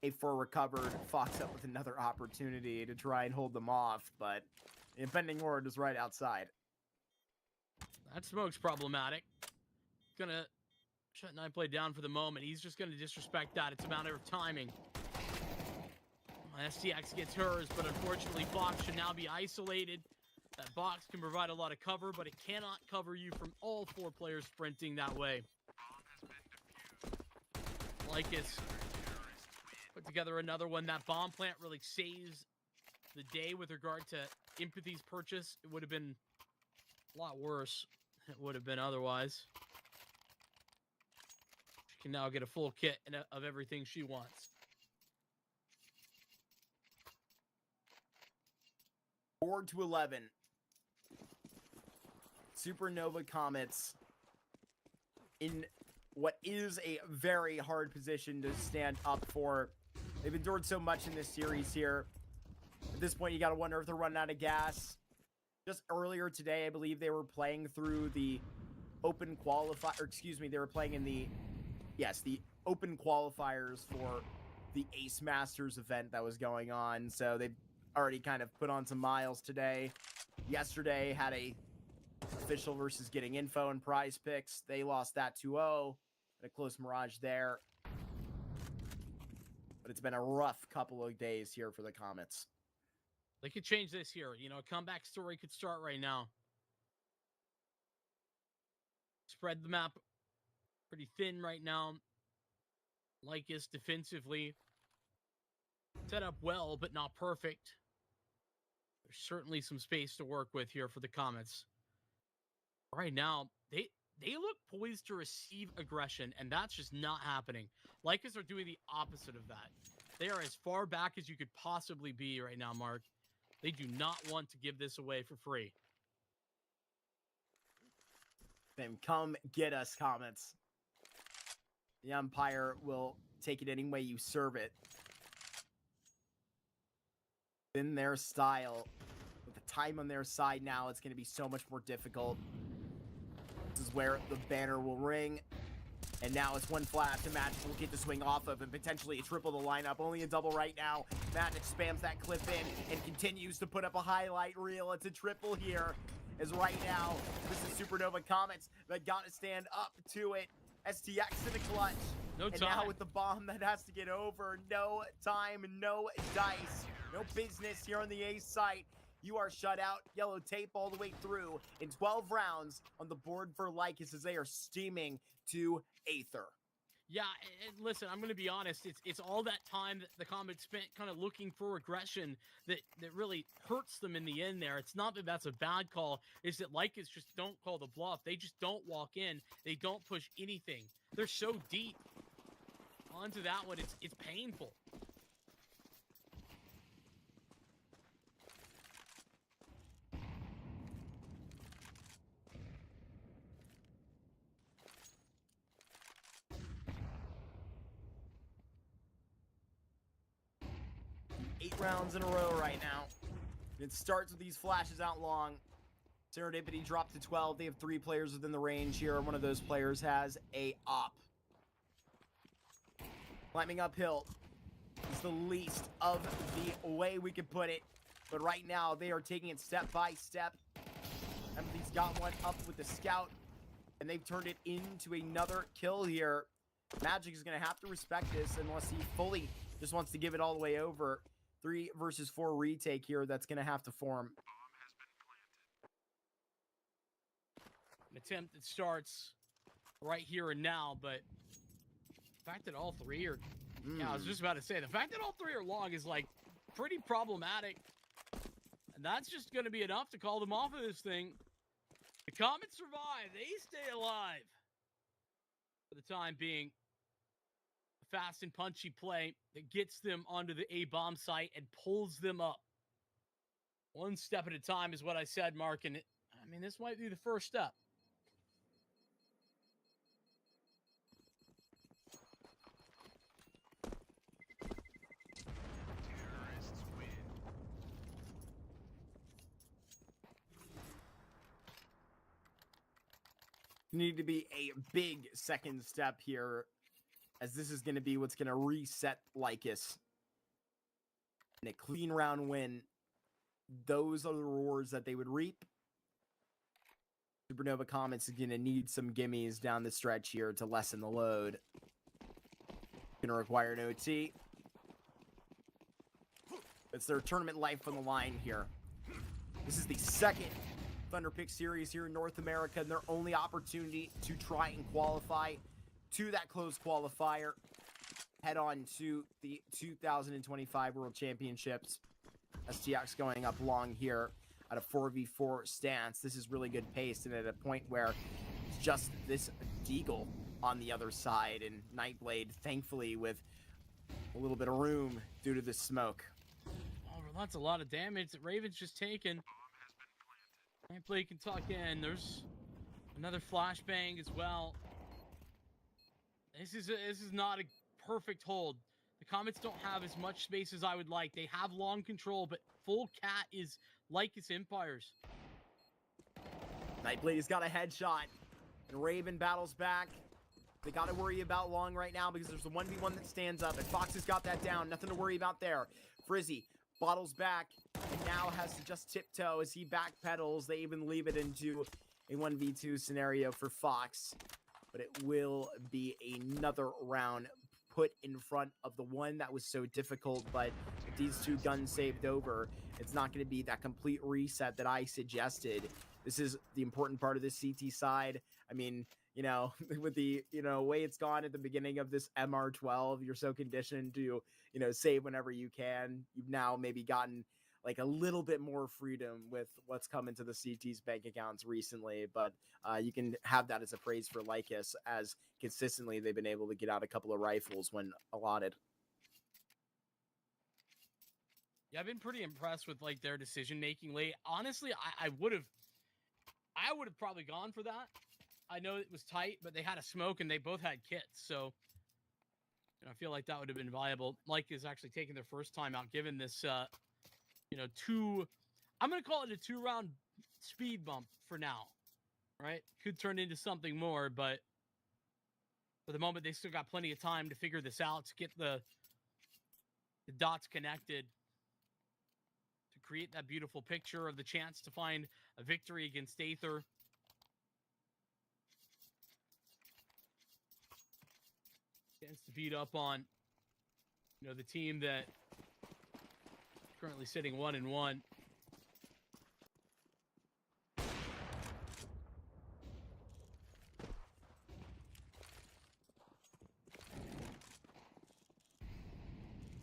A4 recovered. Fox up with another opportunity to try and hold them off, but the impending horde is right outside. That smoke's problematic. Gonna shut Nightblade down for the moment. He's just gonna disrespect that. It's a matter of timing. STX gets hers, but unfortunately Fox should now be isolated. That box can provide a lot of cover, but it cannot cover you from all 4 players sprinting that way. Lycus put together another one. That bomb plant really saves the day with regard to Empathy's purchase. It would have been a lot worse. It would have been otherwise. She can now get a full kit of everything she wants. 4-11. Supernova Comets in what is a very hard position to stand up for. They've endured so much in this series here. At this point, you got to wonder if they're running out of gas. Just earlier today, I believe they were playing through the open qualifier, or excuse me, they were playing in the open qualifiers for the Ace Masters event that was going on. So they've already kind of put on some miles today. Yesterday had a official versus getting info and prize picks. They lost that 2-0. A close mirage there. But it's been a rough couple of days here for the Comets. They could change this here. You know, a comeback story could start right now. Spread the map pretty thin right now. Lycus defensively set up well, but not perfect. There's certainly some space to work with here for the Comets. Right now, they look poised to receive aggression, and that's just not happening. Lycus are doing the opposite of that. They are as far back as you could possibly be right now, Mark. They do not want to give this away for free. Then come get us, Comets. The Empire will take it any way you serve it. In their style, with the time on their side now, it's going to be so much more difficult. This is where the banner will ring. And now it's one flash, and Magic will get the swing off of, and potentially a triple the lineup. Only a double right now. Magic spams that clip in and continues to put up a highlight reel. It's a triple here. As right now, this is Supernova Comets that got to stand up to it. STX in the clutch. No and time. now with the bomb that has to get over. No time, no dice, no business here on the A site. You are shut out. Yellow tape all the way through in 12 rounds on the board for Lycus as they are steaming to Aether. Yeah, and listen, I'm going to be honest. It's all that time that the Comets spent kind of looking for aggression that really hurts them in the end there. It's not that that's a bad call. It's that Lycus just don't call the bluff. They just don't walk in. They don't push anything. They're so deep. Onto that one, it's painful. Eight rounds in a row right now. It starts with these flashes out long. Serendipity dropped to 12. They have 3 players within the range here. One of those players has a op. Climbing uphill is the least of the way we could put it. But right now, they are taking it step by step. Empathy's got one up with the scout. And they've turned it into another kill here. Magic is going to have to respect this unless he fully just wants to give it all the way over. 3 versus 4 retake here that's going to have to form. An attempt that starts right here and now, but the fact that all 3 are... Yeah, I was just about to say, the fact that all 3 are long is, like, pretty problematic. And that's just going to be enough to call them off of this thing. The Comets survive. They stay alive. For the time being, a fast and punchy play that gets them onto the A-bomb site and pulls them up. One step at a time is what I said, Mark. And I mean, this might be the first step. Need to be a big second step here, as this is going to be what's going to reset Lycus. And a clean round win. Those are the rewards that they would reap. Supernova Comets is going to need some gimmies down the stretch here to lessen the load. Going to require an OT. It's their tournament life on the line here. This is the second Thunderpick series here in North America, and their only opportunity to try and qualify to that close qualifier. Head on to the 2025 World Championships. STX going up long here at a 4v4 stance. This is really good pace, and at a point where it's just this Deagle on the other side, and Nightblade, thankfully, with a little bit of room due to the smoke. Oh, that's a lot of damage that Raven's just taken. Nightblade can tuck in. There's another flashbang as well. This is not a perfect hold. The Comets don't have as much space as I would like. They have long control, but full cat is LycusEmpire's. Nightblade has got a headshot. And Raven battles back. They got to worry about Long right now because there's the 1v1 that stands up. And Fox has got that down. Nothing to worry about there. Frizzy bottles back and now has to just tiptoe as he backpedals. They even leave it into a 1v2 scenario for Fox. But it will be another round put in front of the one that was so difficult. But with these two guns saved over, it's not going to be that complete reset that I suggested. This is the important part of the CT side. I mean, you know, with the, way it's gone at the beginning of this MR12, you're so conditioned to, save whenever you can. You've now maybe gotten like a little bit more freedom with what's come into the CT's bank accounts recently, but you can have that as a praise for Lycus, as consistently they've been able to get out a couple of rifles when allotted. Yeah, I've been pretty impressed with like their decision making late. Honestly, I would have probably gone for that. I know it was tight, but they had a smoke and they both had kits, so I feel like that would have been viable. Lycus actually taking their first time out, given this, I'm gonna call it a 2-round speed bump for now, right? Could turn into something more, but for the moment, they still got plenty of time to figure this out, to get the dots connected, to create that beautiful picture of the chance to find a victory against Aether. Chance to beat up on, the team that is currently sitting 1-1.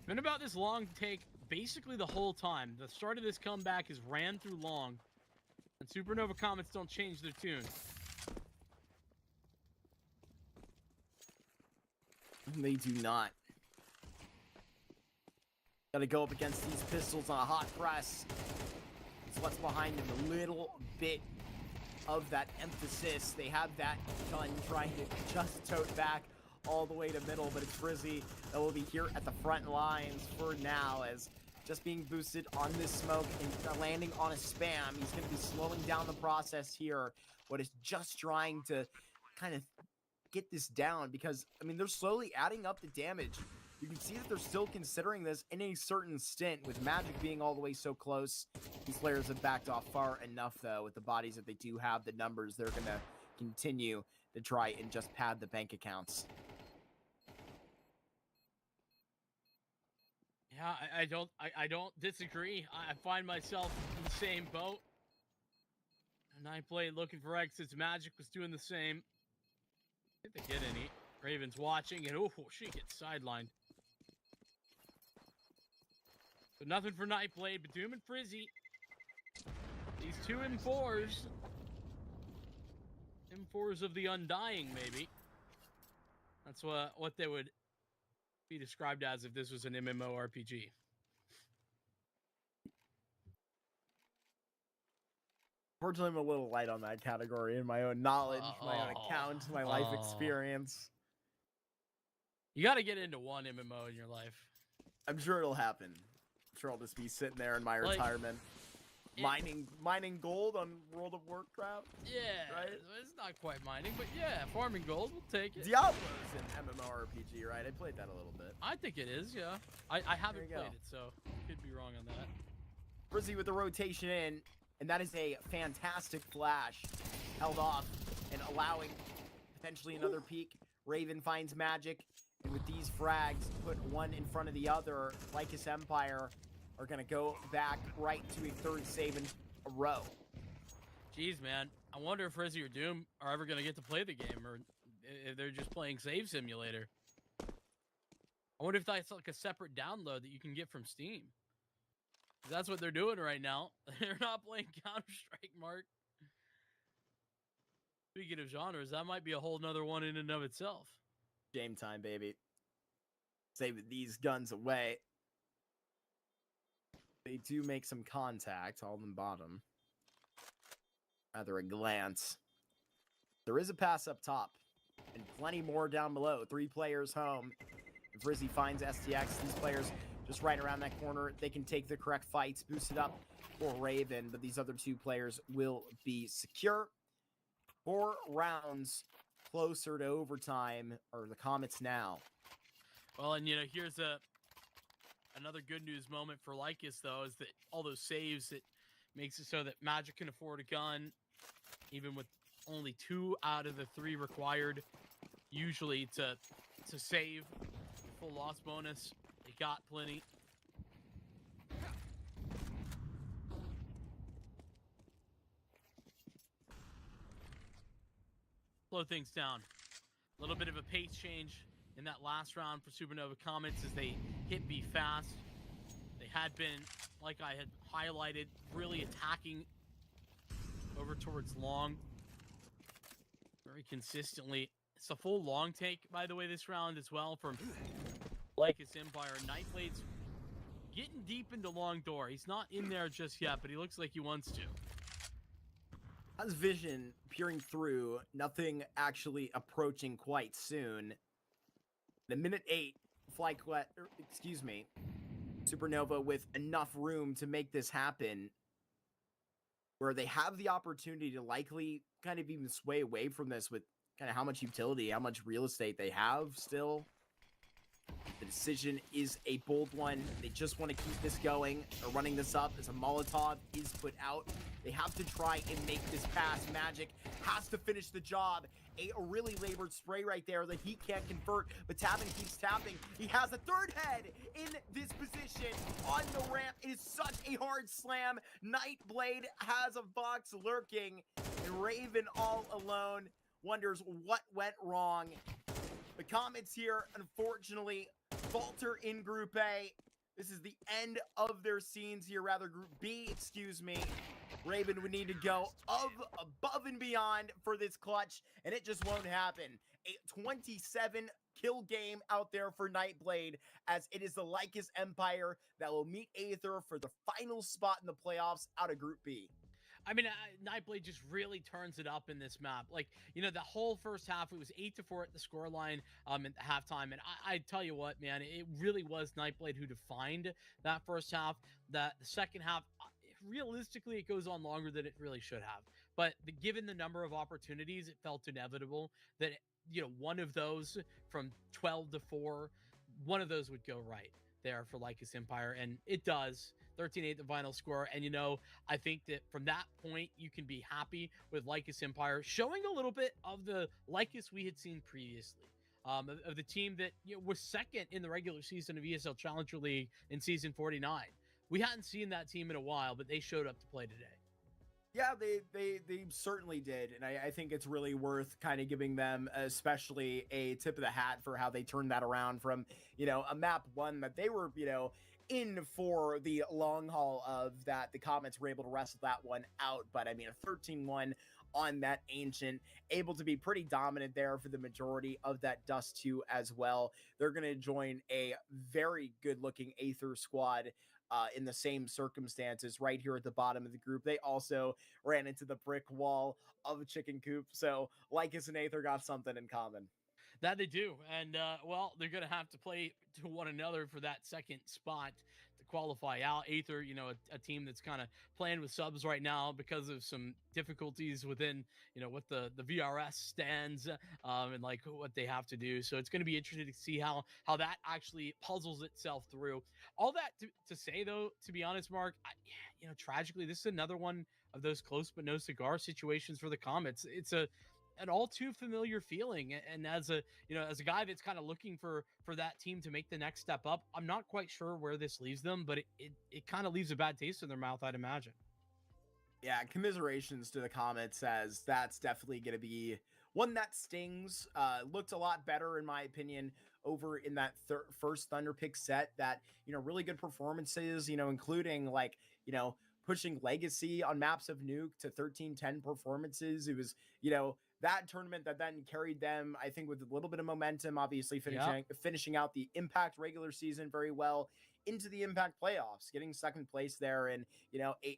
Been about this long take basically the whole time. The start of this comeback is ran through long, and Supernova Comets don't change their tune. They do not. Got to go up against these pistols on a hot press. It's what's behind them, a little bit of that emphasis. They have that gun trying to just tote back all the way to middle, but it's Frizzy that will be here at the front lines for now, as just being boosted on this smoke and landing on a spam. He's going to be slowing down the process here. What is just trying to kind of get this down, because I mean, they're slowly adding up the damage. You can see that they're still considering this in a certain stint, with Magic being all the way so close. These players have backed off far enough, though, with the bodies that they do have, the numbers. They're going to continue to try and just pad the bank accounts. Yeah, I don't disagree. I find myself in the same boat. And I played looking for exits. Magic was doing the same. Did they get any? Raven's watching, and oh, she gets sidelined. But nothing for Nightblade, but Doom and Frizzy. These two M4s. M4s of the Undying, maybe. That's what they would be described as if this was an MMORPG. Fortunately, I'm a little light on that category in my own knowledge, my own account, my life experience. You got to get into one MMO in your life. I'm sure it'll happen. I'm sure I'll just be sitting there in my retirement, mining gold on World of Warcraft. Yeah, right? It's not quite mining, but yeah, farming gold, we'll take it. Diablo's an MMORPG, right? I played that a little bit. I think it is, yeah. I haven't played it, so could be wrong on that. Frizzy with the rotation in, and that is a fantastic flash. Held off and allowing potentially another peek. Raven finds Magic, and with these frags, put one in front of the other, LycusEmpire are going to go back right to a third save in a row. Jeez, man. I wonder if Frizzy or Doom are ever going to get to play the game, or if they're just playing Save Simulator. I wonder if that's like a separate download that you can get from Steam. That's what they're doing right now. They're not playing Counter-Strike, Mark. Speaking of genres, that might be a whole nother one in and of itself. Game time, baby. Save these guns away. They do make some contact, all in the bottom. Rather a glance. There is a pass up top, and plenty more down below. 3 players home. And Frizzy finds STX. These players just right around that corner. They can take the correct fights, boost it up for Raven, but these other 2 players will be secure. 4 rounds closer to overtime, or the Comets now. Well, and here's another good news moment for Lycus, though, is that all those saves, it makes it so that Magic can afford a gun, even with only 2 out of the 3 required, usually to save. Full loss bonus, they got plenty. Slow things down. A little bit of a pace change in that last round for Supernova Comets as they hit B fast. They had been, like I had highlighted, really attacking over towards long very consistently. It's a full long take, by the way, this round as well from LycusEmpire. Nightblade's getting deep into long door. He's not in there just yet, but he looks like he wants to. Has vision peering through, nothing actually approaching quite soon. The minute 8, Supernova with enough room to make this happen, where they have the opportunity to likely kind of even sway away from this with kind of how much utility, how much real estate they have still. The decision is a bold one. They just want to keep this going, or running this up as a Molotov is put out. They have to try and make this pass. Magic has to finish the job. A really labored spray right there that he can't convert, but Tavin keeps tapping. He has a third head in this position on the ramp. It is such a hard slam. Nightblade has a box lurking, and Raven all alone wonders what went wrong. The Comets here, unfortunately, falter in Group A. This is the end of their scenes here, rather Group B, excuse me. Raven would need to go above and beyond for this clutch, and it just won't happen. A 27 kill game out there for Nightblade, as it is the LycusEmpire that will meet Aether for the final spot in the playoffs out of Group B. I mean, Nightblade just really turns it up in this map. Like, the whole first half, it was 8-4 at the scoreline at the halftime. And I tell you what, man, it really was Nightblade who defined that first half. The second half, realistically, it goes on longer than it really should have. But given the number of opportunities, it felt inevitable that, one of those from 12-4, one of those would go right there for LycusEmpire. And it does. 13-8 the final score, and I think that from that point you can be happy with LycusEmpire showing a little bit of the Lycus we had seen previously, of the team that was second in the regular season of ESL Challenger League in season 49. We hadn't seen that team in a while, but they showed up to play today. Yeah, they certainly did, and I think it's really worth kind of giving them especially a tip of the hat for how they turned that around from a map 1 that they were in for the long haul of, that the Comets were able to wrestle that one out. But I mean, a 13-1 on that Ancient, able to be pretty dominant there for the majority of that Dust 2 as well. They're going to join a very good looking Aether squad in the same circumstances right here at the bottom of the group. They also ran into the brick wall of a chicken coop, so Lycus and Aether got something in common. That they do. And, well, they're going to have to play to one another for that second spot to qualify out. Aether, a team that's kind of playing with subs right now because of some difficulties within, what the VRS stands and like what they have to do. So it's going to be interesting to see how that actually puzzles itself through. All that to say, though, to be honest, Mark, tragically, this is another one of those close but no cigar situations for the Comets. It's an all too familiar feeling, and as a guy that's kind of looking for that team to make the next step up, I'm not quite sure where this leaves them, but it kind of leaves a bad taste in their mouth, I'd imagine. Yeah, commiserations to the Comets, as that's definitely going to be one that stings. Looked a lot better, in my opinion, over in that first Thunderpick set. That really good performances, including pushing Legacy on maps of Nuke to 13-10 performances. It was that tournament that then carried them, I think, with a little bit of momentum, obviously finishing out the Impact regular season very well into the Impact playoffs, getting second place there, and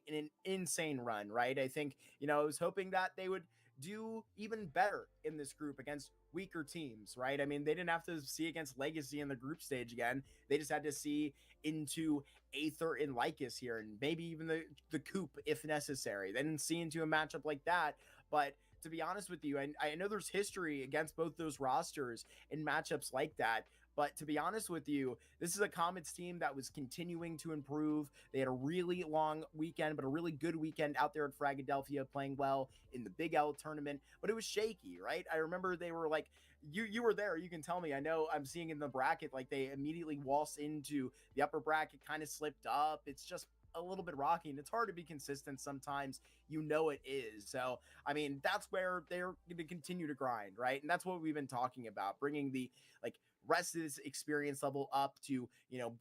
an insane run, right? I think I was hoping that they would do even better in this group against weaker teams, right? I mean, they didn't have to see against Legacy in the group stage again. They just had to see into Aether and Lycus here, and maybe even the Coop if necessary. They didn't see into a matchup like that, but to be honest with you, I know there's history against both those rosters in matchups like that. But to be honest with you, this is a Comets team that was continuing to improve. They had a really long weekend, but a really good weekend out there at Fragadelphia, playing well in the Big L tournament. But it was shaky, right? I remember they were like, you were there. You can tell me. I know I'm seeing in the bracket, like they immediately waltzed into the upper bracket, kind of slipped up. It's just a little bit rocky, and it's hard to be consistent sometimes. You know it is. So, I mean, that's where they're going to continue to grind, right? And that's what we've been talking about, bringing the like rest of this experience level up to,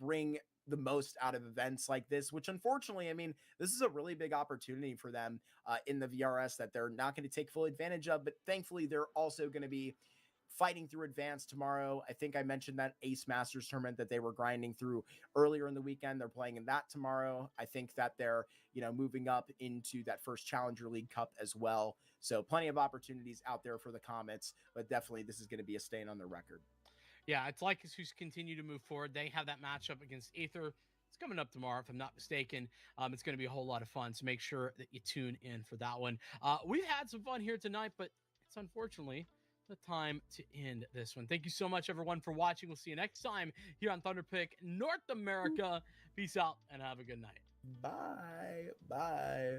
bring the most out of events like this, which unfortunately, I mean, this is a really big opportunity for them in the VRS that they're not going to take full advantage of, but thankfully they're also going to be fighting through advanced tomorrow. I think I mentioned that Ace Masters tournament that they were grinding through earlier in the weekend. They're playing in that tomorrow. I think that they're, moving up into that first Challenger League Cup as well. So plenty of opportunities out there for the Comets, but definitely this is going to be a stain on their record. Yeah, it's Lycus who's continued to move forward. They have that matchup against Aether. It's coming up tomorrow, if I'm not mistaken. It's going to be a whole lot of fun, so make sure that you tune in for that one. We've had some fun here tonight, but it's unfortunately the time to end this one. Thank you so much, everyone, for watching. We'll see you next time here on Thunderpick North America. Peace out and have a good night. Bye. Bye.